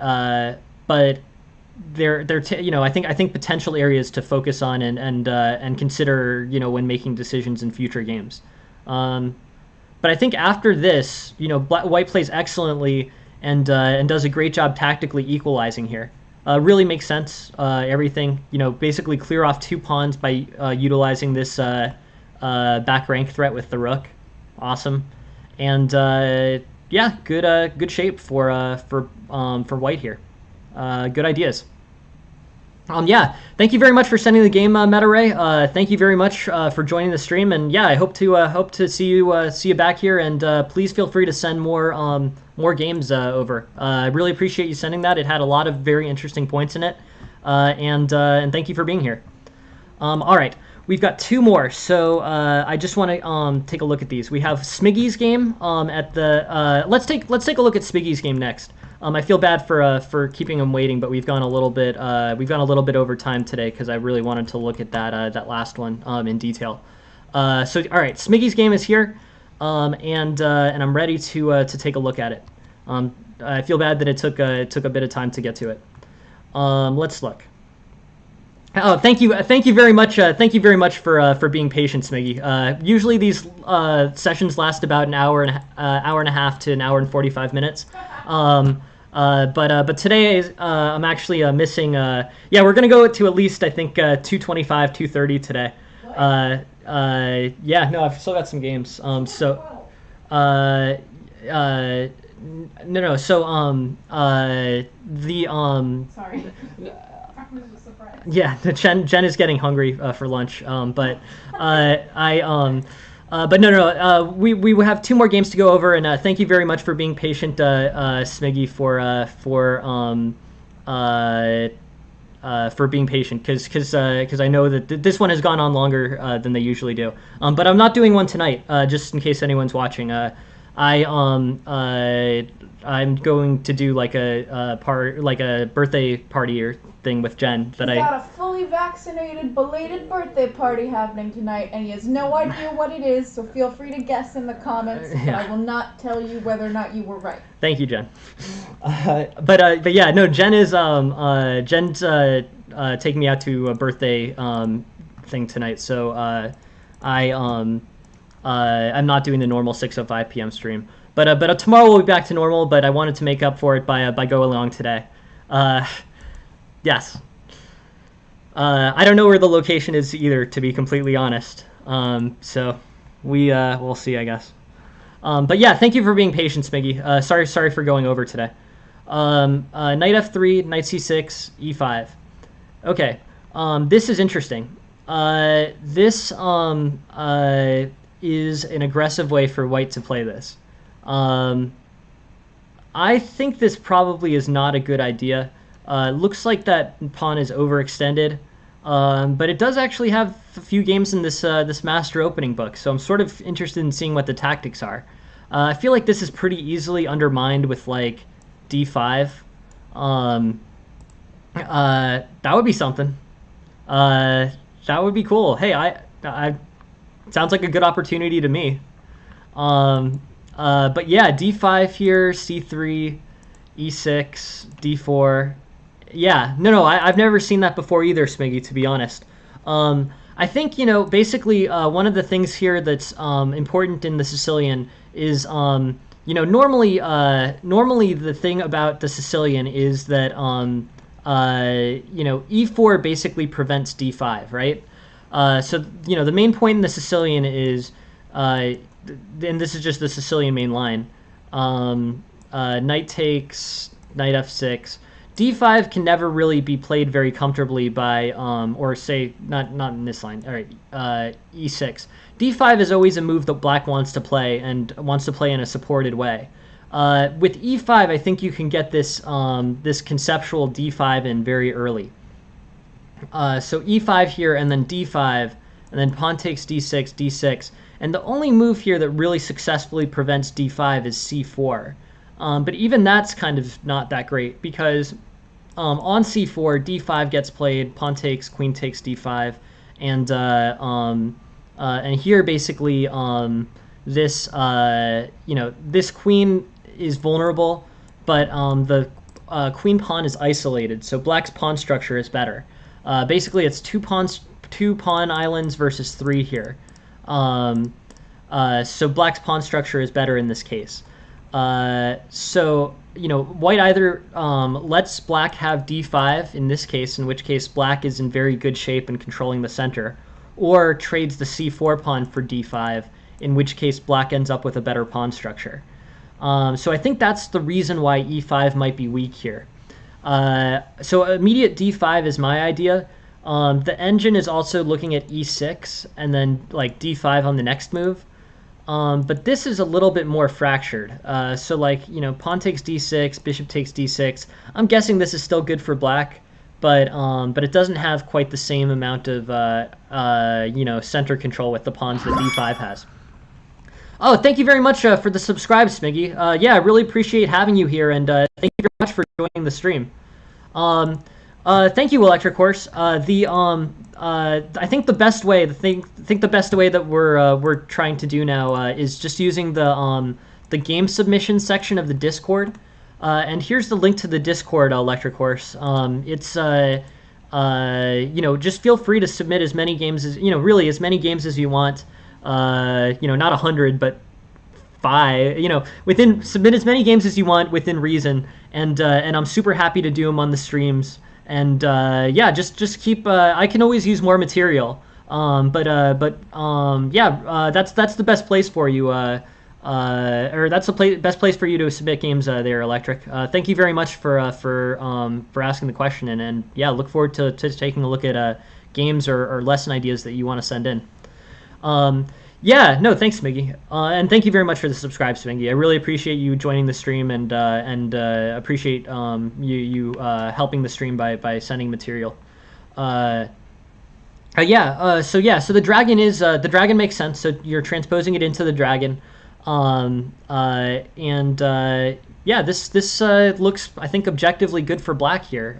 they're I think potential areas to focus on and consider when making decisions in future games. But I think after this, white plays excellently and does a great job tactically equalizing here. Really makes sense. Everything, basically clear off 2 pawns by utilizing this back rank threat with the rook. Awesome. And yeah, good shape for white here. Good ideas. Yeah, thank you very much for sending the game, MetaRay. Thank you very much for joining the stream, and yeah, I hope to see you back here. And please feel free to send more games over. I really appreciate you sending that. It had a lot of very interesting points in it, and thank you for being here. All right, we've got 2 more, so I just want to take a look at these. We have Smiggy's game at the. Let's take a look at Smiggy's game next. I feel bad for keeping him waiting, but we've gone a little bit over time today because I really wanted to look at that last one in detail. So all right, Smiggy's game is here, and I'm ready to take a look at it. I feel bad that it took a bit of time to get to it. Let's look. Oh, thank you very much. Thank you very much for being patient, Smiggy. Usually these sessions last about an hour and a half to an hour and 45 minutes. But today I'm actually missing. Yeah, we're gonna go to at least I think 2:25, 2:30 today. Yeah, no, I've still got some games. No. So Sorry. Yeah, Jen is getting hungry for lunch. But no. We have 2 more games to go over, and thank you very much for being patient, Smiggy, for being patient, because I know that this one has gone on longer than they usually do. But I'm not doing one tonight, just in case anyone's watching. I'm going to do like a birthday party or thing with Jen that He's got a fully vaccinated belated birthday party happening tonight, and he has no idea what it is, so feel free to guess in the comments. Yeah. I will not tell you whether or not you were right. Thank you, Jen. But yeah, no, Jen is Jen's taking me out to a birthday thing tonight, so I'm not doing the normal 6:05 p.m. stream. But tomorrow we'll be back to normal. But I wanted to make up for it by going along today. Yes. I don't know where the location is either, to be completely honest. So we'll see, I guess. But yeah, thank you for being patient, Smiggy. Sorry for going over today. Knight f3, knight c6, e5. Okay. This is interesting. This is an aggressive way for white to play this. I think this probably is not a good idea. Looks like that pawn is overextended, but it does actually have a few games in this master opening book, so I'm sort of interested in seeing what the tactics are. I feel like this is pretty easily undermined with like d5. That would be something. That would be cool. Hey, I sounds like a good opportunity to me. But yeah, d5 here, c3, e6, d4. Yeah, no, I've never seen that before either, Smiggy, to be honest. I think, basically one of the things here that's important in the Sicilian is, normally the thing about the Sicilian is that, e4 basically prevents d5, right? So, the main point in the Sicilian is, and this is just the Sicilian main line, knight takes, knight f6. d5 can never really be played very comfortably by, or say, not in this line. All right, e6. d5 is always a move that black wants to play and wants to play in a supported way. With e5, I think you can get this this conceptual d5 in very early. So e5 here, and then d5, and then pawn takes d6, d6. And the only move here that really successfully prevents d5 is c4. But even that's kind of not that great, because on c4, d5 gets played, pawn takes, queen takes d5, and here basically this this queen is vulnerable, but the queen pawn is isolated, so black's pawn structure is better. Basically, it's two pawn islands versus 3 here. So black's pawn structure is better in this case. So, white either lets black have d5 in this case, in which case black is in very good shape and controlling the center, or trades the c4 pawn for d5, in which case black ends up with a better pawn structure. So I think that's the reason why e5 might be weak here. So immediate d5 is my idea. The engine is also looking at e6 and then like d5 on the next move. But this is a little bit more fractured. So like, pawn takes d6, bishop takes d6. I'm guessing this is still good for black, but it doesn't have quite the same amount of center control with the pawns that d5 has. Oh, thank you very much for the subscribe, Smiggy. Yeah, I really appreciate having you here, and thank you very much for joining the stream. Thank you, Electric Horse. I think the best way, the best way that we're trying to do now is just using the game submission section of the Discord. And here's the link to the Discord, Electric Horse. It's just feel free to submit as many games as really as many games as you want. Not 100, but 5. Submit as many games as you want within reason, and I'm super happy to do them on the streams. And yeah, just keep. I can always use more material. That's the best place for you. Or that's the best place for you to submit games there, Electric. Thank you very much for asking the question, and yeah, look forward to taking a look at games or lesson ideas that you want to send in. Yeah, no, thanks, Smiggy, and thank you very much for the subscribe, Smiggy. I really appreciate you joining the stream and appreciate you helping the stream by sending material. So the dragon is the dragon makes sense. So you're transposing it into the dragon, this looks, I think, objectively good for black here.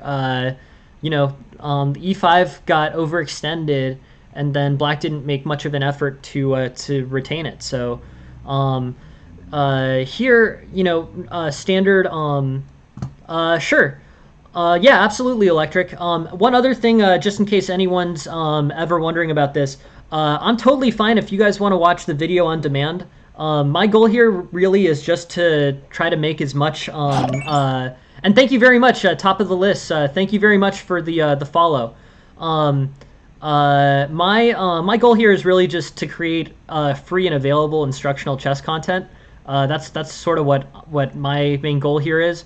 E5 got overextended, and then black didn't make much of an effort to retain it. So here, standard. Sure. Yeah, absolutely, Electric. One other thing, just in case anyone's ever wondering about this, I'm totally fine if you guys want to watch the video on demand. My goal here really is just to try to make as much. And thank you very much, top of the list. Thank you very much for the follow. My goal here is really just to create free and available instructional chess content. That's sort of what my main goal here is.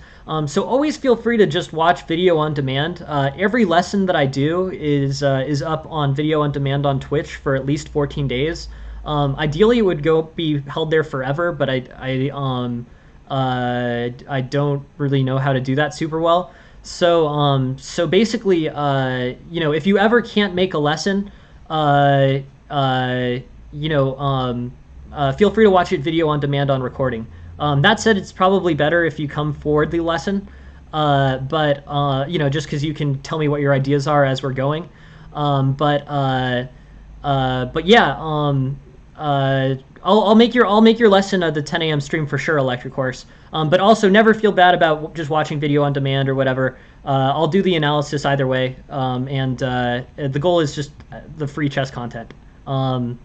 So always feel free to just watch video on demand. Every lesson that I do is up on video on demand on Twitch for at least 14 days. Ideally, it would be held there forever, but I don't really know how to do that super well. So basically, if you ever can't make a lesson, feel free to watch it video on demand on recording. That said, it's probably better if you come forward the lesson, just because you can tell me what your ideas are as we're going. I'll make your lesson the 10 a.m. stream for sure, Electric Horse. But also never feel bad about just watching video on demand or whatever. I'll do the analysis either way, the goal is just the free chess content. I'll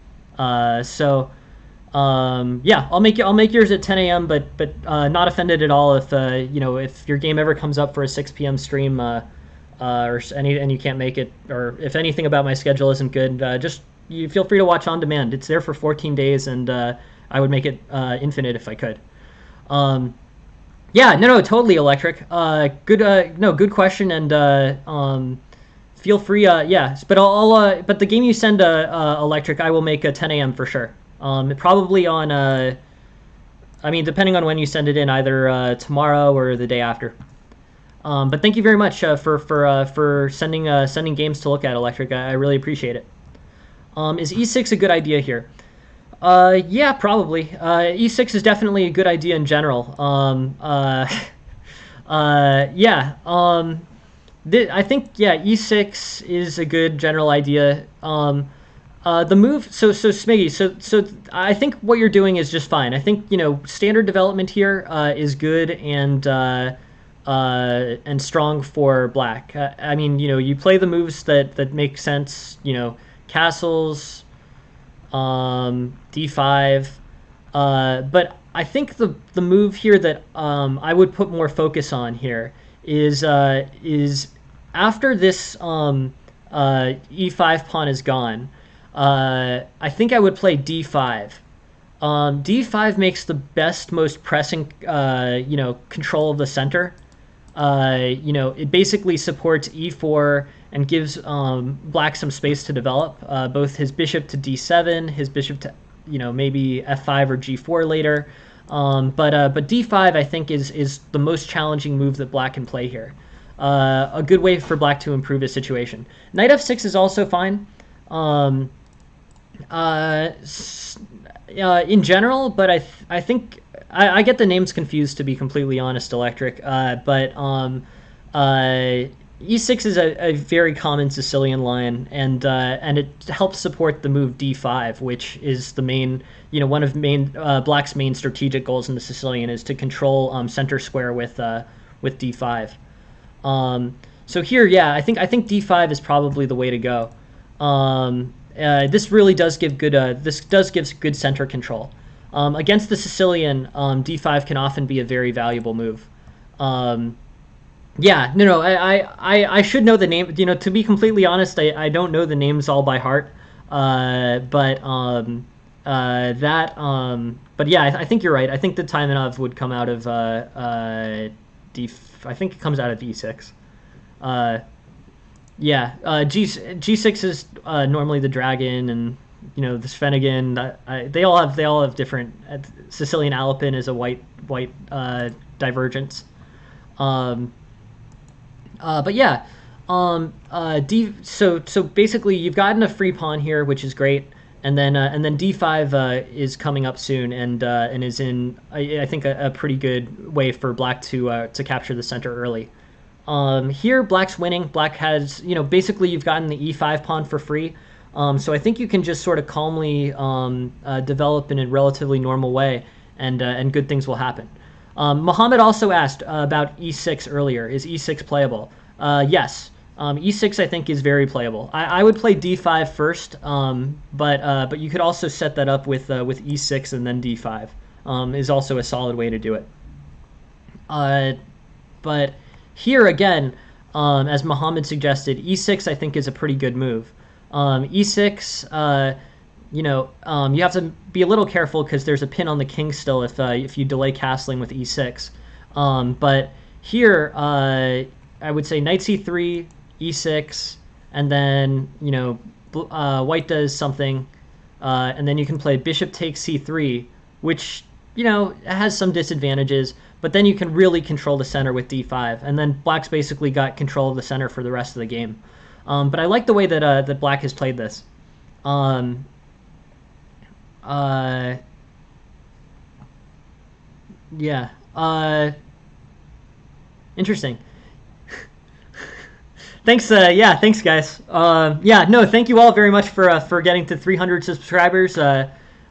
make yours at 10 a.m. But not offended at all if if your game ever comes up for a 6 p.m. stream and you can't make it, or if anything about my schedule isn't good, you feel free to watch on demand. It's there for 14 days, and I would make it infinite if I could. Yeah, no, totally electric. Good, no, good question, and feel free. Yeah, but but the game you send electric, I will make a 10 a.m. for sure. Probably on I mean, depending on when you send it in, either tomorrow or the day after. But thank you very much for sending games to look at, Electric. I really appreciate it. Is E6 a good idea here? Yeah, probably. E6 is definitely a good idea in general. Yeah. I think yeah, E6 is a good general idea. The move, so Smiggy, so I think what you're doing is just fine. I think standard development here is good and strong for black. I mean you play the moves that make sense. Castles, d5. But I think the move here that I would put more focus on here is after this e5 pawn is gone. I think I would play d5. D5 makes the best, most pressing, control of the center. It basically supports e4 and gives black some space to develop. Both his bishop to d7, his bishop to maybe f5 or g4 later. But d5 I think is the most challenging move that black can play here. A good way for black to improve his situation. Knight f6 is also fine. In general, but I think I get the names confused, to be completely honest, Electric. But e6 is a very common Sicilian line, and it helps support the move d5, which is the main one of black's main strategic goals in the Sicilian is to control center square with d5. So here, yeah, I think d5 is probably the way to go. This really does give good. This does give good center control. Against the Sicilian, d5 can often be a very valuable move. Yeah, no, I should know the name. To be completely honest, I don't know the names all by heart. But but yeah, I think you're right. I think the Taimanov would come out of d. I think it comes out of e6. Yeah, G6 is normally the dragon, and the Svenigan. They all have different. Sicilian Alpin is a white divergence. But yeah, so basically you've gotten a free pawn here, which is great, and then d5 is coming up soon, and is in I think a pretty good way for black to capture the center early. Here, black's winning. Black has, basically you've gotten the e5 pawn for free. So I think you can just sort of calmly develop in a relatively normal way, and good things will happen. Mohammed also asked about e6 earlier. Is e6 playable? Yes. E6 I think is very playable. I would play d5 first, but you could also set that up with e6 and then d5. Is also a solid way to do it. But here again, as Mohammed suggested, e6 I think is a pretty good move. E6, you have to be a little careful because there's a pin on the king still if you delay castling with e6. But here, I would say knight c3, e6, and then white does something, and then you can play bishop takes c3, which has some disadvantages. But then you can really control the center with d5, and then black's basically got control of the center for the rest of the game. But I like the way that black has played this. Yeah. Interesting. Thanks. Yeah. Thanks, guys. Yeah. No. Thank you all very much for getting to 300 subscribers.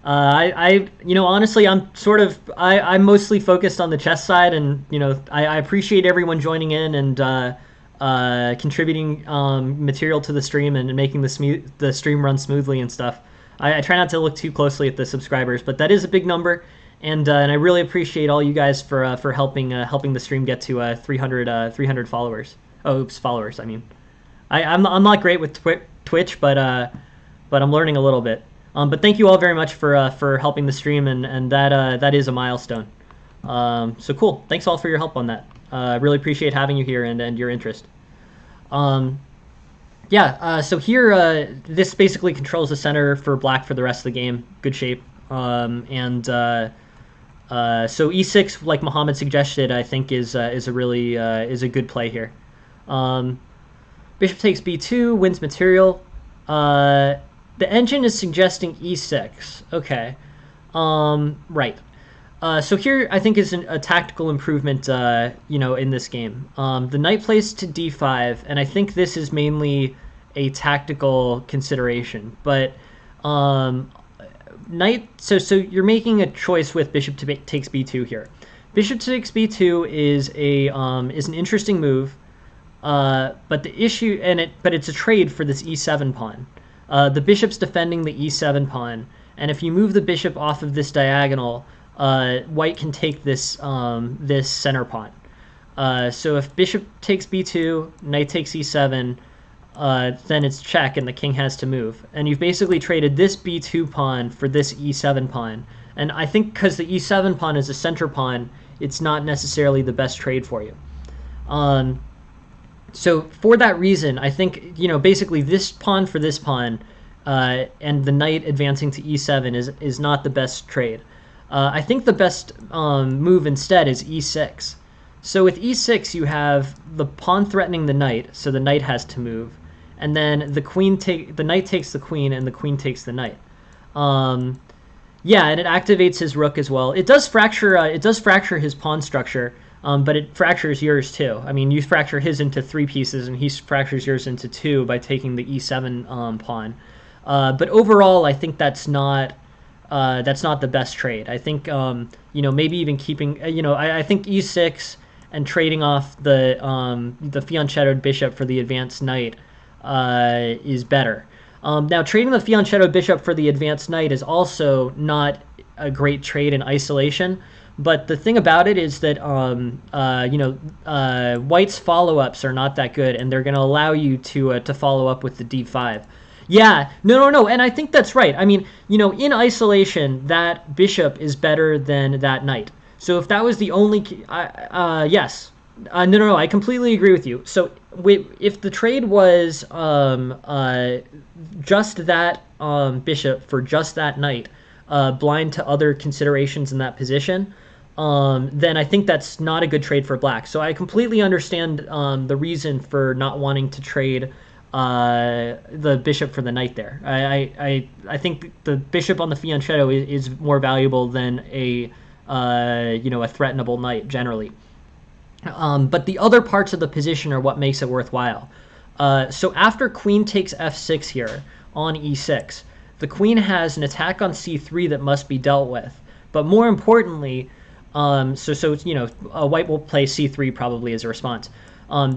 Honestly, I'm mostly focused on the chess side, and I appreciate everyone joining in and contributing material to the stream and making the stream run smoothly and stuff. I try not to look too closely at the subscribers, but that is a big number, and I really appreciate all you guys for helping the stream get to 300 followers. Oh, oops, followers. I mean, I'm not great with Twitch, but I'm learning a little bit. But thank you all very much for helping the stream, and that is a milestone. So cool. Thanks all for your help on that. I really appreciate having you here and your interest. Um, yeah, so here, this basically controls the center for black for the rest of the game. Good shape. So e6, like Muhammad suggested, I think is a really is a good play here. Um, Bishop takes b2, wins material. The engine is suggesting e6. Okay. Right. So here, I think is a tactical improvement, in this game. The knight plays to d5, and I think this is mainly a tactical consideration. But knight, so you're making a choice with bishop takes b2 here. Bishop takes b2 is an interesting move, but the issue but it's a trade for this e7 pawn. The bishop's defending the e7 pawn, and if you move the bishop off of this diagonal, white can take this this center pawn. So if bishop takes b2, knight takes e7, then it's check and the king has to move. And you've basically traded this b2 pawn for this e7 pawn. And I think because the e7 pawn is a center pawn, it's not necessarily the best trade for you. So for that reason, I think, basically this pawn for this pawn and the knight advancing to e7 is not the best trade. I think the best move instead is e6. So with e6, you have the pawn threatening the knight, so the knight has to move, and then the knight takes the queen, and the queen takes the knight. Yeah, and it activates his rook as well. It does fracture his pawn structure, but it fractures yours too. I mean, you fracture his into 3 pieces, and he fractures yours into 2 by taking the e7 pawn. But overall, I think that's not the best trade. I think maybe even keeping I think e6 and trading off the fianchettoed bishop for the advanced knight is better. Now trading the fianchettoed bishop for the advanced knight is also not a great trade in isolation. But the thing about it is that white's follow-ups are not that good, and they're going to allow you to follow up with the d5. Yeah, no, and I think that's right. I mean, in isolation, that bishop is better than that knight. So if that was the only, yes, no, I completely agree with you. So if the trade was just that bishop for just that knight, blind to other considerations in that position, then I think that's not a good trade for black. So I completely understand the reason for not wanting to trade the bishop for the knight there. I think the bishop on the fianchetto is more valuable than a threatenable knight generally. But the other parts of the position are what makes it worthwhile. So after queen takes f6 here on e6, the queen has an attack on c3 that must be dealt with. But more importantly, white will play c3 probably as a response.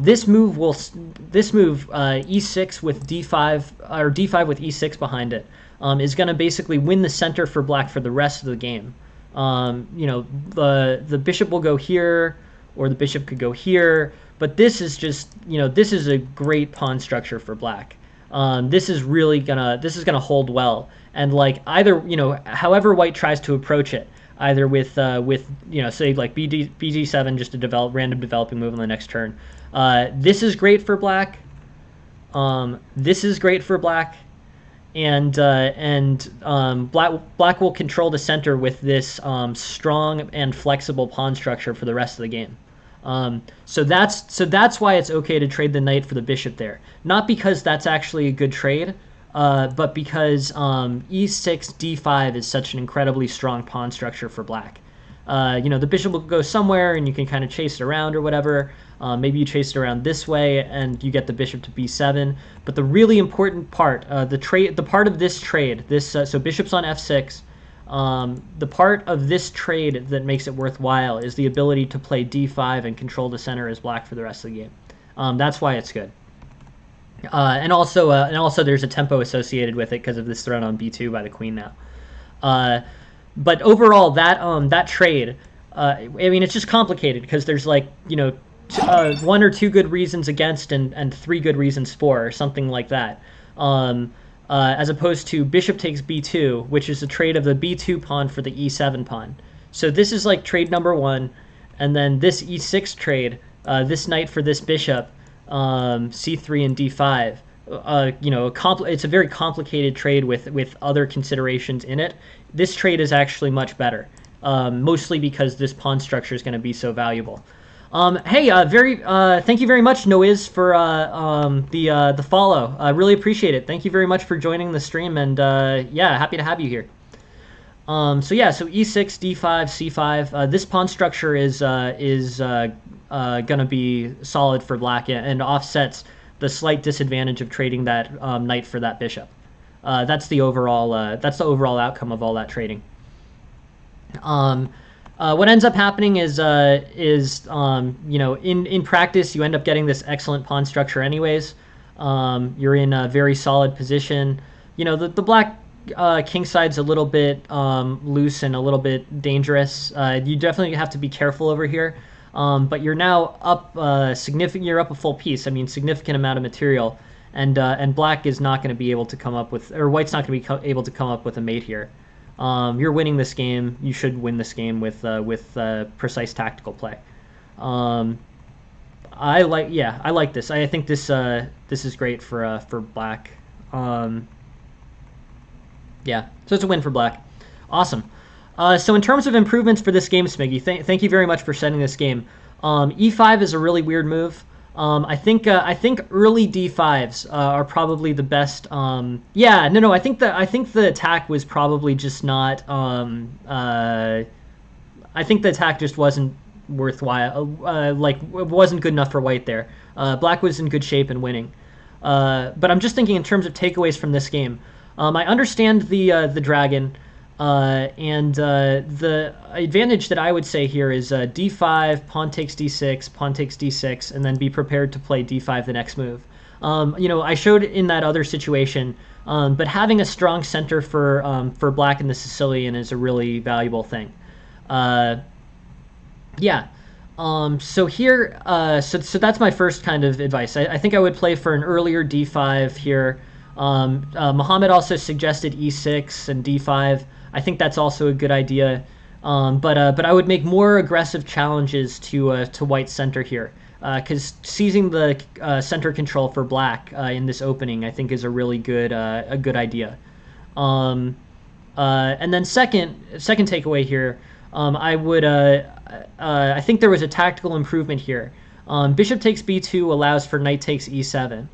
This move e6 with d5 or d5 with e6 behind it is going to basically win the center for black for the rest of the game. The bishop will go here, or the bishop could go here, but this is just this is a great pawn structure for black. This is gonna hold well, and like either however white tries to approach it, either with say like bg7, just a random developing move on the next turn. This is great for black. This is great for black, and black will control the center with this strong and flexible pawn structure for the rest of the game. So that's why it's okay to trade the knight for the bishop there. Not because that's actually a good trade, but because e6 d5 is such an incredibly strong pawn structure for black. The bishop will go somewhere and you can kind of chase it around or whatever. Maybe you chase it around this way and you get the bishop to b7. But the really important part, the part of this trade, so bishop's on f6, the part of this trade that makes it worthwhile is the ability to play d5 and control the center as black for the rest of the game. That's why it's good. And also there's a tempo associated with it because of this threat on b2 by the queen now. But overall, that trade, I mean, it's just complicated because there's like 1 or 2 good reasons against and 3 good reasons for, or something like that. As opposed to bishop takes b2, which is a trade of the b2 pawn for the e7 pawn. So this is like trade number one, and then this e6 trade, this knight for this bishop, c3 and d5. It's a very complicated trade with other considerations in it. This trade is actually much better, mostly because this pawn structure is going to be so valuable. Hey, thank you very much, Noiz, for the follow. I really appreciate it. Thank you very much for joining the stream, and yeah, happy to have you here. So e6, d5, c5. This pawn structure is gonna be solid for black and offsets the slight disadvantage of trading that knight for that bishop. That's the overall outcome of all that trading. What ends up happening is in practice you end up getting this excellent pawn structure anyways. You're in a very solid position. The black king side's a little bit loose and a little bit dangerous. You definitely have to be careful over here. But you're now up significant. You're up a full piece. I mean, significant amount of material, and black is not going to be able to come up with, or white's not going to be able to come up with a mate here. You're winning this game. You should win this game with precise tactical play. I like this. I think this is great for black. Yeah, so it's a win for black. Awesome. So in terms of improvements for this game, Smiggy, thank you very much for setting this game. E5 is a really weird move. I think early D5s are probably the best. I think the attack was probably just not. I think the attack just wasn't worthwhile. It wasn't good enough for white there. Black was in good shape and winning. But I'm just thinking in terms of takeaways from this game. I understand the dragon. The advantage that I would say here is d5, pawn takes d6, pawn takes d6, and then be prepared to play d5 the next move. I showed in that other situation, but having a strong center for black in the Sicilian is a really valuable thing. So here, so that's my first kind of advice. I think I would play for an earlier d5 here. Muhammad also suggested e6 and d5. I think that's also a good idea, but I would make more aggressive challenges to white center here, because seizing the center control for black in this opening I think is a really good idea. And then second takeaway here, I think there was a tactical improvement here. Bishop takes b2 allows for knight takes e7.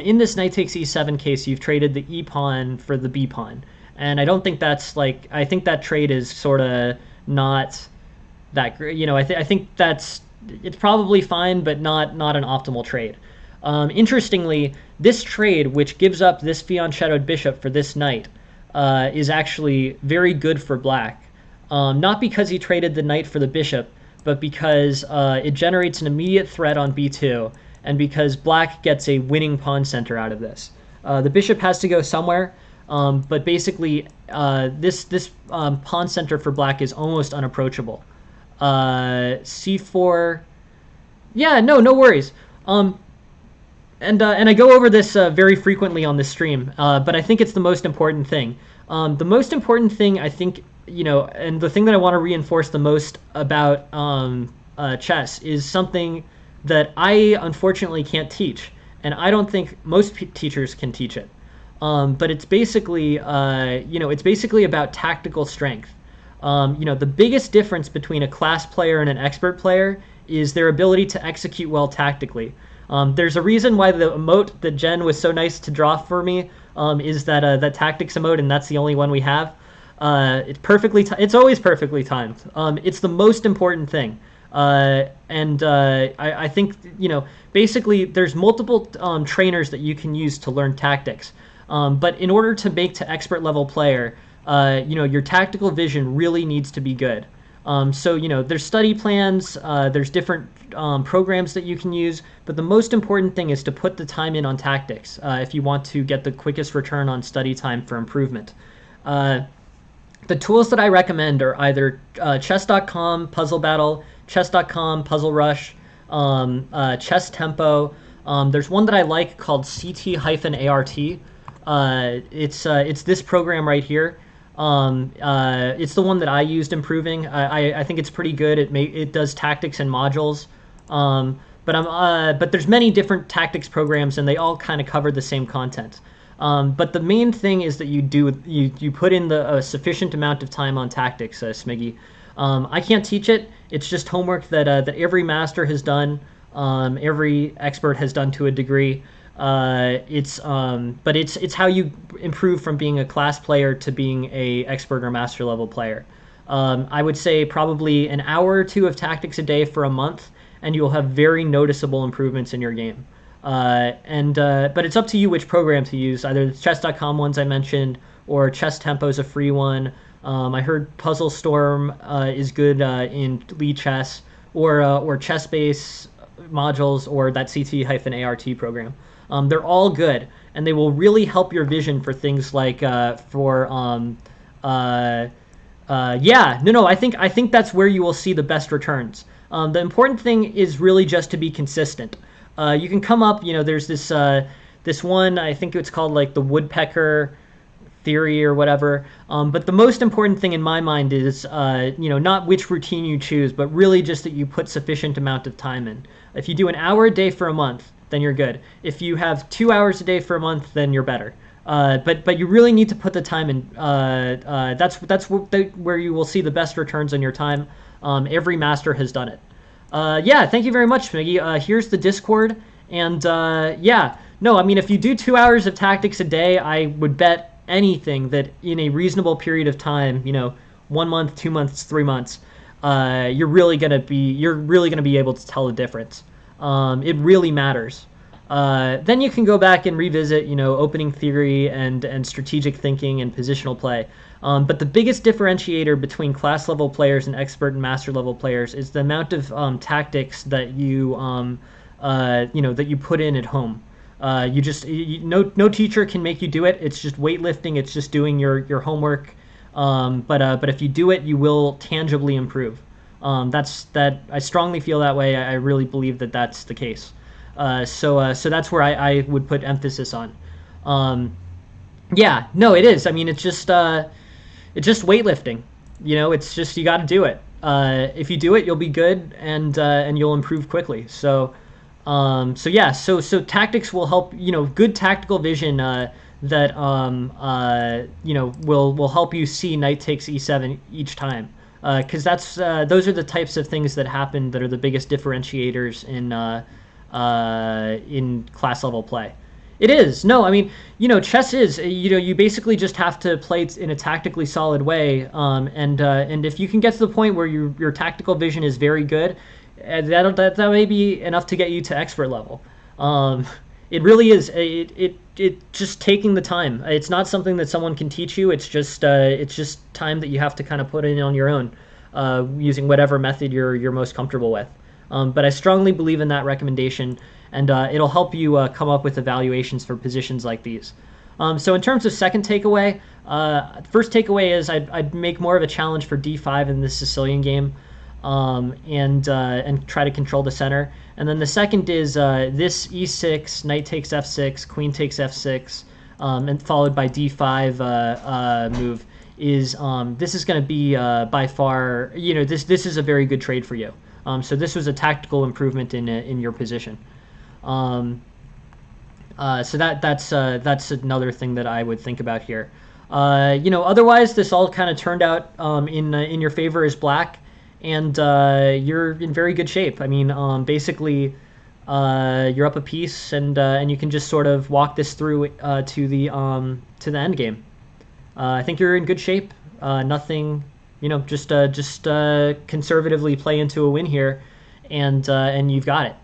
In this knight takes e7 case, you've traded the e pawn for the b pawn. And I don't think that's I think that trade is sort of not that great. I think it's probably fine, but not an optimal trade. Interestingly, this trade, which gives up this fianchettoed bishop for this knight, is actually very good for black. Not because he traded the knight for the bishop, but because it generates an immediate threat on b2, and because black gets a winning pawn center out of this. The bishop has to go somewhere. But basically, this pawn center for black is almost unapproachable. C4, yeah, no worries. And I go over this very frequently on this stream, but I think it's the most important thing. The most important thing, I think, and the thing that I want to reinforce the most about chess is something that I unfortunately can't teach, and I don't think most teachers can teach it. But it's basically, about tactical strength. The biggest difference between a class player and an expert player is their ability to execute well tactically. There's a reason why the emote that Jen was so nice to draw for me is that tactics emote, and that's the only one we have. It's always perfectly timed. It's the most important thing. I think, basically there's multiple trainers that you can use to learn tactics. But in order to make to expert level player, your tactical vision really needs to be good. There's study plans, there's different programs that you can use, but the most important thing is to put the time in on tactics if you want to get the quickest return on study time for improvement. The tools that I recommend are either chess.com Puzzle Battle, chess.com Puzzle Rush, Chess Tempo. There's one that I like called CT-ART. It's this program right here. It's the one that I used improving. I think it's pretty good. It does tactics and modules. But there's many different tactics programs, and they all kind of cover the same content. But the main thing is that you put in the sufficient amount of time on tactics, Smiggy. I can't teach it. It's just homework that every master has done, every expert has done to a degree. But it's how you improve from being a class player to being a expert or master level player. I would say probably an hour or two of tactics a day for a month, and you'll have very noticeable improvements in your game. But it's up to you which program to use. Either the chess.com ones I mentioned, or Chess Tempo is a free one. I heard Puzzle Storm is good in Lead Chess, or ChessBase modules, or that CT-ART program. They're all good, and they will really help your vision for things like yeah, no, I think that's where you will see the best returns. The important thing is really just to be consistent. You can come up, there's this one, I think it's called like the woodpecker theory or whatever. But the most important thing in my mind is, not which routine you choose, but really just that you put sufficient amount of time in. If you do an hour a day for a month, then you're good. If you have 2 hours a day for a month, then you're better. But you really need to put the time in. That's where you will see the best returns on your time. Every master has done it. Yeah, thank you very much, Miggy. Here's the Discord, and yeah, no, I mean, if you do 2 hours of tactics a day, I would bet anything that in a reasonable period of time, 1 month, 2 months, 3 months, you're really gonna be able to tell the difference. It really matters. Then you can go back and revisit, opening theory and strategic thinking and positional play. But the biggest differentiator between class level players and expert and master level players is the amount of tactics that that you put in at home. No teacher can make you do it. It's just weightlifting. It's just doing your homework. But if you do it, you will tangibly improve. I strongly feel that way. I really believe that that's the case. So that's where I would put emphasis on. Yeah, no, it is. I mean, it's just weightlifting. It's just you got to do it. If you do it, you'll be good, and you'll improve quickly. So yeah, so tactics will help. Good tactical vision that will help you see knight takes e7 each time. Because those are the types of things that happen that are the biggest differentiators in class level play. It is. No, I mean, chess is, you basically just have to play it in a tactically solid way. And if you can get to the point where your tactical vision is very good, that may be enough to get you to expert level. It really is. It just taking the time. It's not something that someone can teach you. It's just time that you have to kind of put in on your own, using whatever method you're most comfortable with. But I strongly believe in that recommendation, and it'll help you come up with evaluations for positions like these. So in terms of second takeaway, first takeaway is I'd make more of a challenge for d5 in this Sicilian game, and try to control the center. And then the second is this e6, knight takes f6, queen takes f6, and followed by d5 move. This is going to be by far, this is a very good trade for you. So this was a tactical improvement in your position. So that's another thing that I would think about here. Otherwise, this all kind of turned out in your favor as black, and you're in very good shape. I mean, basically, you're up a piece, and you can just sort of walk this through to the end game. I think you're in good shape. Nothing. Just conservatively play into a win here, and you've got it.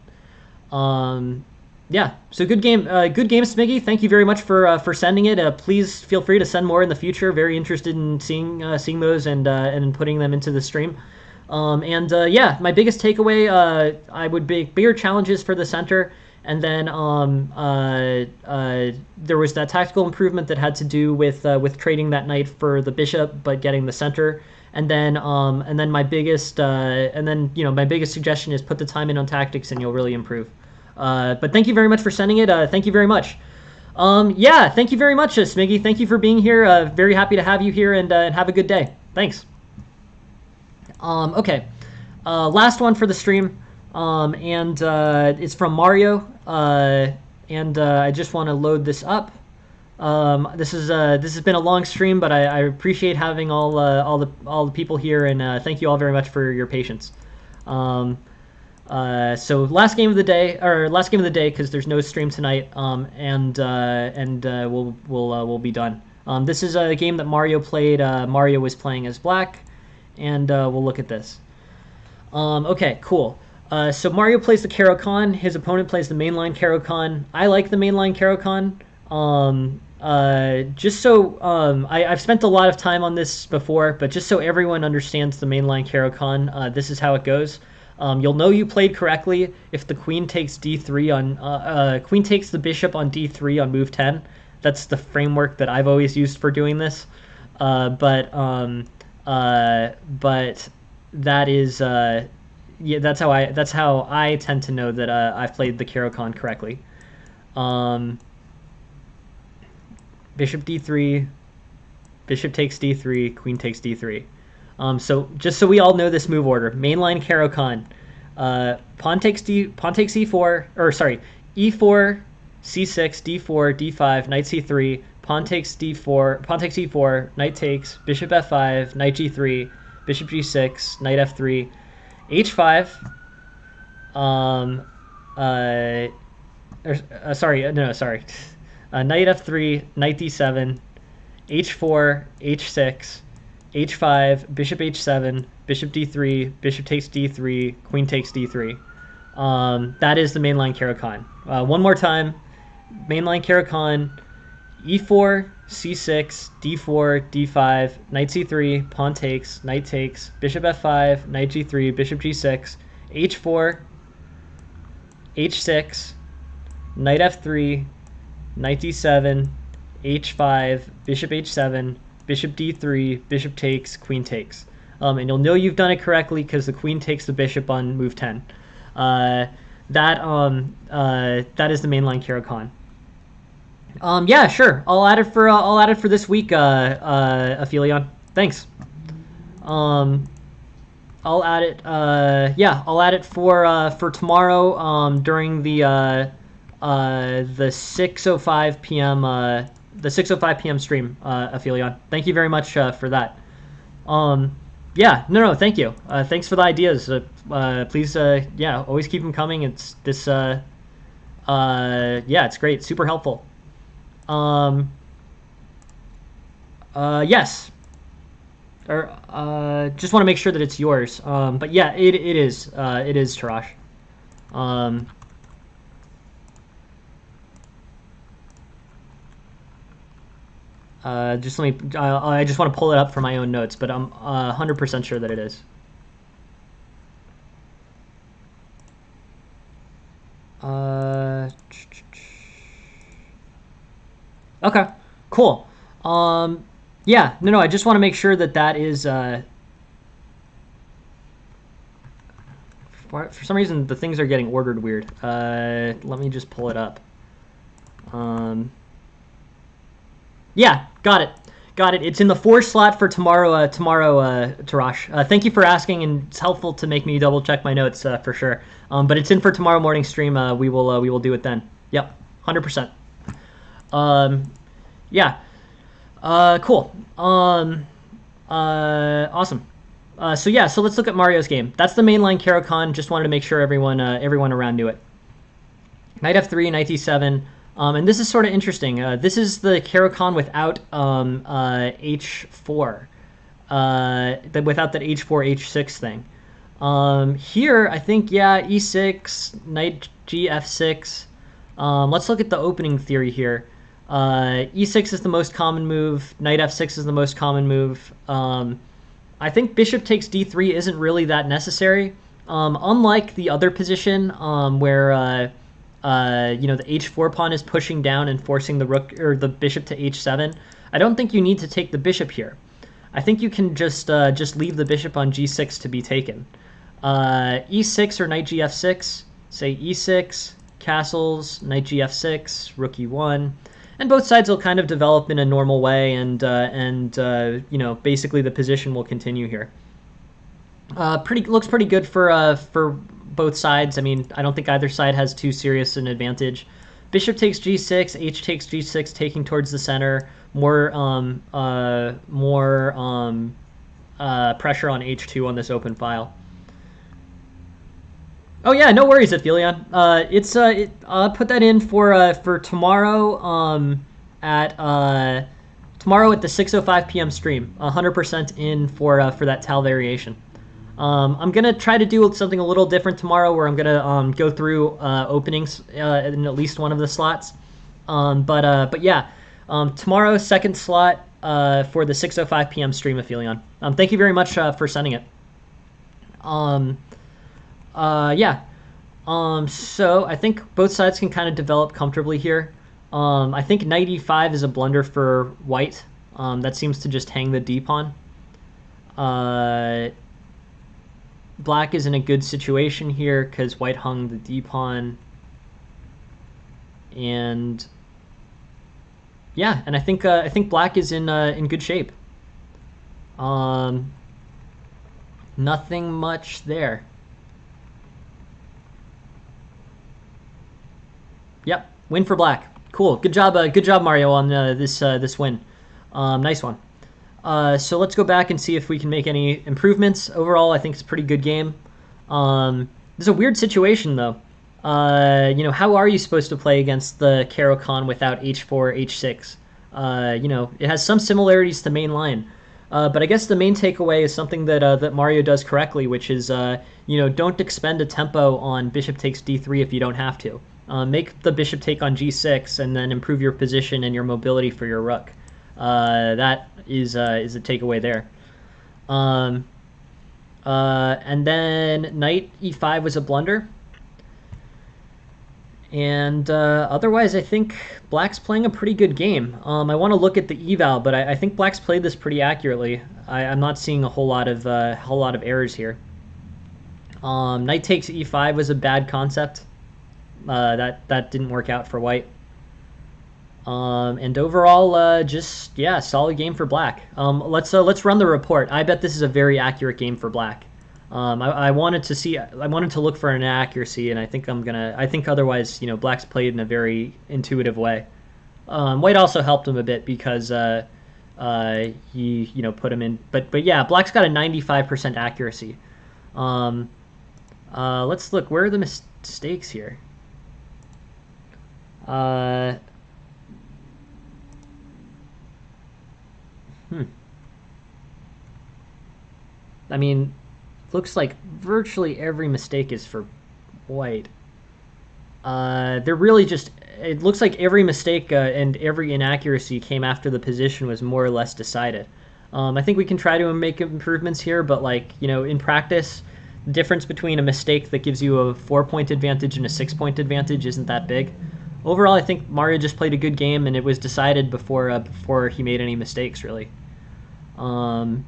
Yeah, so good game, Smiggy. Thank you very much for sending it. Please feel free to send more in the future. Very interested in seeing those and putting them into the stream. Yeah, my biggest takeaway, I would make bigger challenges for the center. And then there was that tactical improvement that had to do with trading that knight for the bishop, but getting the center. And then my biggest suggestion is put the time in on tactics, and you'll really improve. But thank you very much for sending it. Thank you very much. Yeah, thank you very much, Smiggy. Thank you for being here. Very happy to have you here, and have a good day. Thanks. Okay. Last one for the stream, and it's from Mario, and I just want to load this up. This has been a long stream, but I appreciate having all the people here, and thank you all very much for your patience. So last game of the day, because there's no stream tonight, and we'll be done. This is a game that Mario played. Mario was playing as Black, and we'll look at this. Okay, cool. So Mario plays the Karo-Kan. His opponent plays the mainline Karo-Kan. I like the mainline Karo-Kan. Just so I've spent a lot of time on this before, but just so everyone understands the mainline Karo-Kan, this is how it goes. You'll know you played correctly if the queen takes d3 on queen takes the bishop on d3 on move 10. That's the framework that I've always used for doing this. But that is yeah, that's how I tend to know that I've played the Karo-Kan correctly. Bishop d3, bishop takes d3, queen takes d3. So just so we all know this move order, mainline Karo-Kan, pawn takes e4, or sorry, e4, c6, d4, d5, knight c3, pawn takes d4, pawn takes e4, knight takes, bishop f5, knight g3, bishop g6, knight f3, h5, knight f3, knight d7, h4, h6, h5, bishop h7, bishop d3, bishop takes d3, queen takes d3. That is the mainline Karo-Kan. One more time, mainline Karo-Kan, e4, c6, d4, d5, knight c3, pawn takes, bishop f5, knight g3, bishop g6, h4, h6, knight f3, knight d7, h5, bishop h7, bishop d3, bishop takes, queen takes. And you'll know you've done it correctly because the queen takes the bishop on move 10. That is the mainline Karo-Kan. Yeah, sure. I'll add it for this week, Aphelion. Thanks. I'll add it. Yeah, I'll add it for tomorrow. During the 6:05 p.m. The 6:05 p.m. stream, Aphelion. Thank you very much for that. Yeah, no, thank you. Thanks for the ideas. Please, yeah, always keep them coming. It's this. Yeah, it's great. Super helpful. Yes. Or just want to make sure that it's yours. But yeah, it is. It is Tarash. Just let me. I just want to pull it up for my own notes, but I'm 100% sure that it is. Okay, cool. Yeah, no, I just want to make sure that that is. For some reason, the things are getting ordered weird. Let me just pull it up. Yeah, got it. It's in the 4 slot for tomorrow. Tarash. Thank you for asking, and it's helpful to make me double check my notes for sure. But it's in for tomorrow morning stream. We will do it then. Yep, 100%. Yeah. Cool. Awesome. So yeah, so let's look at Mario's game. That's the mainline Karo-Kan. Just wanted to make sure everyone around knew it. Knight f3, knight d7. And this is sort of interesting. This is the Karo-Kan without h4, without that h4, h6 thing. Here, I think, yeah, e6, knight g f6. Let's look at the opening theory here. E6 is the most common move. Knight f6 is the most common move. I think bishop takes d3 isn't really that necessary. Unlike the other position where the h4 pawn is pushing down and forcing the rook or the bishop to h7. I don't think you need to take the bishop here. I think you can just leave the bishop on g6 to be taken. E6 or knight gf6. Say e6, castles, knight gf6, rook e1. and both sides will kind of develop in a normal way, and basically the position will continue here. Looks pretty good for both sides. I mean, I don't think either side has too serious an advantage. Bishop takes g6, h takes g6, taking towards the center. More pressure on h2 on this open file. Oh yeah, no worries, Aphelion. I'll put that in for tomorrow. Tomorrow at the 6:05 p.m. stream. 100% in for that Tal variation. I'm gonna try to do something a little different tomorrow, where I'm gonna go through openings in at least one of the slots. But yeah, tomorrow second slot for the 6:05 p.m. stream, Aphelion. Thank you very much for sending it. Yeah. So I think both sides can kind of develop comfortably here. I think knight e5 is a blunder for white. That seems to just hang the d pawn. Black is in a good situation here because white hung the d pawn. And yeah, and I think black is in good shape. Nothing much there. Yep, win for black. Cool, good job Mario on this win. Nice one. So let's go back and see if we can make any improvements. Overall, I think it's a pretty good game. This is a weird situation though. How are you supposed to play against the Caro-Kann without h4, h6? It has some similarities to main line. But I guess the main takeaway is something that Mario does correctly, which is, don't expend a tempo on bishop takes d3 if you don't have to. Make the bishop take on g6 and then improve your position and your mobility for your rook. That is the takeaway there. And then knight e5 was a blunder. And otherwise, I think black's playing a pretty good game. I want to look at the eval, but I think black's played this pretty accurately. I'm not seeing a whole lot of errors here. Knight takes e5 was a bad concept. That didn't work out for white. And overall, just yeah, solid game for black. Let's run the report. I bet this is a very accurate game for black. I wanted to look for an accuracy, and I think otherwise, black's played in a very intuitive way. White also helped him a bit because he put him in, but yeah, black's got a 95% accuracy. Let's look. Where are the mistakes here? I mean, looks like virtually every mistake is for white. They're really just... It looks like every mistake and every inaccuracy came after the position was more or less decided. I think we can try to make improvements here, but in practice, the difference between a mistake that gives you a 4-point advantage and a 6-point advantage isn't that big. Overall, I think Mario just played a good game, and it was decided before he made any mistakes, really. Let's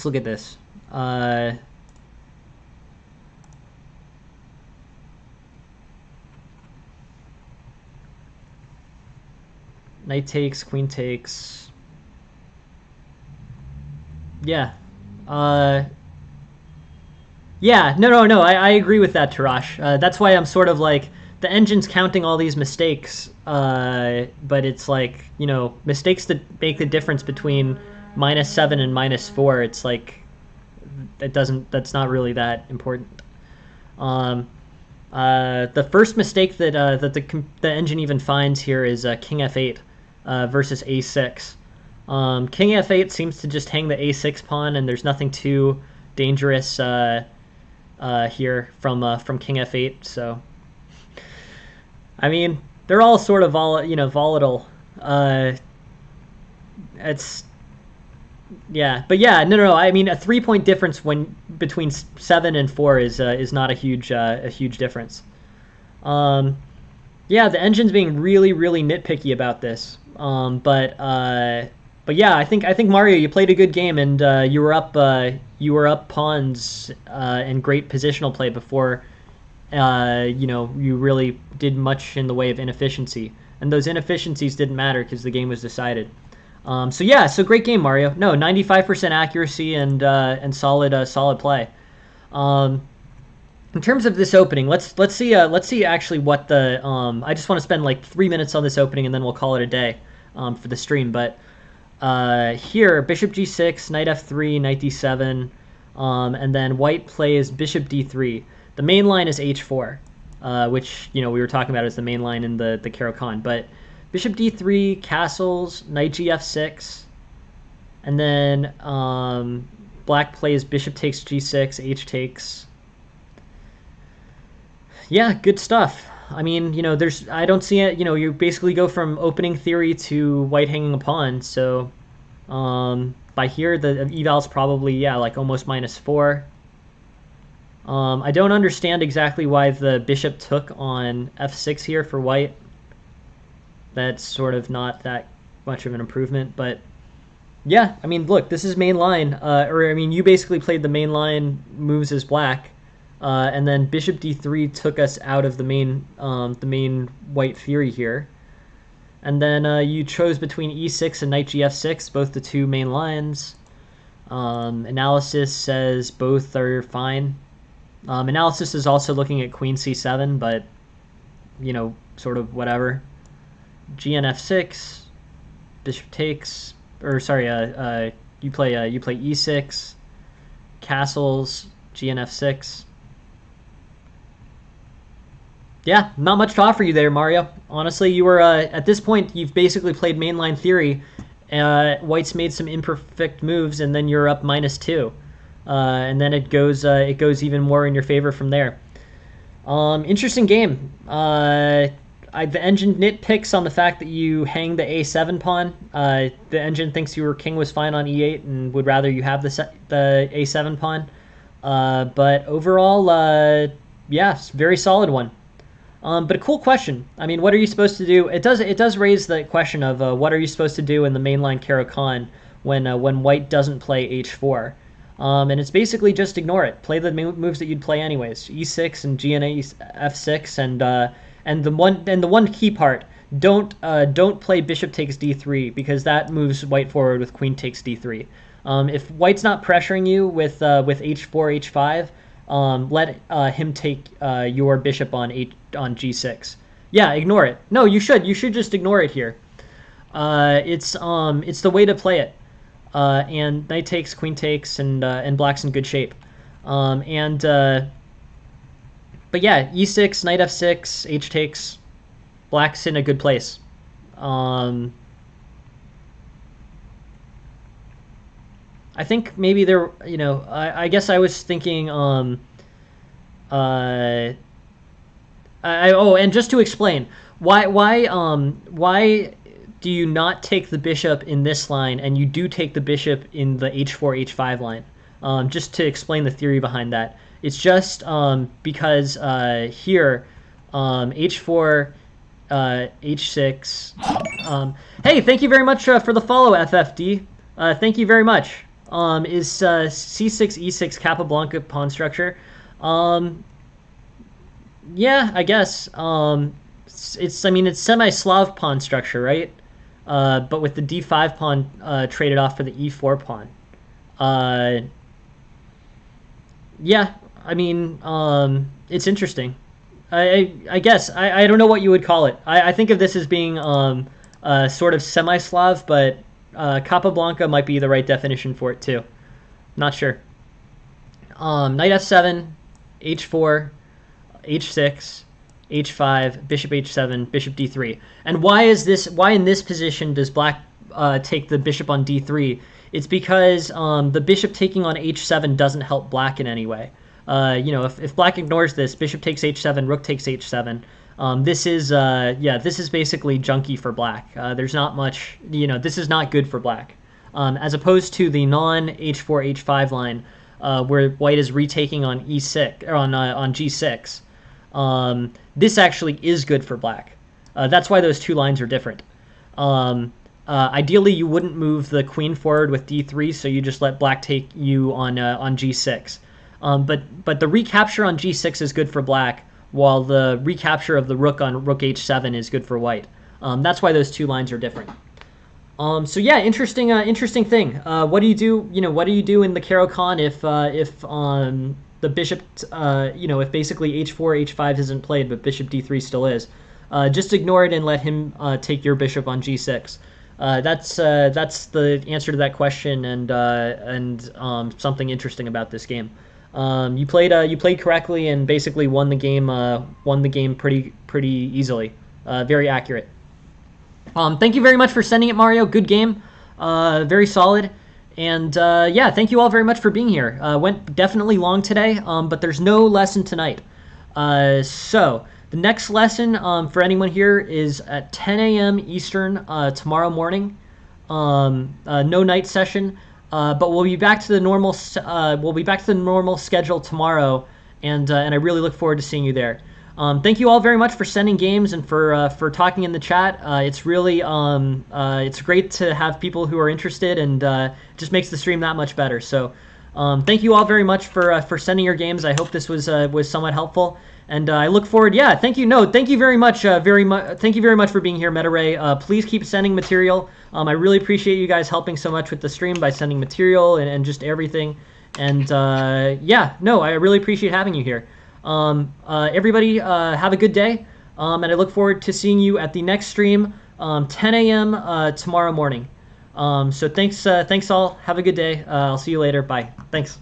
look at this. Knight takes, queen takes. Yeah. Yeah, no, I agree with that, Tarash. That's why I'm sort of like, the engine's counting all these mistakes, but it's like, mistakes that make the difference between -7 and -4, it's like, that's not really that important. The first mistake that the engine even finds here is king f8 versus a6. King f8 seems to just hang the a6 pawn, and there's nothing too dangerous here from king f8. So, I mean, they're all sort of volatile. It's yeah, but yeah, no. I mean, a 3-point difference between 7 and 4 is not a huge difference. Yeah, the engine's being really nitpicky about this. But yeah, I think Mario, you played a good game, and you were up pawns and great positional play before you really did much in the way of inefficiency. and those inefficiencies didn't matter because the game was decided. So yeah, so great game, Mario. No, 95% accuracy and solid play. Um, in terms of this opening, let's see actually what the I just want to spend like 3 minutes on this opening and then we'll call it a day for the stream. But here, bishop g6, knight f3, knight d7, and then white plays bishop d3. The main line is h4, which we were talking about as the main line in the Caro-Kann. But bishop d3, castles, knight gf6, and then black plays bishop takes g6, h takes. Yeah, good stuff. I mean, I don't see it. You basically go from opening theory to white hanging a pawn. So by here, the eval's probably, yeah, like almost -4. I don't understand exactly why the bishop took on f6 here for white. That's sort of not that much of an improvement, but yeah, I mean, look, this is main line. Or I mean, you basically played the main line moves as black. And then bishop d3 took us out of the main white theory here. And then you chose between e6 and knight gf6, both the two main lines. Analysis says both are fine. Analysis is also looking at queen c7, but, sort of whatever. GNF6, bishop takes, or sorry, you play e6, castles, GNF6. Yeah, not much to offer you there, Mario. Honestly, you were at this point you've basically played mainline theory. White's made some imperfect moves, and then you're up -2, and then it goes even more in your favor from there. Interesting game. The engine nitpicks on the fact that you hang the a7 pawn. The engine thinks your king was fine on e8 and would rather you have the a7 pawn. But overall, yeah, very solid one. But a cool question. I mean, what are you supposed to do? It does raise the question of what are you supposed to do in the mainline Caro-Kann when white doesn't play h4, and it's basically just ignore it. Play the moves that you'd play anyways, e6 and gna f6, and the one key part, don't play bishop takes d3 because that moves white forward with queen takes d3. If white's not pressuring you with h4 h5. Let him take your bishop on g6. Yeah, ignore it. No, you should just ignore it here. It's the way to play it. And knight takes, queen takes, and black's in good shape. But yeah, e6, knight f6, h takes, black's in a good place. I think maybe there, I guess I was thinking, and just to explain, why do you not take the bishop in this line and you do take the bishop in the h4, h5 line? Just to explain the theory behind that. It's just because here, h4, h6, hey, thank you very much for the follow, FFD. Thank you very much. Is c6, e6 Capablanca pawn structure? Yeah, I guess. It's semi-Slav pawn structure, right? But with the d5 pawn traded off for the e4 pawn. Yeah, I mean, it's interesting. I guess I don't know what you would call it. I think of this as being sort of semi-Slav, but Capablanca might be the right definition for it too. Not sure. Knight f7, h4, h6, h5, bishop h7, bishop d3. And why in this position does black take the bishop on d3? It's because the bishop taking on h7 doesn't help black in any way. If black ignores this, bishop takes h7, rook takes h7. This is basically junky for black. There's not much, this is not good for black. As opposed to the non-h4, h5 line, where white is retaking on e6 or on g6. This actually is good for black. That's why those two lines are different. Ideally, you wouldn't move the queen forward with d3, so you just let black take you on g6. But the recapture on g6 is good for black, while the recapture of the rook on rook h7 is good for white. That's why those two lines are different. So yeah, interesting thing. What do you do? What do you do in the Caro-Kann if the bishop, if basically h4, h5 isn't played, but bishop d3 still is? Just ignore it and let him take your bishop on g6. That's the answer to that question, and something interesting about this game. You played correctly and basically won the game pretty easily. Very accurate. Thank you very much for sending it, Mario. Good game. Very solid. And yeah, thank you all very much for being here. Went definitely long today, but there's no lesson tonight. So the next lesson for anyone here is at 10 a.m. Eastern tomorrow morning. No night session, but we'll be back to the normal. We'll be back to the normal schedule tomorrow, and I really look forward to seeing you there. Thank you all very much for sending games and for talking in the chat. It's really it's great to have people who are interested, and it just makes the stream that much better. So thank you all very much for sending your games. I hope this was somewhat helpful, and I look forward. Yeah, thank you. No, thank you very much. Thank you very much for being here, MetaRay. Please keep sending material. I really appreciate you guys helping so much with the stream by sending material and just everything. And yeah, no, I really appreciate having you here. Everybody have a good day, and I look forward to seeing you at the next stream, 10 a.m. Tomorrow morning. So thanks all. Have a good day. I'll see you later. Bye. Thanks.